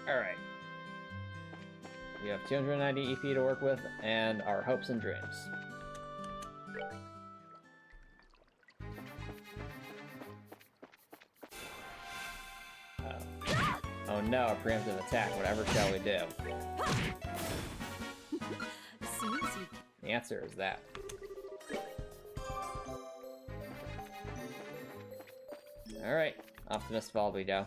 Alright. We have 290 EP to work with, and our hopes and dreams. Oh no, a preemptive attack. Whatever shall we do? Seems you The answer is that. Alright, Optimist Fall we go.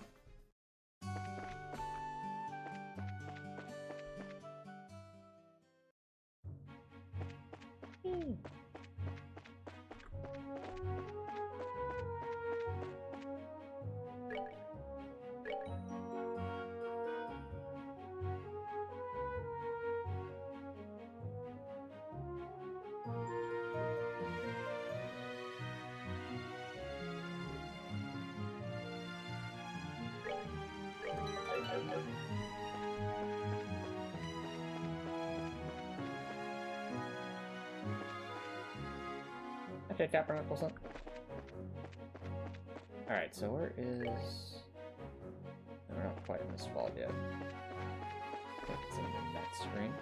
Okay, Captain Nicholson. Alright, so where is... No, we're not quite in this vault yet. I think it's in the next screen.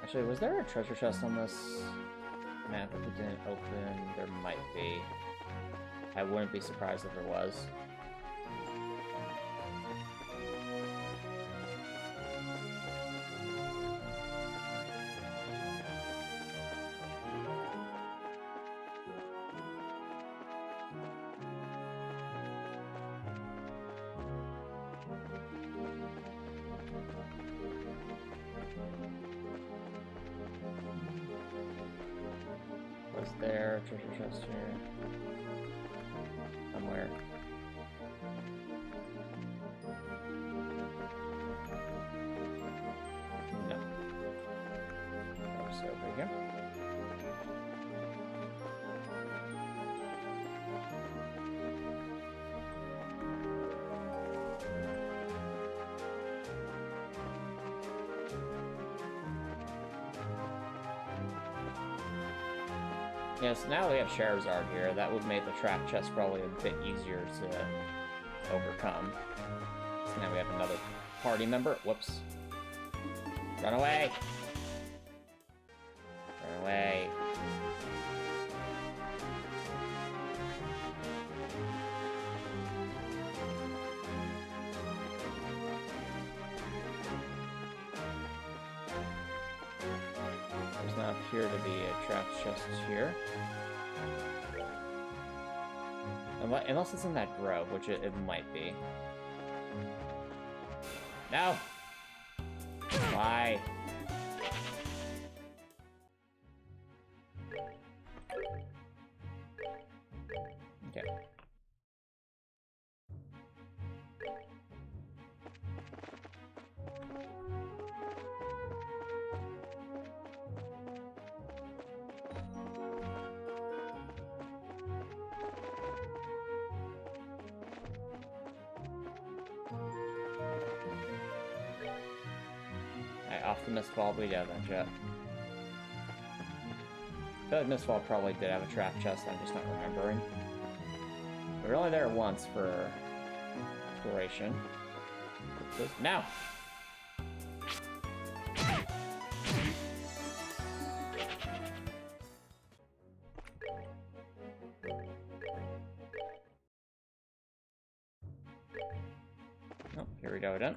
Actually, was there a treasure chest on this map that we didn't open? There might be. I wouldn't be surprised if there was. Was there a treasure chest here? Somewhere. No. There's over here. Yes, now we have Charizard here. That would make the trap chest probably a bit easier to overcome. So now we have another party member. Whoops. Run away! Run away. appear to be a trap chest here. Unless it's in that grove, which it might be. No! Why? Okay. Off the Mistfall we go then, Jet. I feel like Mistfall probably did have a trap chest, I'm just not remembering. We were only there once for exploration. Now! Oh, here we go then.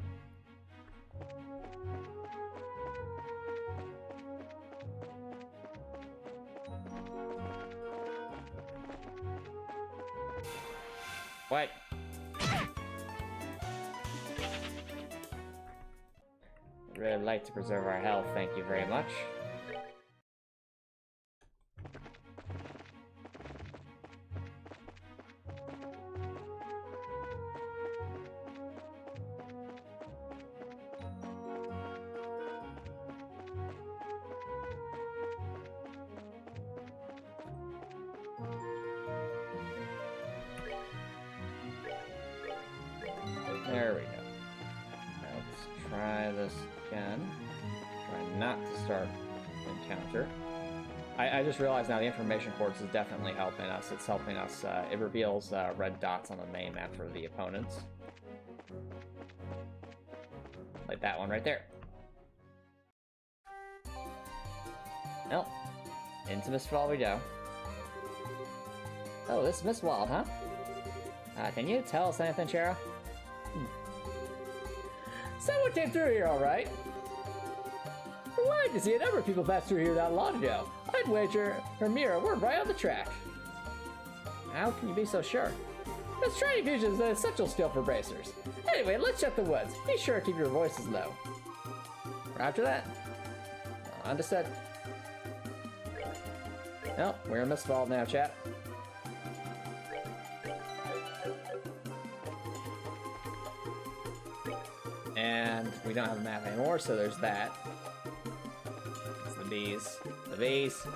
What? I'd really like to preserve our health, thank you very much. There we go. Now let's try this again. Try not to start encounter. I just realized now the information quartz is definitely helping us. It's helping us, it reveals red dots on the main map for the opponents. Like that one right there. Well, into Mistfall we go. Oh, this is Mistwald, huh? Can you tell us anything, Chera? Someone came through here, alright. Why to see a number of people pass through here not long ago. I'd wager Hermira, we're right on the track. How can you be so sure? This training fusion is an essential skill for bracers. Anyway, let's check the woods. Be sure to keep your voices low. After that, understood. Well, we're in Mistfall now, chat. And we don't have a map anymore, so there's that. It's the bees. The bees.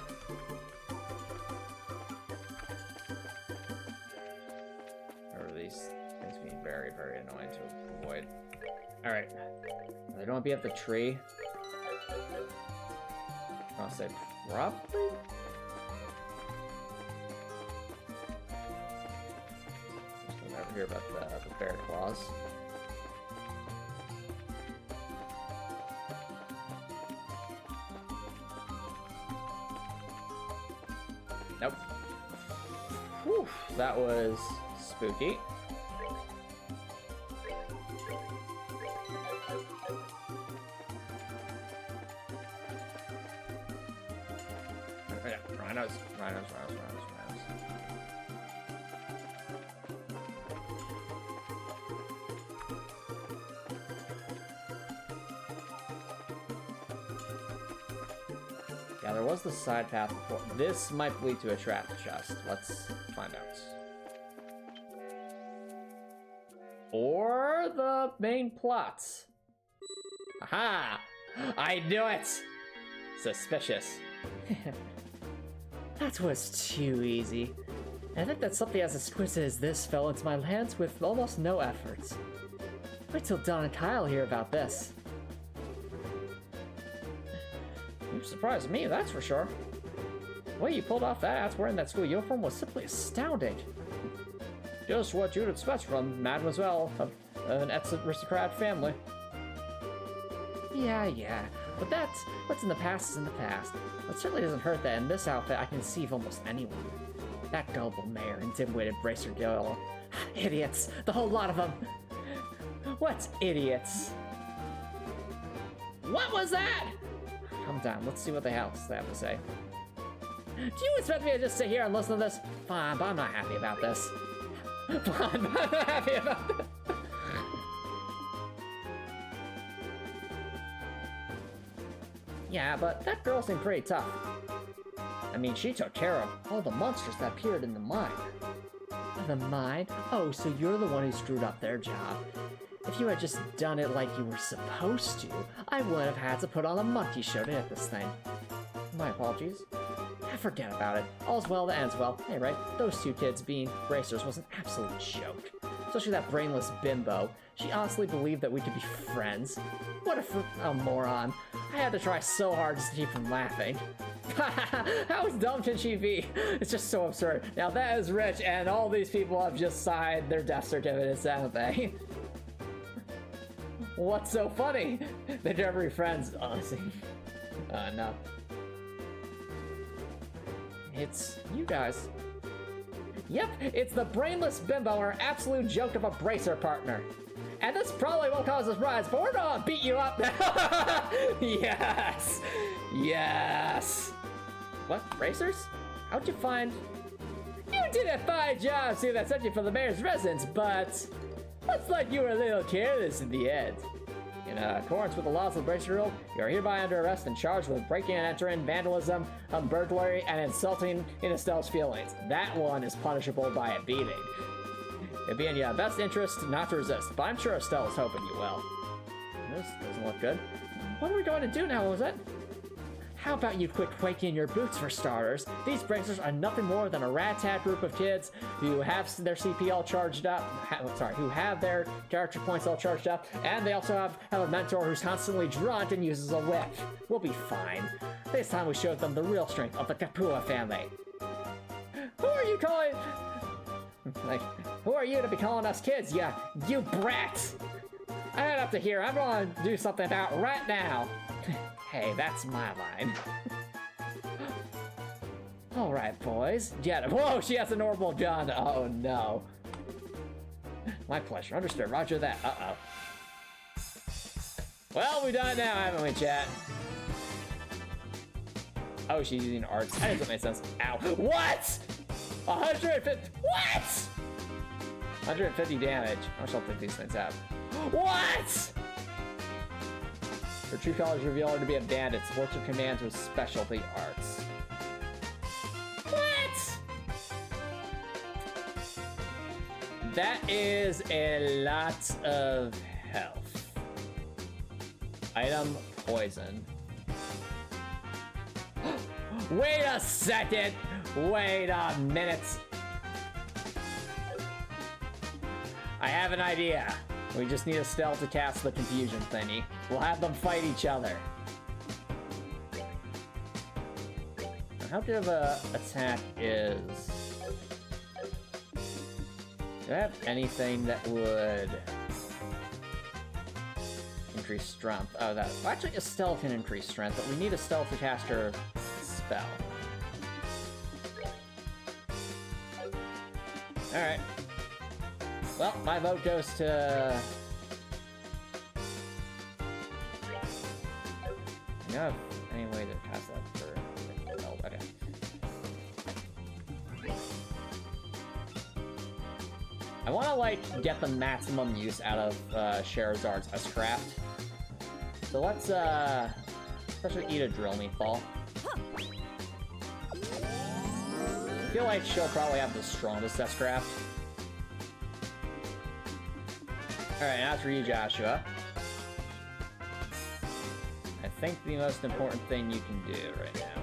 Or these things being very, very annoying to avoid. Alright. They don't want to be at the tree. I'll say probably. There's over here about the bear claws. Nope. Whew, that was spooky. Rhinos. Yeah, there was the side path before. This might lead to a trap chest. Let's find out. Or the main plots. Aha! I knew it! Suspicious. That was too easy. I think that something as exquisite as this fell into my hands with almost no efforts. Wait till Don and Kyle hear about this. You surprised me, that's for sure. The way you pulled off that ass wearing that school uniform was simply astounding. Just what you'd expect from Mademoiselle of an aristocrat family. Yeah, but that's what's in the past is in the past. It certainly doesn't hurt that in this outfit I can deceive almost anyone. That gullible mayor and dim-witted bracer girl. Idiots, the whole lot of them. What's idiots? What was that? calm down. Let's see what they have to say. Do you expect me to just sit here and listen to this? Fine, but I'm not happy about this. Fine, but I'm not happy about this. Yeah, but that girl seemed pretty tough. I mean, she took care of all the monsters that appeared in the mine. The mine? Oh, so you're the one who screwed up their job. If you had just done it like you were supposed to, I would have had to put on a monkey show to hit this thing. My apologies. Forget about it. All's well that ends well. Hey, right? Those two kids being racers was an absolute joke. Especially that brainless bimbo. She honestly believed that we could be friends. What a moron. I had to try so hard just to keep from laughing. How dumb can she be? It's just so absurd. Now that is rich, and all these people have just signed their death certificates, haven't they? What's so funny? They're never friends, honestly. No. It's you guys. Yep, it's the brainless bimbo, our absolute joke of a bracer partner. And this probably won't cause us rise, but we're gonna beat you up now. Yes! Yes! What? Racers? How'd you find... You did a fine job seeing that subject from the mayor's residence, but... Looks like you were a little careless in the end. In accordance with the laws of the Bracer Rule, you are hereby under arrest and charged with breaking and entering, vandalism, burglary, and insulting in Estelle's feelings. That one is punishable by a beating. It'd be in your best interest not to resist, but I'm sure Estelle is hoping you will. This doesn't look good. What are we going to do now, was it? How about you quit quaking your boots for starters? These bracers are nothing more than a rat-tat group of kids who have their CP all charged up, who have their character points all charged up, and they also have a mentor who's constantly drunk and uses a whip. We'll be fine. This time we showed them the real strength of the Kapua family. Who are you calling? Like, who are you to be calling us kids, you brats? I head up to here. I'm going to do something about right now. Hey, that's my line. All right, boys. Get it. Whoa, she has a normal gun. Oh, no. My pleasure. Understood. Roger that. Uh-oh. Well, we done it now, haven't we, chat? Oh, she's using arts. That doesn't make sense. Ow. What? 150. What? 150 damage. I don't think these things have. What? Her true colors reveal her to be a bandit. Supports her commands with specialty arts. What? That is a lot of health. Item poison. Wait a second. Wait a minute. I have an idea. We just need Estelle to cast the confusion thingy. We'll have them fight each other. How good of a attack is... Do I have anything that would increase strength? Oh, that... Well, actually, Estelle can increase strength, but we need Estelle to cast her spell. Alright. Well, my vote goes to... Do you have any way to cast that for... Oh, okay. I want to, like, get the maximum use out of Scheherazad's S-Craft. So let's, especially eat a drill meatball. I feel like she'll probably have the strongest S-Craft. Alright, and as for you, Joshua, I think the most important thing you can do right now.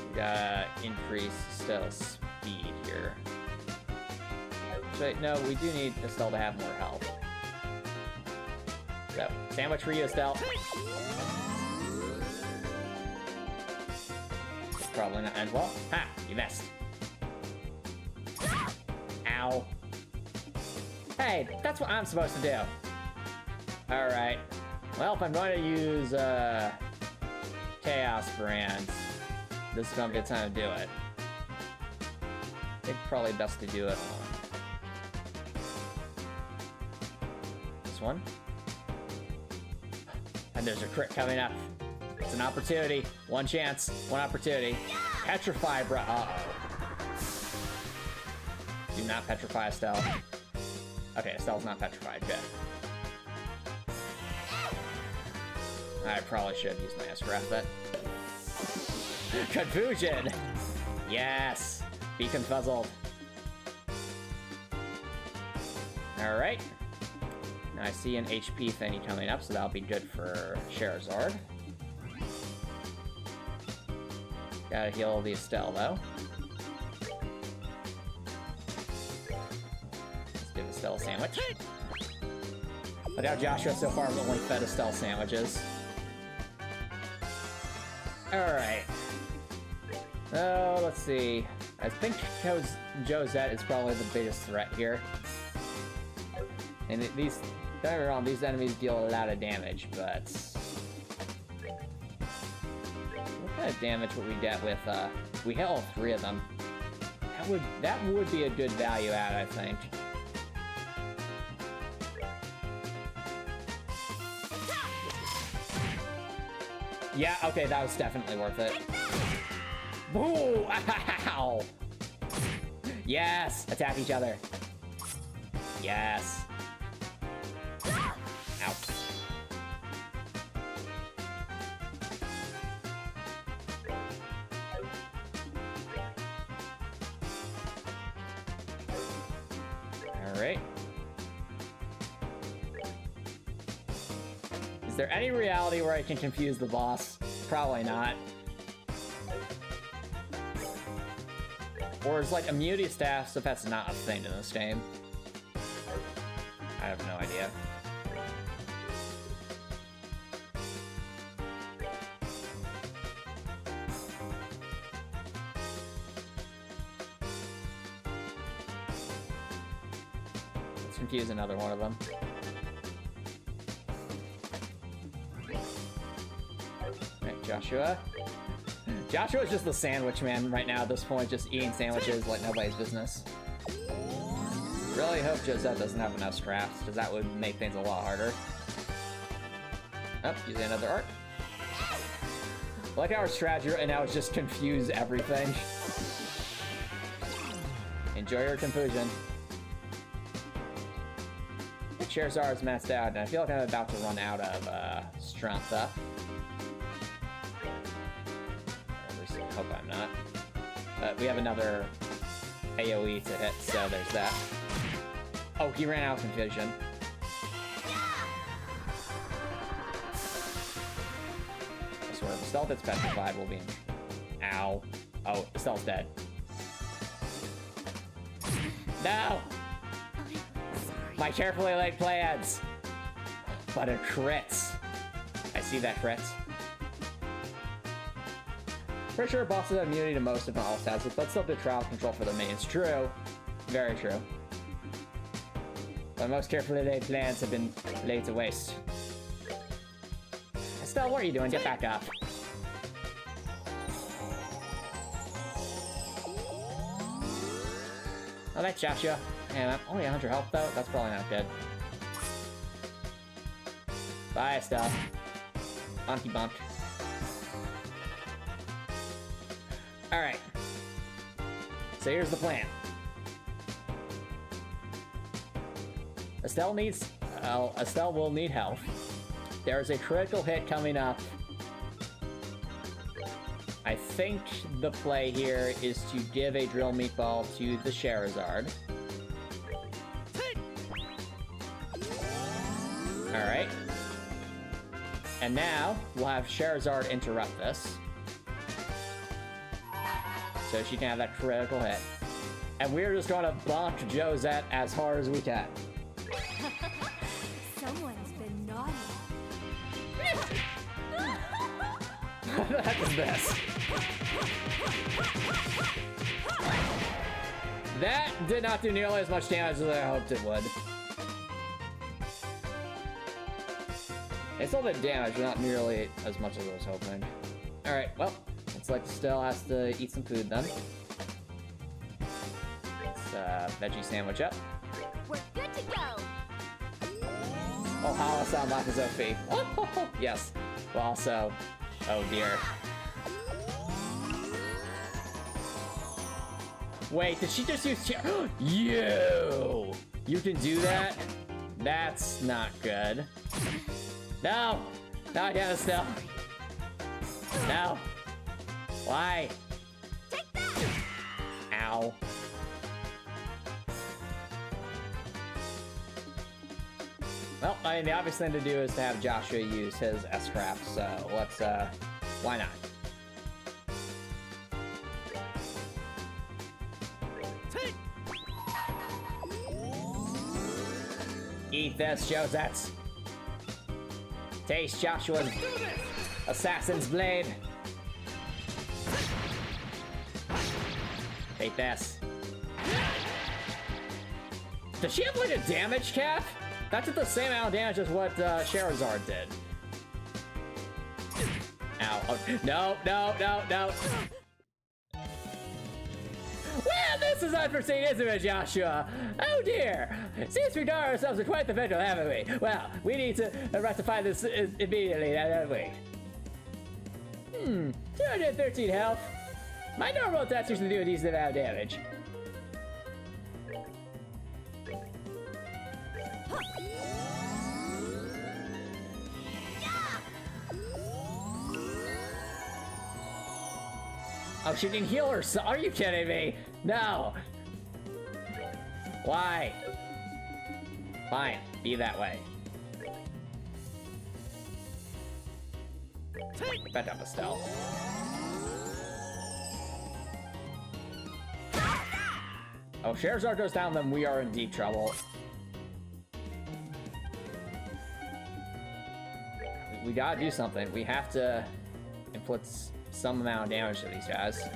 We gotta increase Estelle's speed here. So, no, we do need Estelle to have more health. So, sandwich for you, Estelle. Probably not end well. Ha! You missed. Ow. Hey, that's what I'm supposed to do. Alright. Well, if I'm going to use, Chaos Brands, this is gonna be the time to do it. I think probably best to do it on... this one? And there's a crit coming up. It's an opportunity. One chance. One opportunity. Petrify, bro. Uh-oh. Do not petrify Estelle. Okay, Estelle's not petrified. Good. I probably should have used my Escort then. Confusion! Yes! Be confuzzled. Alright. Now I see an HP thingy coming up, so that'll be good for Charizard. Gotta heal the Estelle, though. Let's give Estelle a sandwich. Look how Joshua so far has only fed Estelle sandwiches. Alright. Oh, let's see. I think Josette is probably the biggest threat here. And don't get me wrong, these enemies deal a lot of damage, but... what kind of damage would we get with, we hit all three of them? That would be a good value add, I think. Yeah, okay, that was definitely worth it. Ooh, ow! Yes! Attack each other. Yes. Ow. Alright. Is there any reality where I can confuse the boss? Probably not. Or is like immunity staff if that's not a thing in this game? I have no idea. Let's confuse another one of them. Alright, Joshua. Joshua's just the sandwich man right now at this point, just eating sandwiches like nobody's business. Really hope Josette doesn't have enough scraps, because that would make things a lot harder. Oh, using another art. I like our strategy right now is just confuse everything. Enjoy your confusion. The Charizard is maxed out, and I feel like I'm about to run out of strength up. Hope I'm not. But we have another AoE to hit, so there's that. Oh, he ran out of confusion. I swear, if Estelle gets petrified, we'll be in... Ow. Oh, Estelle's dead. No! My carefully laid plans! But it crits. I see that crit. Pretty sure bosses have immunity to most if not all stats, but still do trial control for the mains. True. Very true. But most carefully laid plans have been laid to waste. Estelle, what are you doing? Get back up. Oh, that's Joshua. And I'm only 100 health though. That's probably not good. Bye, Estelle. Bonky bonk. Alright. So here's the plan. Estelle will need health. There's a critical hit coming up. I think the play here is to give a drill meatball to the Charizard. Alright. And now, we'll have Charizard interrupt this. So she can have that critical hit. And we're just gonna bonk Josette as hard as we can. Someone's been naughty. That was this. That did not do nearly as much damage as I hoped it would. It still did damage, but not nearly as much as I was hoping. Alright, well, looks like Estelle has to eat some food then. Let's veggie sandwich up. We're good to go. Oh, Hala sound like his OP. Yes. Well, also, oh dear. Wait, did she just use You can do that? That's not good. No! Not again, Estelle. No. Why? Take that! Ow. Well, I mean, the obvious thing to do is to have Joshua use his S-craft, so let's, why not? Eat this, Josette. Taste Joshua's assassin's blade. Take this. Does she have like a damage cap? That's at the same amount of damage as what Charizard did. Ow. Oh, no, no, no, no. Well, this is unforeseen, isn't it, Joshua? Oh dear! Seems we've done ourselves in quite the vigil, haven't we? Well, we need to rectify this immediately, don't we? 213 health. My normal attacks usually do a decent amount of damage. Oh, she can heal herself. Are you kidding me? No. Why? Fine, be that way. Bet up, Estelle. Oh, Charizard goes down, then we are in deep trouble. We gotta do something. We have to inflict some amount of damage to these guys.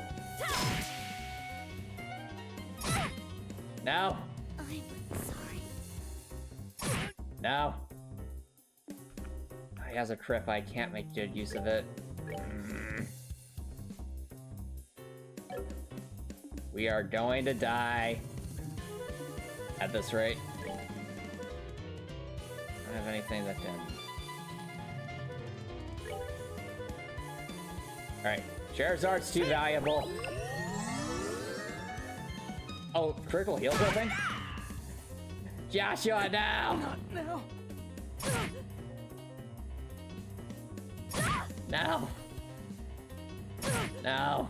No. I'm sorry. No. He has a crit, but I can't make good use of it. We are going to die at this rate. I don't have anything that can... Alright, Charizard's too valuable. Oh, critical heal building? Joshua, now! No. No! No!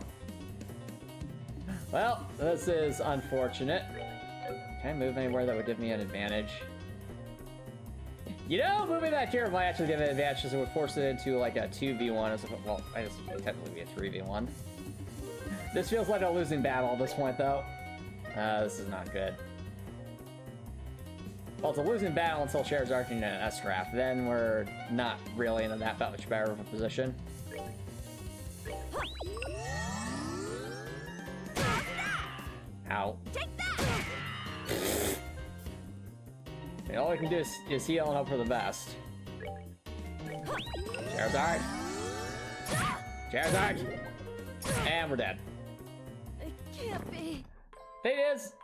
Well, this is unfortunate. Can I move anywhere that would give me an advantage? You know, moving that here might actually give an advantage because it would force it into like a 2v1 as opposed, well, I guess it would technically be a 3v1. This feels like a losing battle at this point, though. This is not good. Well, it's a losing battle until Charizard can get an S-craft. Then we're not really in that much better of a position. Ow. Take that! And all we can do is heal and hope for the best. Charizard! Charizard! And we're dead. It can't be. Thing is,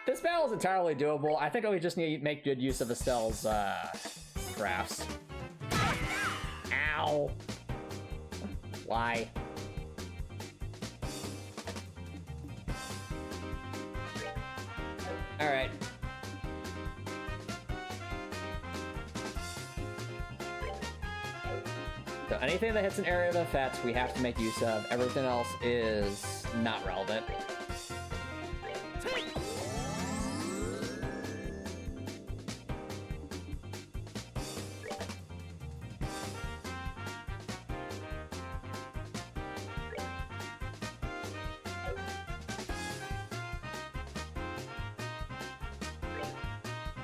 this battle is entirely doable. I think we just need to make good use of Estelle's crafts. Ow! Why? Alright. So anything that hits an area of effect, we have to make use of. Everything else is not relevant.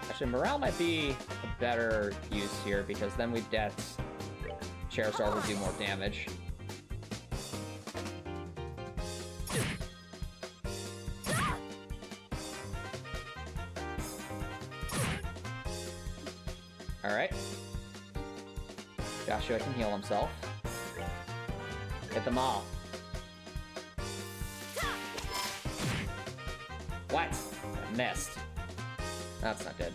Actually, morale might be a better use here because then we'd get Charizard would do more damage. Alright. Joshua can heal himself. Hit them all. What? I missed. That's not good.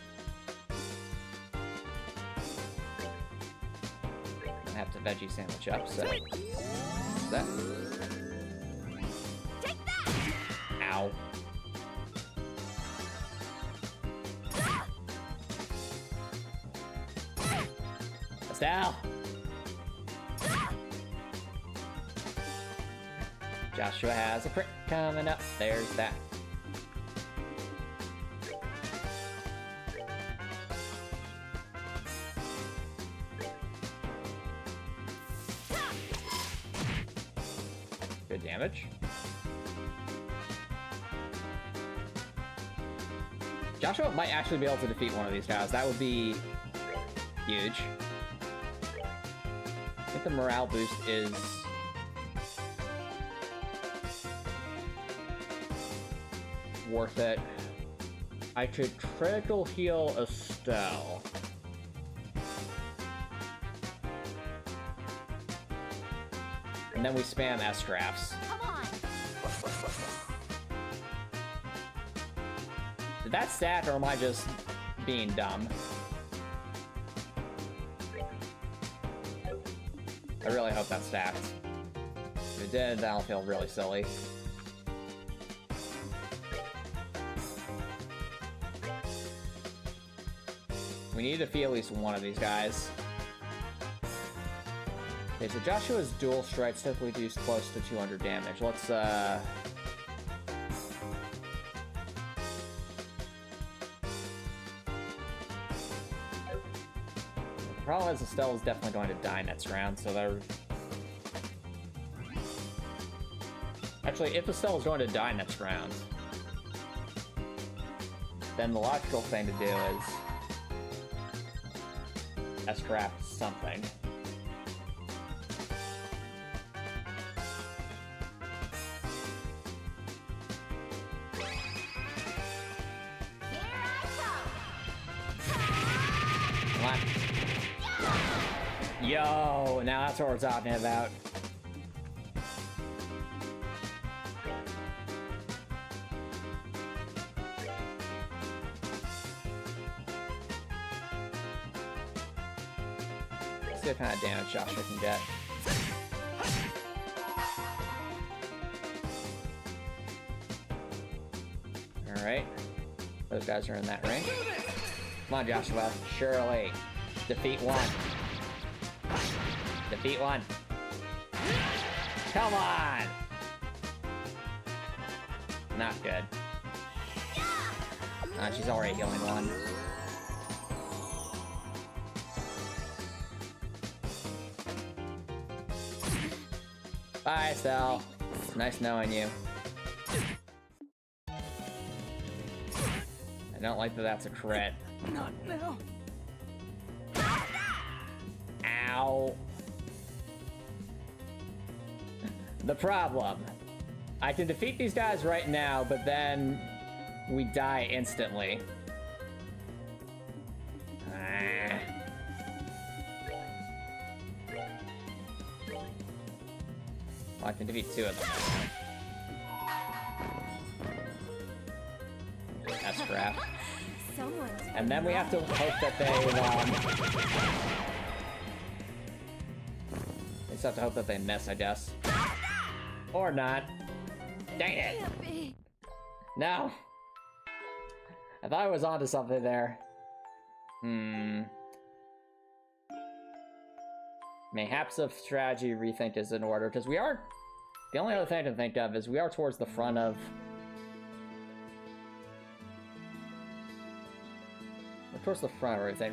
I have the veggie sandwich up, so... That. Take that! Ow. Estelle! Joshua has a crit coming up. There's that. Good damage. Joshua might actually be able to defeat one of these guys. That would be huge. I think the morale boost is... worth it. I could critical heal Estelle. And then we spam S-Crafts. Come on! Did that stack, or am I just being dumb? I really hope that stacked. If it did, that'll feel really silly. We need to defeat at least one of these guys. Okay, so Joshua's dual strikes typically do close to 200 damage. Let's, The problem is Estelle is definitely going to die next round, so they're... Actually, if Estelle is going to die next round, then the logical thing to do is... S-Craft something. Come on. Yo, now that's what we're talking about. Let's see what kind of damage Joshua can get. Alright. Those guys are in that ring. Come on, Joshua. Surely. Defeat one. Defeat one. Come on! Not good. She's already healing one. Bye, Estelle. Nice knowing you. I don't like that that's a crit. Not now. Ow. The problem. I can defeat these guys right now, but then we die instantly. Well, I can defeat two of them. That's crap. Someone's And then we have to hope that they, we just have to hope that they miss, I guess. Or not. Dang it! Can't be. No! I thought I was onto something there. Mayhaps a strategy rethink is in order, because we are... The only other thing I can think of is we are towards the front of... We're towards the front of everything.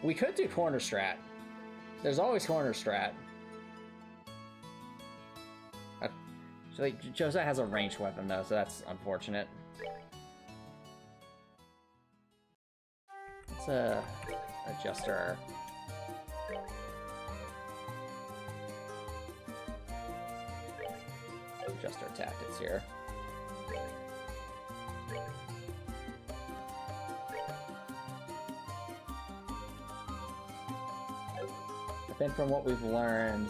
We could do corner strat. There's always corner strat. Actually, Josiah has a ranged weapon though, so that's unfortunate. Let's adjust our... Adjust our tactics here. I think from what we've learned,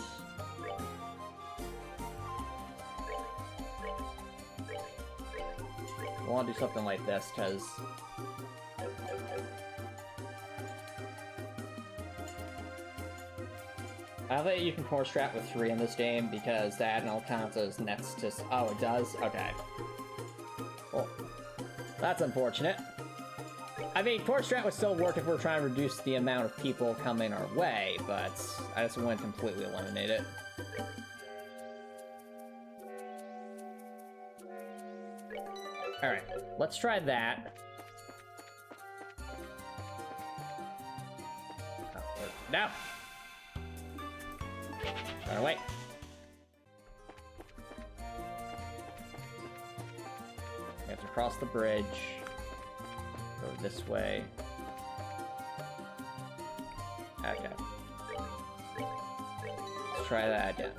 we want to do something like this, because I don't think you can core strat with 3 in this game because that all counts as nets to... Oh, it does? Okay. Well, that's unfortunate. I mean, core strat would still work if we're trying to reduce the amount of people coming our way, but I just wouldn't completely eliminate it. Alright, let's try that. Oh, no! Run away. We have to cross the bridge. Go this way. Okay. Let's try that again.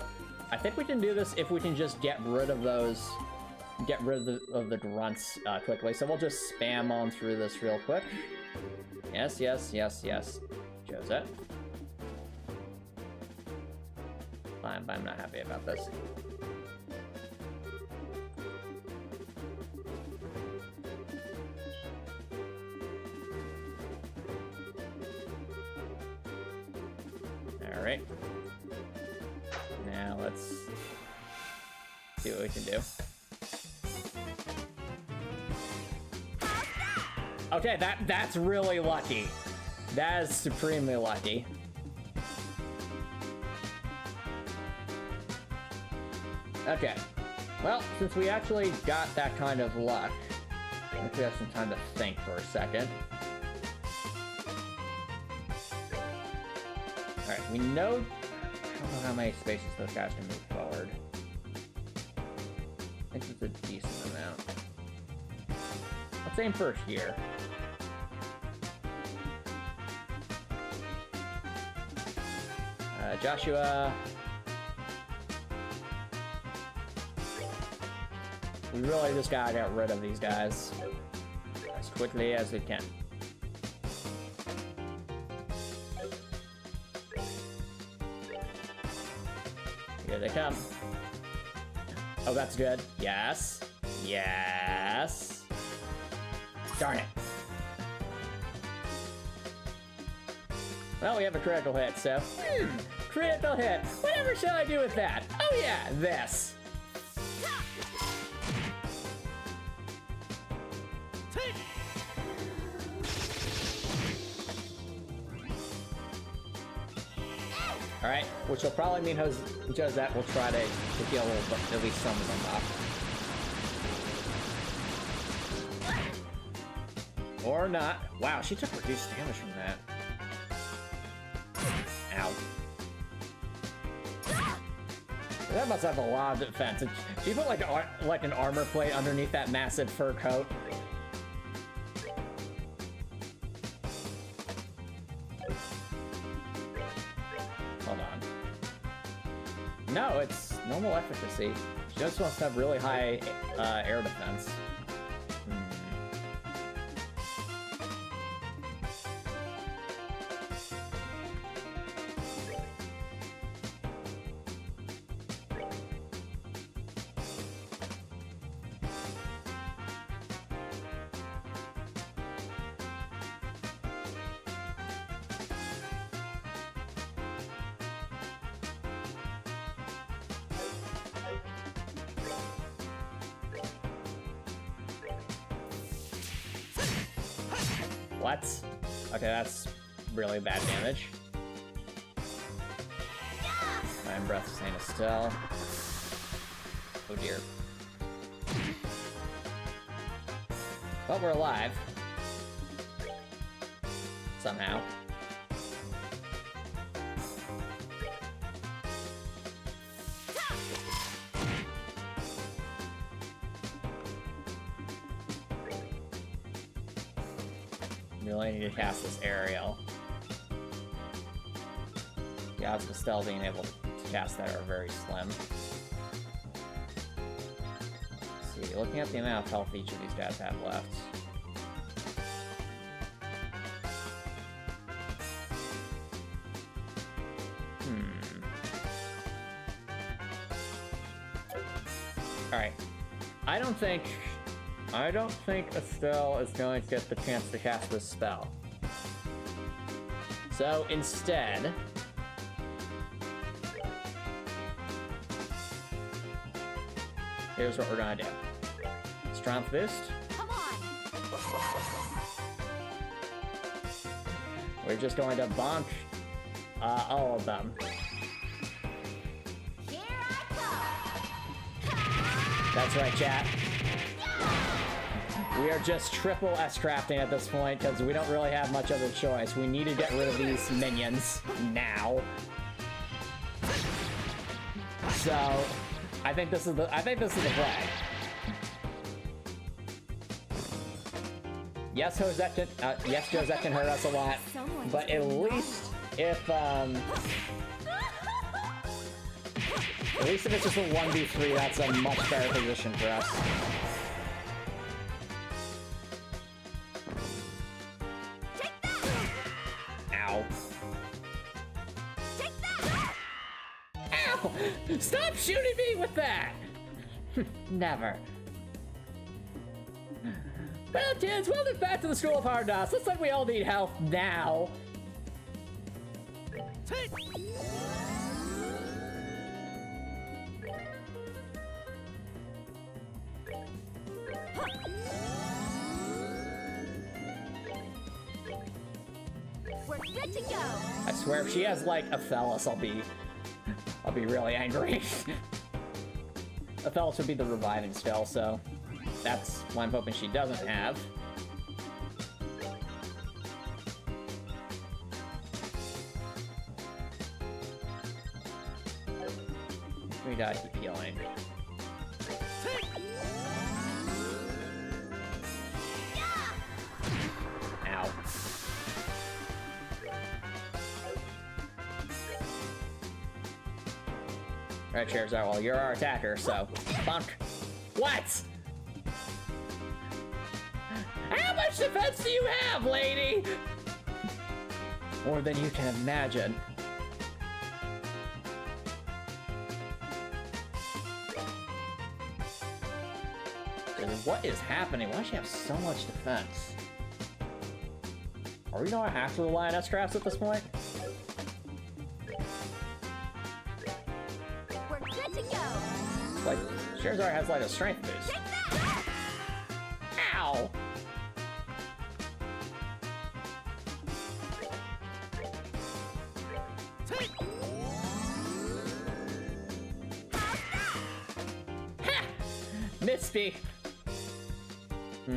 I think we can do this if we can just get rid of those... Get rid of the grunts quickly. So we'll just spam on through this real quick. Yes, yes, yes, yes. Josette. I'm not happy about this. Alright. Now let's see what we can do. Okay, that's really lucky. That is supremely lucky. Okay. Well, since we actually got that kind of luck, I think we have some time to think for a second. Alright, we know... I don't know how many spaces those guys can move forward. I think it's a decent amount. Let's aim for here. Joshua. We really just gotta get rid of these guys as quickly as we can. Here they come. Oh, that's good. Yes. Yes. Darn it. Well, we have a critical hit, so... critical hit! Whatever shall I do with that? Oh yeah, this! Alright, which will probably mean Josette will try to heal at least some of them up. Or not. Wow, she took reduced damage from that. Ow. That must have a lot of defense. She put like an armor plate underneath that massive fur coat. Hold on. No, it's normal efficacy. She just wants to have really high air defense. What? Okay, that's really bad damage. I'm Breath of St. Estelle. Oh dear. But we're alive. Somehow. Really need to cast this aerial. The odds of Estelle being able to cast that are very slim. Let's see, looking at the amount of health each of these guys have left. Alright. I don't think Estelle is going to get the chance to cast this spell. So instead, Here's what we're gonna do. Strength boost. Come on! We're just going to bonk all of them. Here I come! That's right, chat. We are just triple S-crafting at this point because we don't really have much other choice. We need to get rid of these minions now. So, I think this is the play. Yes, Josette can hurt us a lot, but at least if it's just a 1v3, that's a much better position for us. Ow. Ow! Stop shooting me with that! Never. Well, kids, welcome back to the School of Hard Knocks. Looks like we all need help now. We're good to go! I swear, if she has like Athelas, I'll be really angry. Athelas would be the reviving spell, so that's what I'm hoping she doesn't have. We gotta keep healing. Ow. Alright, Charizard, well, you're our attacker, so bonk. What? How much defense do you have, lady? More than you can imagine. What is happening? Why does she have so much defense? Are we gonna have to rely on S-Crafts at this point? We're good to go! Like, Charizard has like a strength boost. Take that! Ow! Ha! Misty! I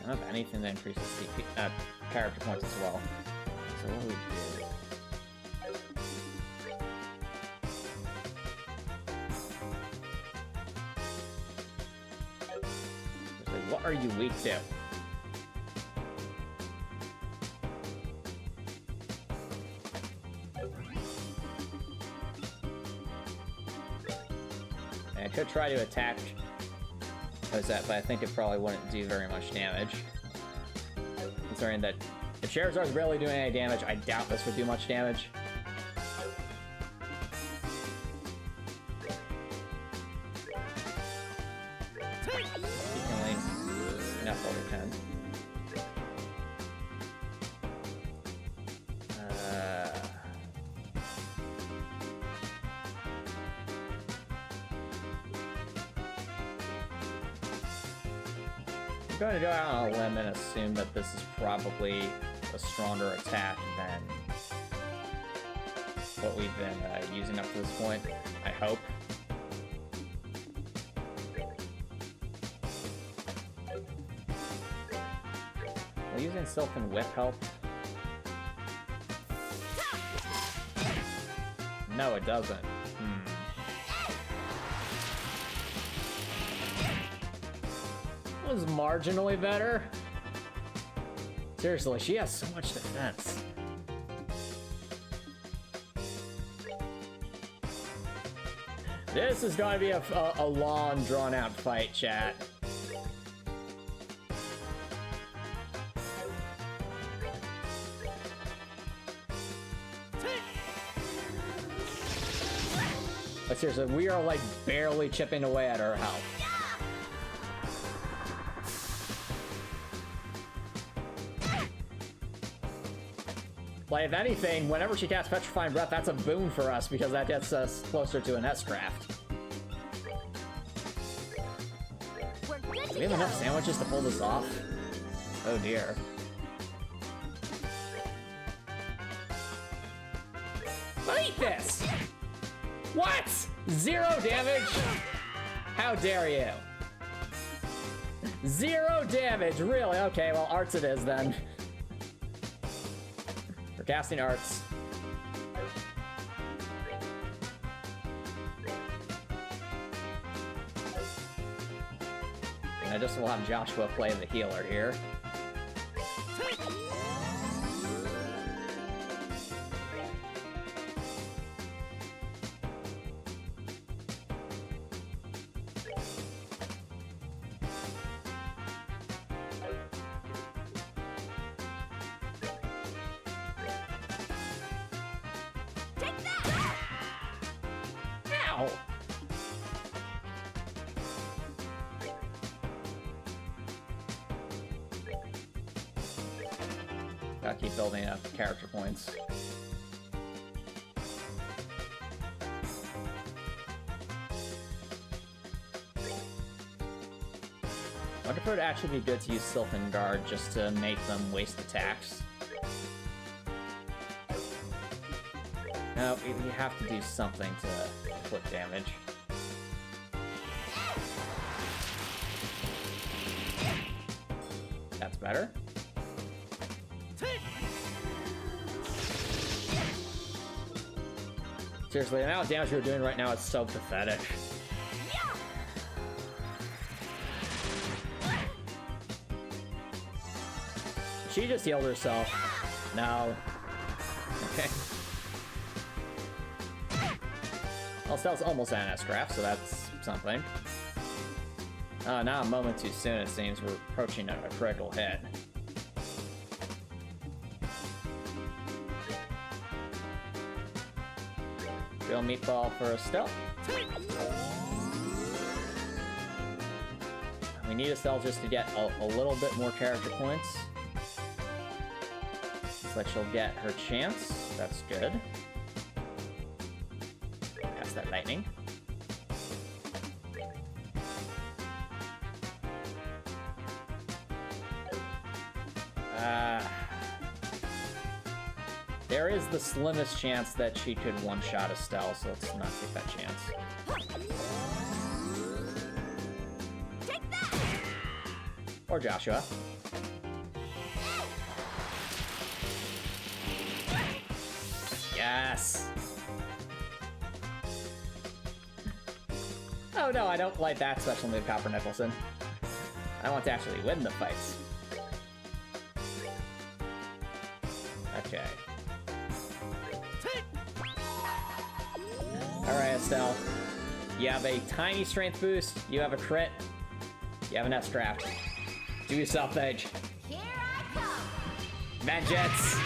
don't have anything that increases CP, character points as well. So what do we do? Like, what are you weak to? I could try to attack Cosette, but I think it probably wouldn't do very much damage. Considering that if Charizard's barely doing any damage, I doubt this would do much damage. Healing enough over 10. I'm going to go out on a limb and assume that this is probably a stronger attack than what we've been using up to this point. I hope. Will using Sylph and Whip help? No, it doesn't. Was marginally better. Seriously, she has so much defense. This is going to be a long, drawn-out fight, chat. But seriously, we are like barely chipping away at her health. Like, if anything, whenever she casts Petrifying Breath, that's a boon for us, because that gets us closer to an S-craft. We're good Do to we have go. enough sandwiches to pull this off? Oh dear. Eat this! What? 0 damage? How dare you? 0 damage, really? Okay, well, arts it is then. We're casting arts. And I just will have Joshua play the healer here. Take that! Ow! Gotta keep building up character points. I wonder if it would actually be good to use Silphin Guard just to make them waste attacks. No, we have to do something to inflict damage. That's better. Seriously, the amount of damage you're doing right now is so pathetic. She just healed herself. No. Okay. Well, Estelle's almost at an S-craft, so that's something. Now a moment too soon, it seems. We're approaching a critical hit. Real meatball for Estelle. We need Estelle just to get a little bit more character points. Looks like she'll get her chance. That's good. Pass that lightning. There is the slimmest chance that she could one-shot Estelle, so let's not take that chance. Take that! Or Joshua. Yes! Oh no, I don't like that special move, Copper Nicholson. I want to actually win the fights. Okay. Alright, Estelle. You have a tiny strength boost, you have a crit, you have an S-craft. Do something. Here I come! Vengeance!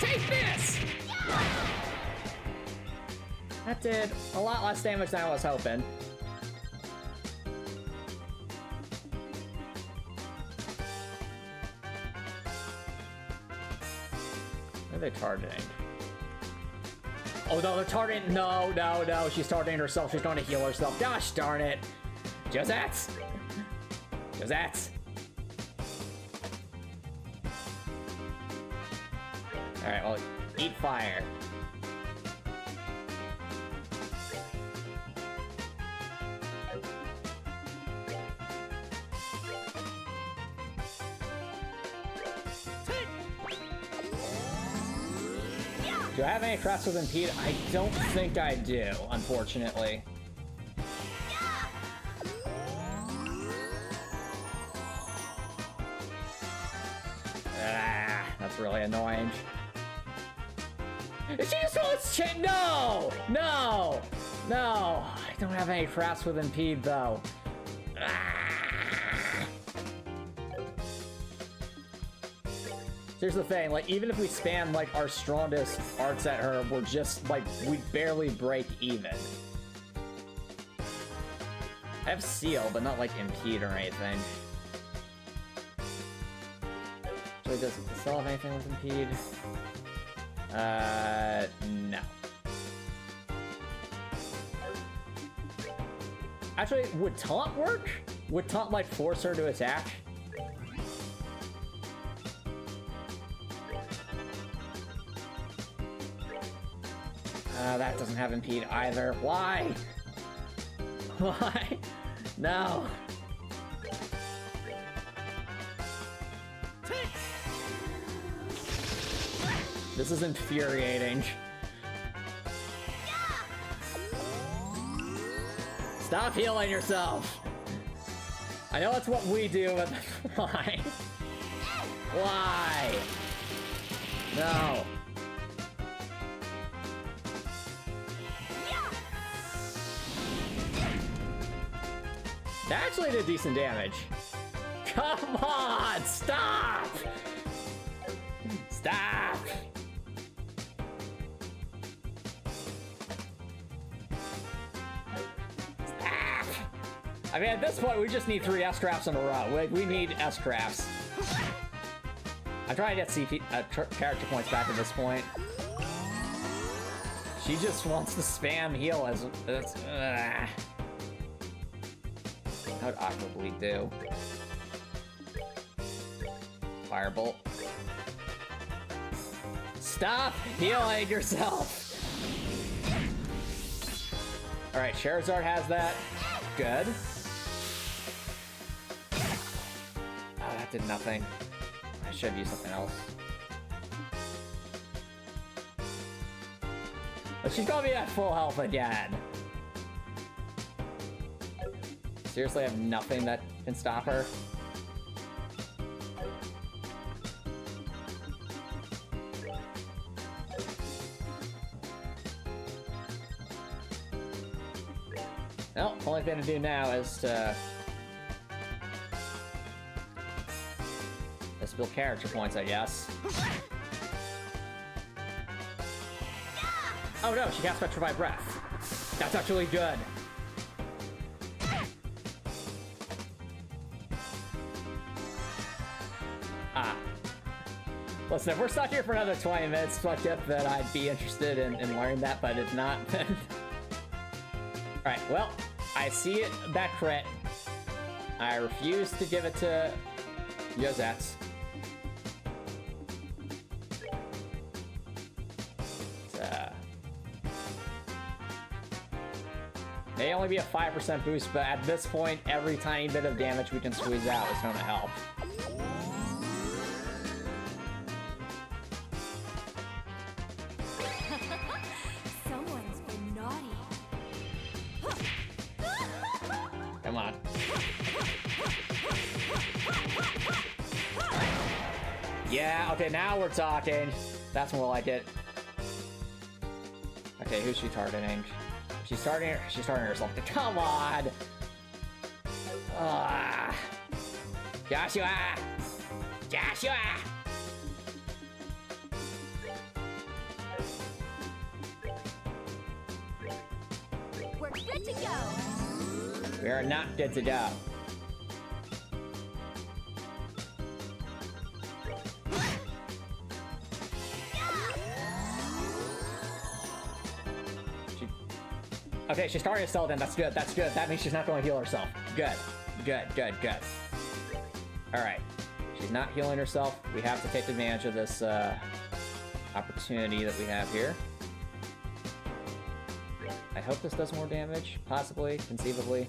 Take this! That did a lot less damage than I was hoping. What are they targeting? Oh no, they're targeting. No, no, no. She's targeting herself. She's going to heal herself. Gosh darn it. Josette! Josette! Alright, well, eat fire. Do I have any crafts with impede? I don't think I do, unfortunately. Ah, that's really annoying. She just wants to no! No! No! I don't have any crafts with impede, though. Ah. Here's the thing, like, even if we spam, like, our strongest arts at her, we're just, like, we barely break even. I have seal, but not, like, impede or anything. Actually, does it still have anything with impede? No. Actually, would taunt work? Would taunt, like, force her to attack? That doesn't have impede either. Why? Why? No. This is infuriating. Stop healing yourself! I know that's what we do, but why? Why? No. That actually did decent damage. Come on! Stop! Stop! Stop! I mean, at this point, we just need 3 S-Crafts in a row. We need S-Crafts. I'm trying to get CP, character points back at this point. She just wants to spam heal as... How'd Aqua Bleed do? Firebolt. Stop healing yourself! Alright, Charizard has that. Good. Oh, that did nothing. I should have used something else. But she's gonna be at full health again. Seriously, I have nothing that can stop her. Well, only thing to do now is to build character points, I guess. Oh no, she cast Petrify Breath. That's actually good. Listen, if we're stuck here for another 20 minutes, fuck it, then I'd be interested in learning that, but if not, then... Alright, well, I see it, that crit. I refuse to give it to Yozetz. May only be a 5% boost, but at this point, every tiny bit of damage we can squeeze out is going to help. Someone's been naughty. Come on. Yeah, okay, now we're talking. That's more like it. Okay, who's she targeting? She's targeting herself. Come on! Joshua! Joshua! We're good to go. We are not good to go. Okay, she's starting to sell then. That's good. That's good. That means she's not going to heal herself. Good. Good, good, good. Alright. She's not healing herself. We have to take advantage of this opportunity that we have here. I hope this does more damage. Possibly. Conceivably.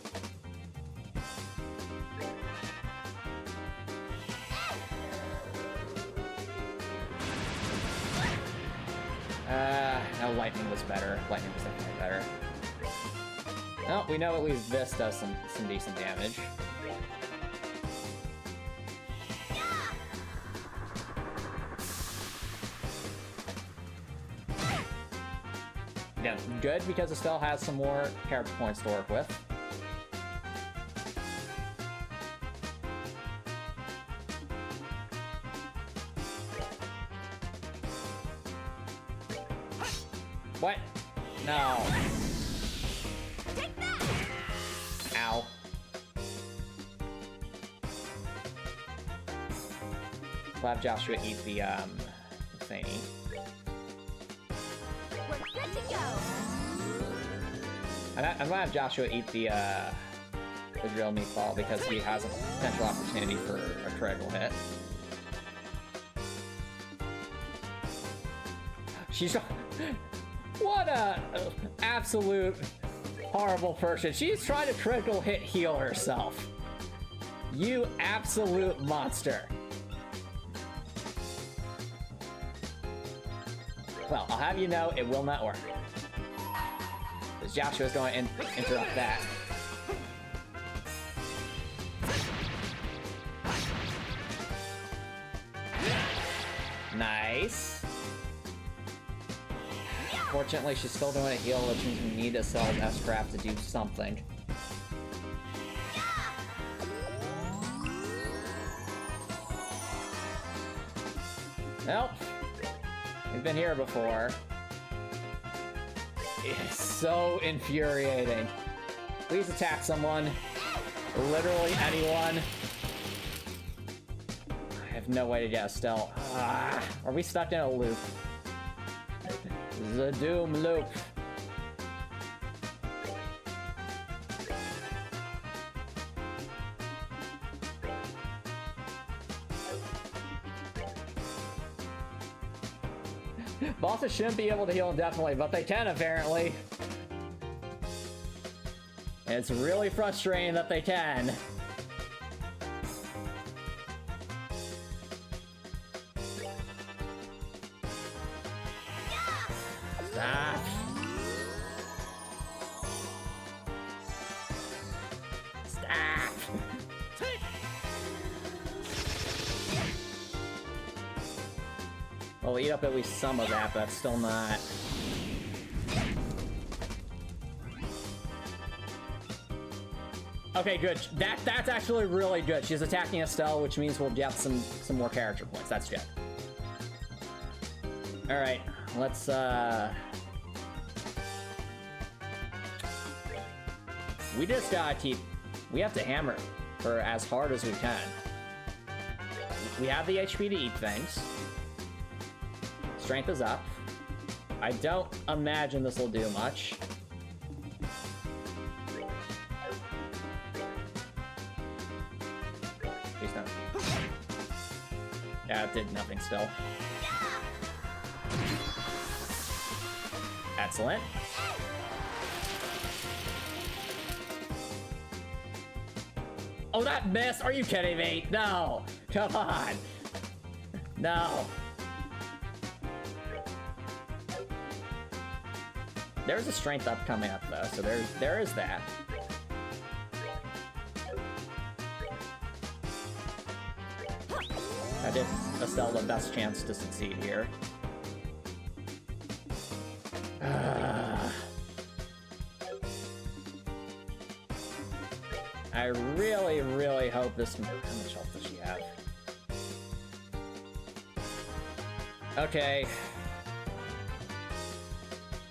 No, lightning was better. Lightning was definitely better. Well, we know at least this does some decent damage. Yeah, good because Estelle has some more character points to work with. What? No. Ow. We'll have Joshua eat the thingy. I'm gonna have Joshua eat the drill meatball because he has a potential opportunity for a critical hit. She's what a absolute horrible person. She's trying to critical hit heal herself. You absolute monster. Well, I'll have you know it will not work. Because Joshua's going to interrupt that. Nice. Fortunately, she's still doing a heal, which means we need to sell S-Craft to do something. Nope. We've been here before. It's so infuriating. Please attack someone. Literally anyone. I have no way to get Estelle. Are we stuck in a loop? This is a doom loop. Bosses shouldn't be able to heal indefinitely, but they can apparently. And it's really frustrating that they can. Stop. Stop. Well, eat up at least some of that, but still not. Okay, good. That's actually really good. She's attacking Estelle, which means we'll get some more character points. That's good. All right, let's we just gotta keep. We have to hammer for as hard as we can. We have the HP to eat things. Strength is up. I don't imagine this will do much. Please don't. Yeah, it did nothing still. Excellent. Oh, that missed? Are you kidding me? No! Come on! No! There's a strength up coming up though, so there is that. I did Estelle the best chance to succeed here. I really, really hope this... How much health does she have? Okay.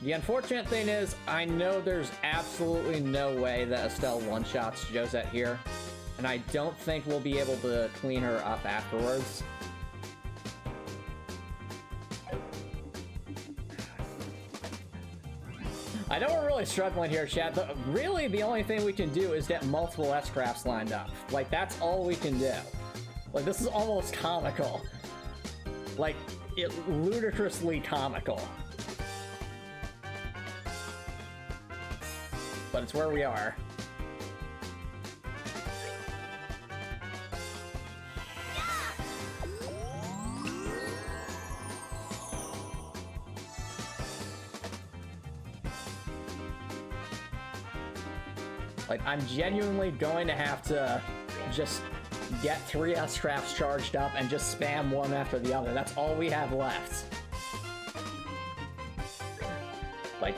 The unfortunate thing is, I know there's absolutely no way that Estelle one-shots Josette here, and I don't think we'll be able to clean her up afterwards. I know we're really struggling here, chat, but really the only thing we can do is get multiple S-Crafts lined up. Like, that's all we can do. Like, this is almost comical. Like, ludicrously comical. But it's where we are. Like, I'm genuinely going to have to just get 3 S-Crafts charged up and just spam one after the other. That's all we have left. Like,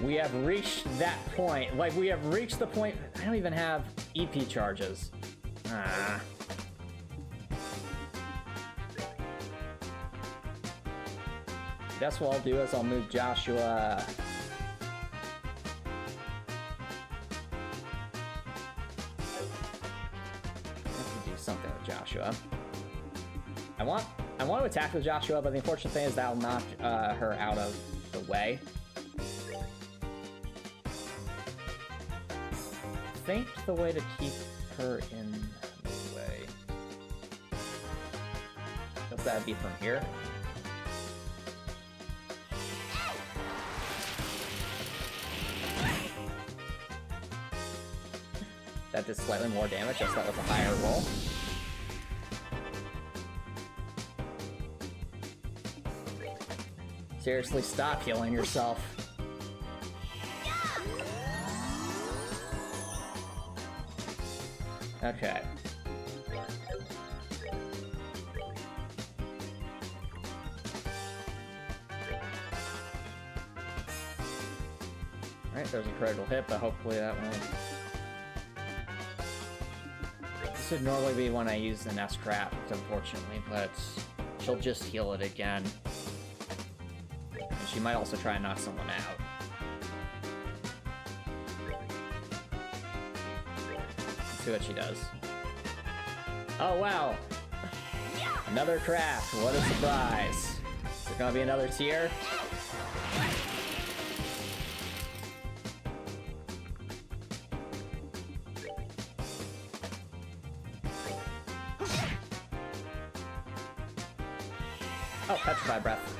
we have reached that point. Like, we have reached the point... I don't even have EP charges. Guess what I'll do is I'll move Joshua... something with Joshua. I want to attack with Joshua, but the unfortunate thing is that'll knock her out of the way. think the way to keep her in the way. Guess that'd be from here. That did slightly more damage, just that was a higher roll. Seriously, stop healing yourself. Okay. Alright, there's a critical hit, but hopefully that won't... This would normally be when I use the nest trap, unfortunately, but she'll just heal it again. And she might also try and knock someone out. Let's see what she does. Oh wow! Another craft, what a surprise! Is there gonna be another tier? Oh, Petrified Breath.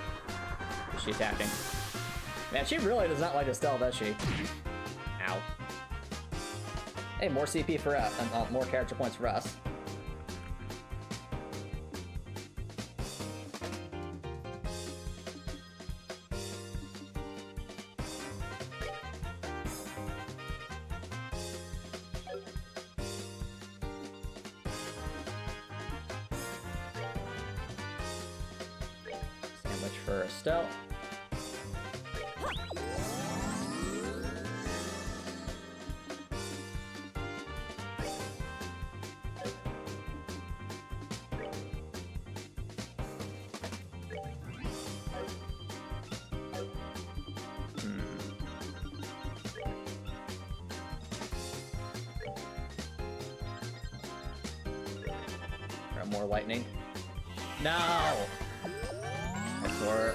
Is she attacking? Man, she really does not like Estelle, does she? Ow. Hey, more CP for us, and more character points for us. Sandwich for Estelle. More lightning. No! Or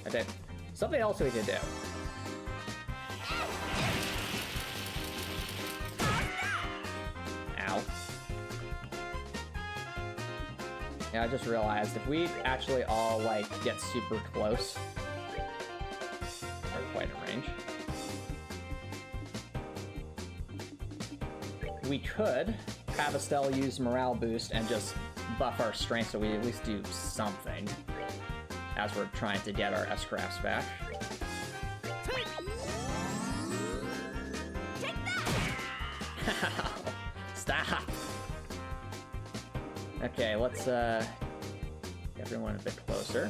okay. Something else we could do. Ow. Yeah, I just realized if we actually all, like, get super close, or quite a range, we could have Estelle use morale boost and just buff our strength so we at least do something as we're trying to get our S-crafts back. Stop! Okay, let's get everyone a bit closer.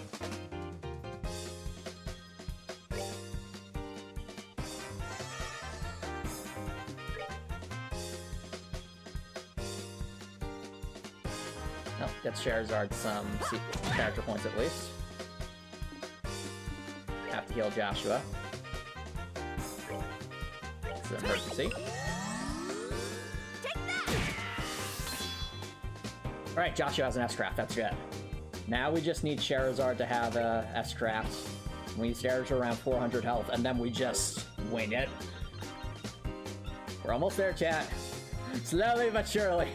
Oh, get Charizard some character points at least. Have to heal Joshua. It's an emergency. Alright, Joshua has an S-Craft, that's good. Now we just need Charizard to have a S-Craft. We need Charizard around 400 health, and then we just wing it. We're almost there, chat. Slowly but surely.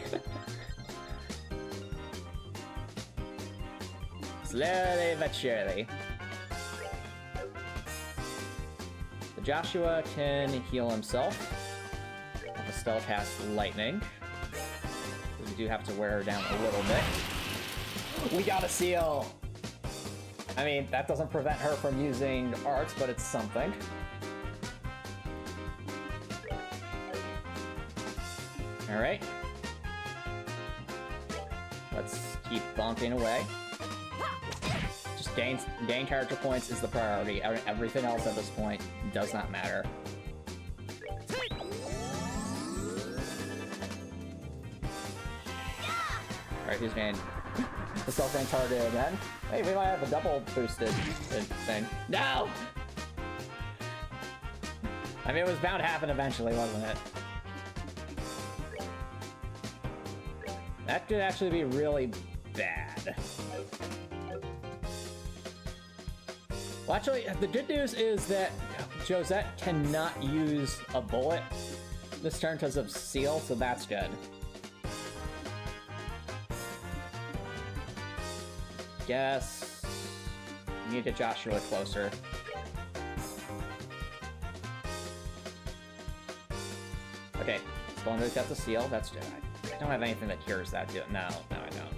Slowly but surely. So Joshua can heal himself. If Estelle casts Lightning. We do have to wear her down a little bit. We got a seal! I mean, that doesn't prevent her from using arts, but it's something. Alright. Let's keep bonking away. Just gain character points is the priority. Everything else at this point does not matter. Alright, who's getting the self-gain target again? Hey, we might have a double boosted thing. No! I mean, it was bound to happen eventually, wasn't it? That could actually be really bad. Well, actually, the good news is that Josette cannot use a bullet this turn because of Seal, so that's good. Guess we need to get Joshua closer. Okay, Splendor's got the Seal. That's good. I don't have anything that cures that, do it. No, I don't.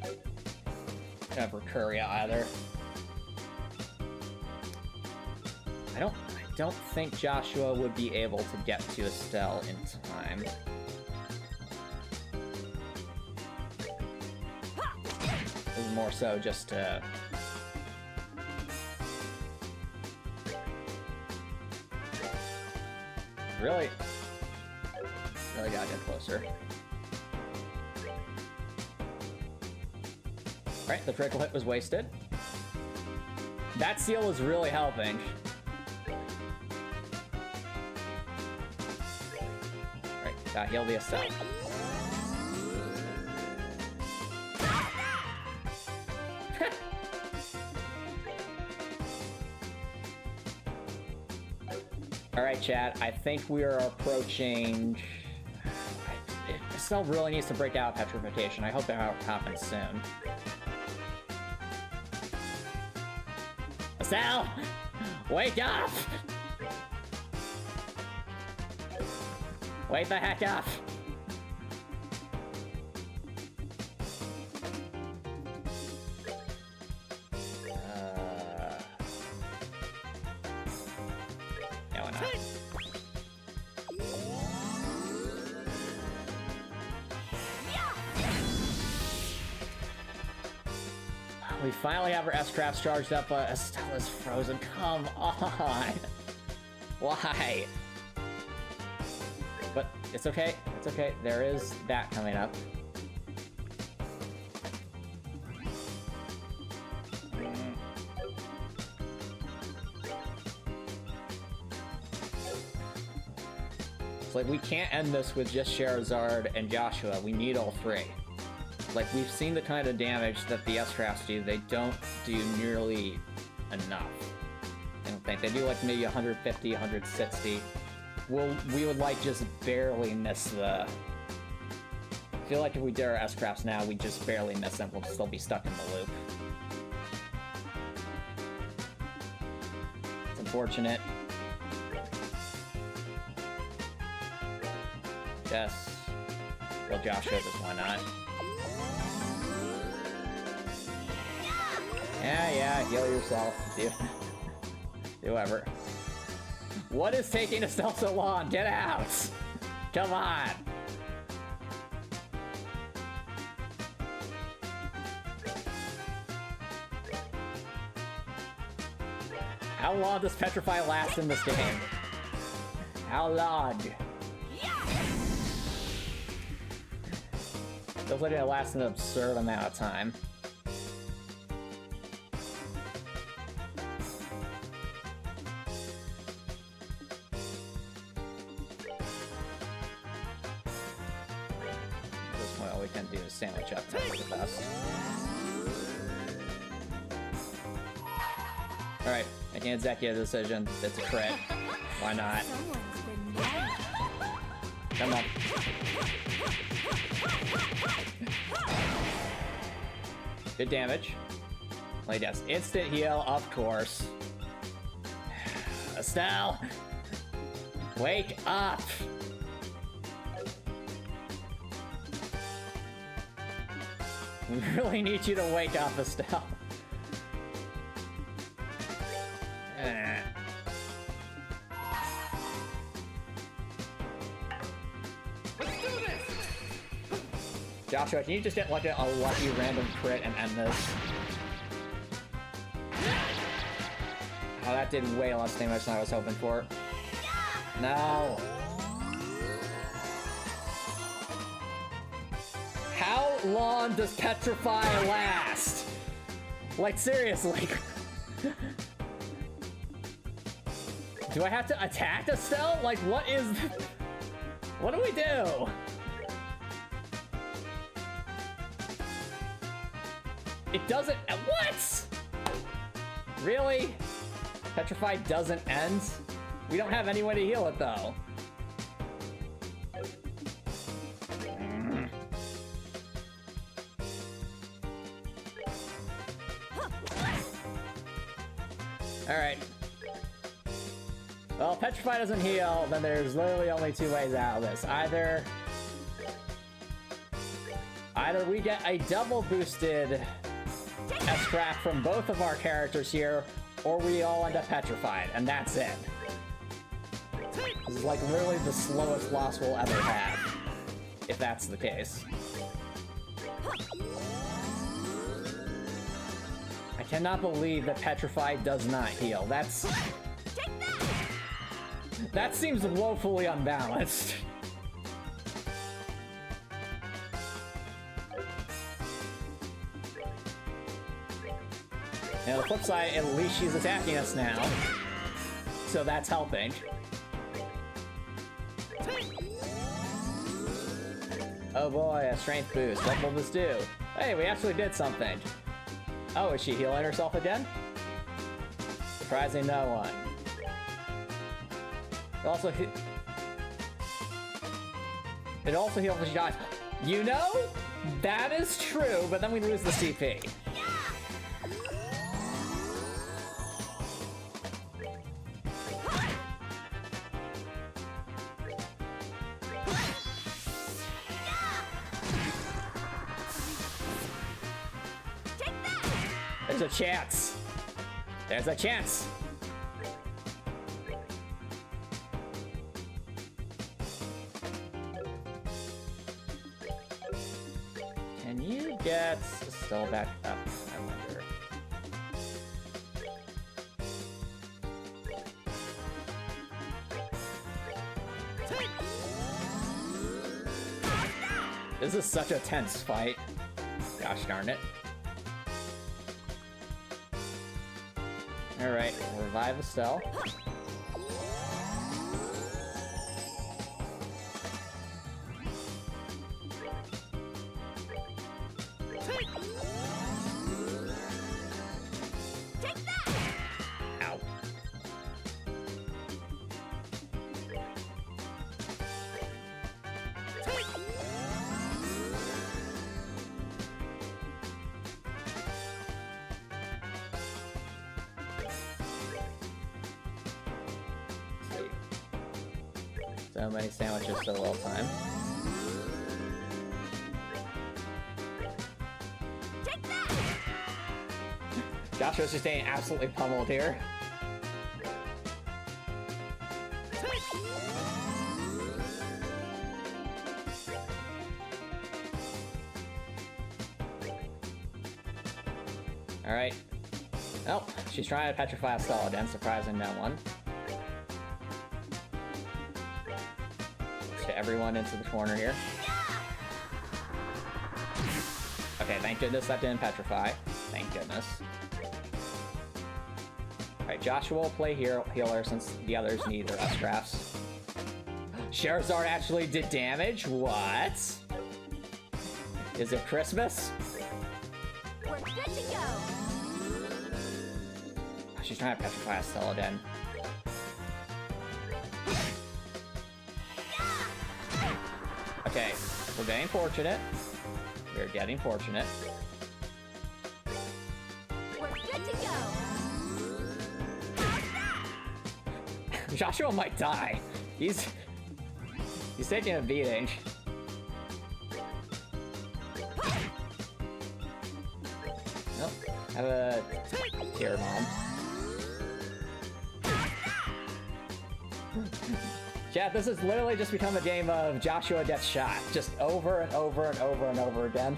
I don't have Recurria either. I don't think Joshua would be able to get to Estelle in time. This is more so just to... Really gotta get closer. Alright, the critical hit was wasted. That Seal was really helping. Alright, gotta heal the Estelle. Alright, chat, I think we are approaching... Estelle really needs to break out of petrification. I hope that happens soon. Estelle! Wake up! Wake the heck up! Yeah, why not? We finally have our S-Crafts charged up, but Estella's frozen. Come on! Why? But it's okay. It's okay. There is that coming up. It's like we can't end this with just Sherazard and Joshua. We need all three. Like, we've seen the kind of damage that the S-Crafts do. They don't do nearly enough. I don't think. They do, like, maybe 150, 160. We would, like, just barely miss the... I feel like if we did our S-Crafts now, we'd just barely miss them. We'll still be stuck in the loop. It's unfortunate. Yes. Kill Joshua, just why not? Yeah, heal yourself. Do whatever. What is taking Estelle so long? Get out! Come on! How long does Petrify last in this game? How long? Feels like it lasts an absurd amount of time. Sandwich up time for the best. Alright, making an executive decision. It's a crit. Why not? Come on. Good damage. Like, yes, instant heal, of course. Estelle! Wake up! We really need you to wake up, Estelle. Let's do this! Joshua, can you just get like a lucky random crit and end this? Oh, that did way less damage than I was hoping for. No! How long does Petrify last? Like, seriously. Do I have to attack Estelle? Like, what is... What do we do? It doesn't. What? Really? Petrified doesn't end? We don't have any way to heal it though. Alright. Well, Petrify doesn't heal, then there's literally only two ways out of this. Either we get a double boosted S-Craft from both of our characters here, or we all end up petrified, and that's it. This is like literally the slowest loss we'll ever have, if that's the case. I cannot believe that Petrified does not heal. That seems woefully unbalanced. Now, the flip side, at least she's attacking us now. So that's helping. Oh boy, a strength boost. What will this do? Hey, we actually did something. Oh, is she healing herself again? Surprising no one. It also heals when she dies. You know, that is true, but then we lose the CP. There's a chance. There's a chance. Can you get Estelle back up? I wonder. This is such a tense fight. Gosh darn it. Alright, we'll revive Estelle. Ow. So many sandwiches, so well timed. Joshua's just getting absolutely pummeled here. Alright. Oh, she's trying to petrify Estelle again, surprising no one. Everyone into the corner here. Okay, thank goodness that didn't petrify. Thank goodness. Alright, Joshua will play healer since the others need their S-Crafts. Sherazard actually did damage? What? Is it Christmas? We're good to go. She's trying to petrify Estelle again. Okay, we're getting fortunate. We're getting fortunate. We're good to go. Joshua might die. He's taking a beating. Nope. Have a tear bomb. Chat, this has literally just become a game of Joshua gets shot, just over and over and over and over again.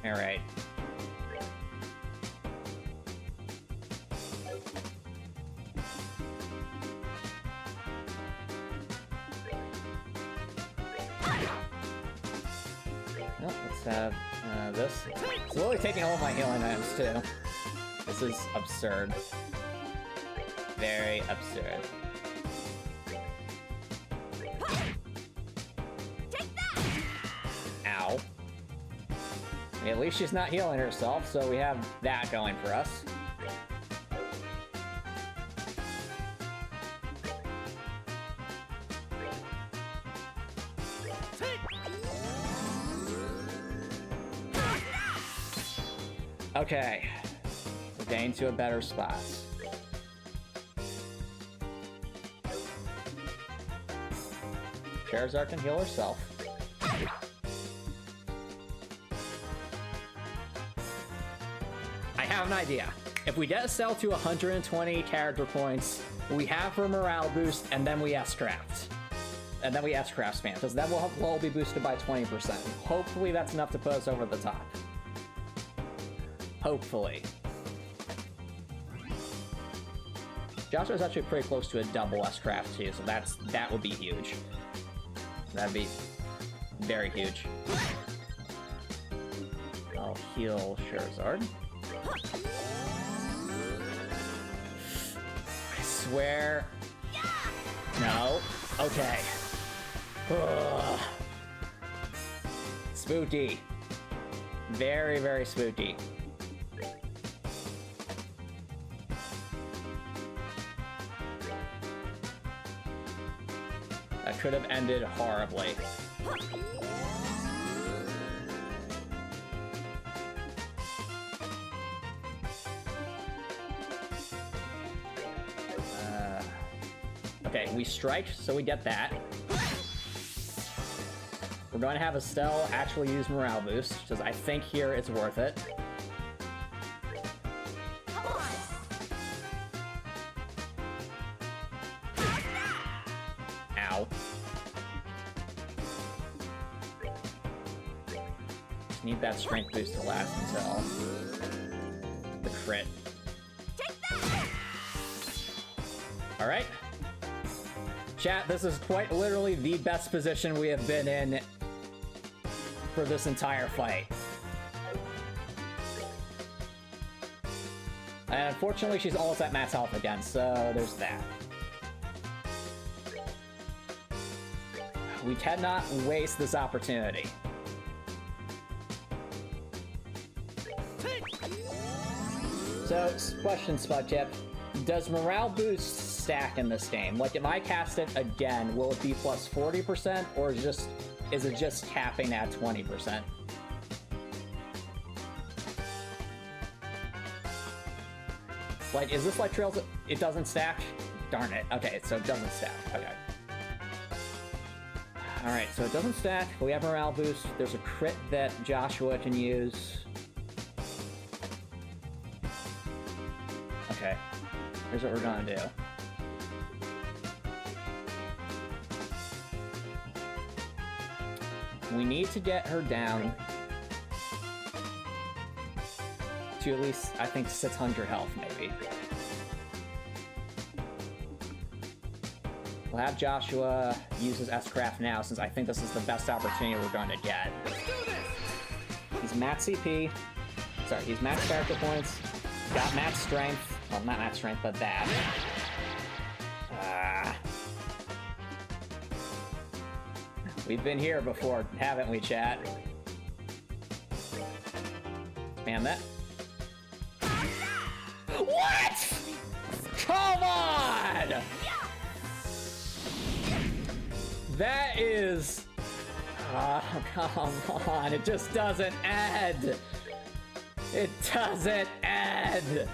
Alright. Well, let's have this. It's literally taking all of my healing items too. This is absurd. Very absurd. At least she's not healing herself, so we have that going for us. Okay, we're getting to a better spot. Charizard can heal herself. I have an idea. If we get Estelle to 120 character points, we have her morale boost, and then we S-craft. And then we S-craft spam, because then we'll be boosted by 20%. Hopefully that's enough to put us over the top. Hopefully. Joshua's actually pretty close to a double S-craft too, so that would be huge. That'd be very huge. I'll heal Charizard. I swear. No. Okay. Ugh. Spooky. Very, very spooky. That could have ended horribly. Okay, we strike, so we get that. We're going to have Estelle actually use Morale Boost, because I think here it's worth it. Ow. Just need that Strength boost to last until the crit. Alright. Chat, this is quite literally the best position we have been in for this entire fight. And unfortunately, she's almost at max health again, so there's that. We cannot waste this opportunity. So, question, Spudchip. Does Morale Boost stack in this game? Like, if I cast it again, will it be plus 40%, or is it just capping at 20%? Like, is this like Trails? It doesn't stack? Darn it. Okay, so it doesn't stack. Okay. Alright, so it doesn't stack. We have Morale Boost. There's a crit that Joshua can use. Okay. Here's what we're gonna do. We need to get her down to at least, I think, 600 health, maybe. We'll have Joshua use his S-Craft now, since I think this is the best opportunity we're going to get. He's max CP. Sorry, he's max character points. Got max strength. Well, not max strength, but that. We've been here before, haven't we, chat? Spam that. What?! Come on! That is... come on, it just doesn't end! It doesn't end!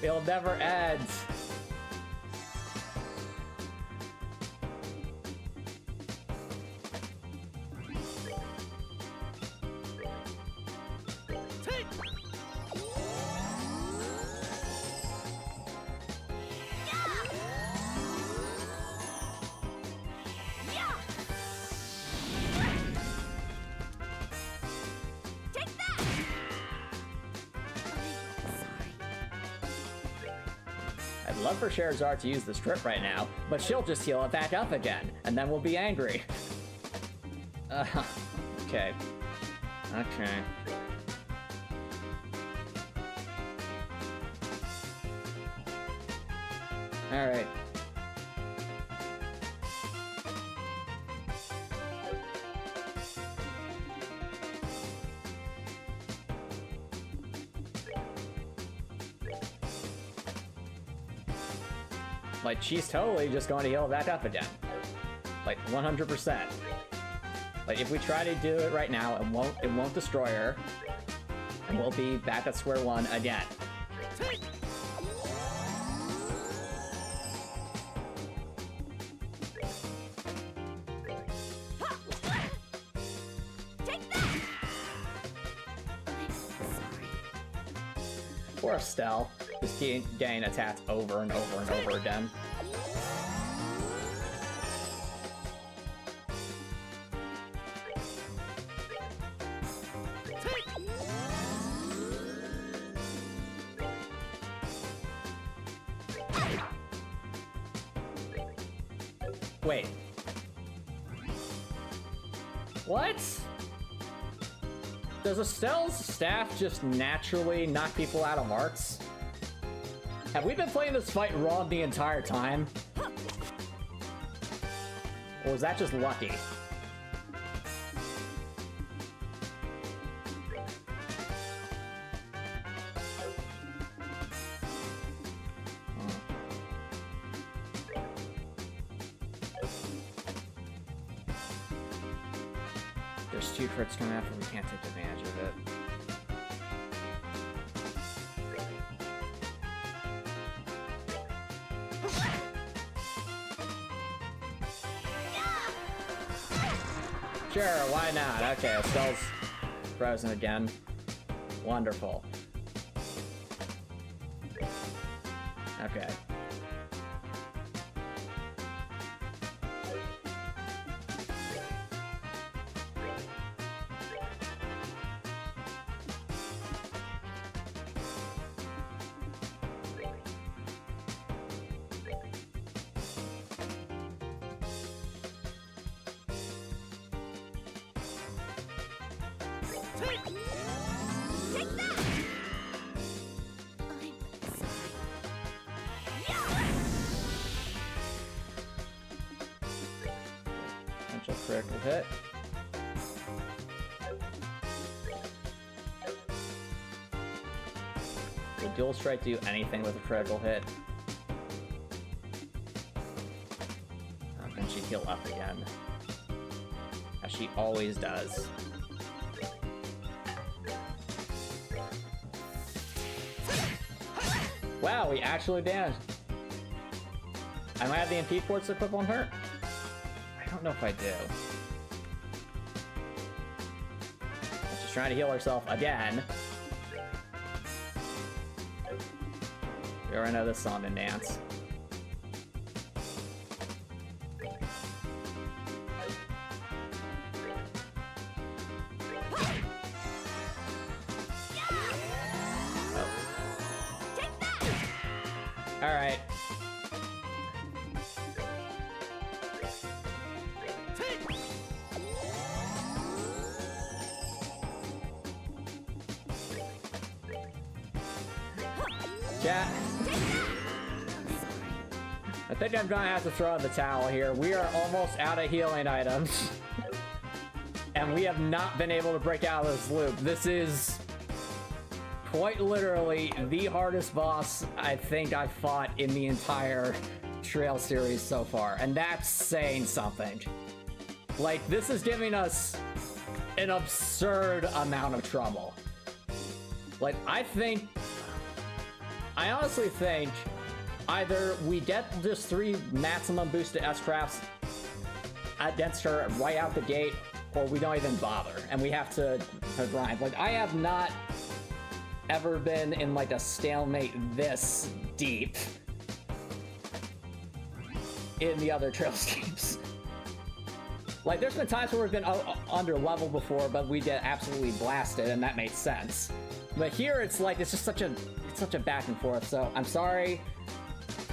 It'll never end. I'd love for Charizard to use the strip right now, but she'll just heal it back up again, and then we'll be angry. Okay. Okay. Alright. Like, she's totally just going to heal back up again. Like, 100%. Like, if we try to do it right now, it won't destroy her. And we'll be back at square one again. Poor Estelle, just getting attacked over and over and over again. Wait. What? Does Estelle's staff just naturally knock people out of marks? Have we been playing this fight wrong the entire time? Or was that just lucky? There's 2 crits coming after, we can't take advantage of it. Sure, why not? Okay, Estelle's frozen again. Wonderful. Okay. Potential critical hit. Will Dual Strike do anything with a critical hit? Then she'd heal up again. As she always does. Wow, we actually damaged. I might have the MP ports equipped on her? I don't know if I do. She's trying to heal herself again. We already know this song and dance. Alright. Chat. I think I'm gonna have to throw in the towel here. We are almost out of healing items. And we have not been able to break out of this loop. This is quite literally the hardest boss I think I've fought in the entire Trail series so far, and that's saying something. Like, this is giving us an absurd amount of trouble. Like, I honestly think either we get just 3 maximum boosted S-crafts against her right out the gate, or we don't even bother, and we have to grind. Like, I have not ever been in like a stalemate this deep in the other Trails games. Like, there's been times where we've been under level before, but we get absolutely blasted, and that made sense. But here, it's like, it's just such a back and forth, so I'm sorry.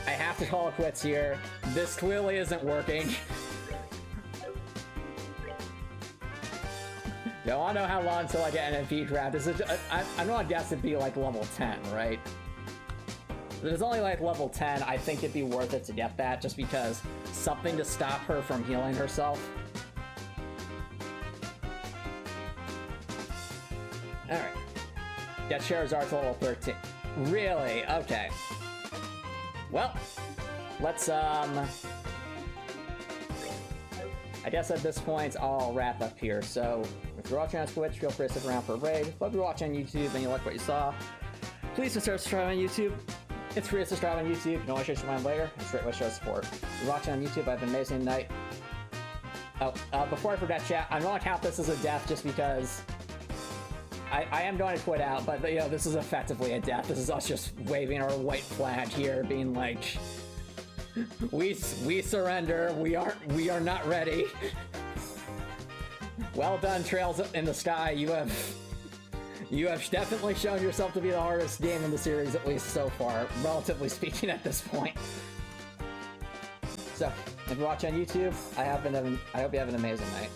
I have to call it quits here. This clearly isn't working. Don't want to know how long until I get an MP draft. I'm gonna guess it'd be like level 10, right? If it's only like level 10, I think it'd be worth it to get that, just because something to stop her from healing herself. Alright. Get Charizard's level 13. Really? Okay. Well, let's I guess at this point I'll wrap up here. So if you're watching on Twitch, feel free to stick around for a raid. But if you're watching on YouTube and you like what you saw, please consider subscribing on YouTube. It's free to subscribe on YouTube. You can always change your mind later. It's a great way to show support. If you're watching on YouTube, have an amazing night. Oh, before I forget, chat, I'm going to count this as a death just because I am going to quit out, but you know, this is effectively a death. This is us just waving our white flag here, being like, we surrender. We are not ready. Well done, Trails in the Sky. You have definitely shown yourself to be the hardest game in the series, at least so far, relatively speaking at this point. So, if you watch on YouTube, I hope you have an amazing night.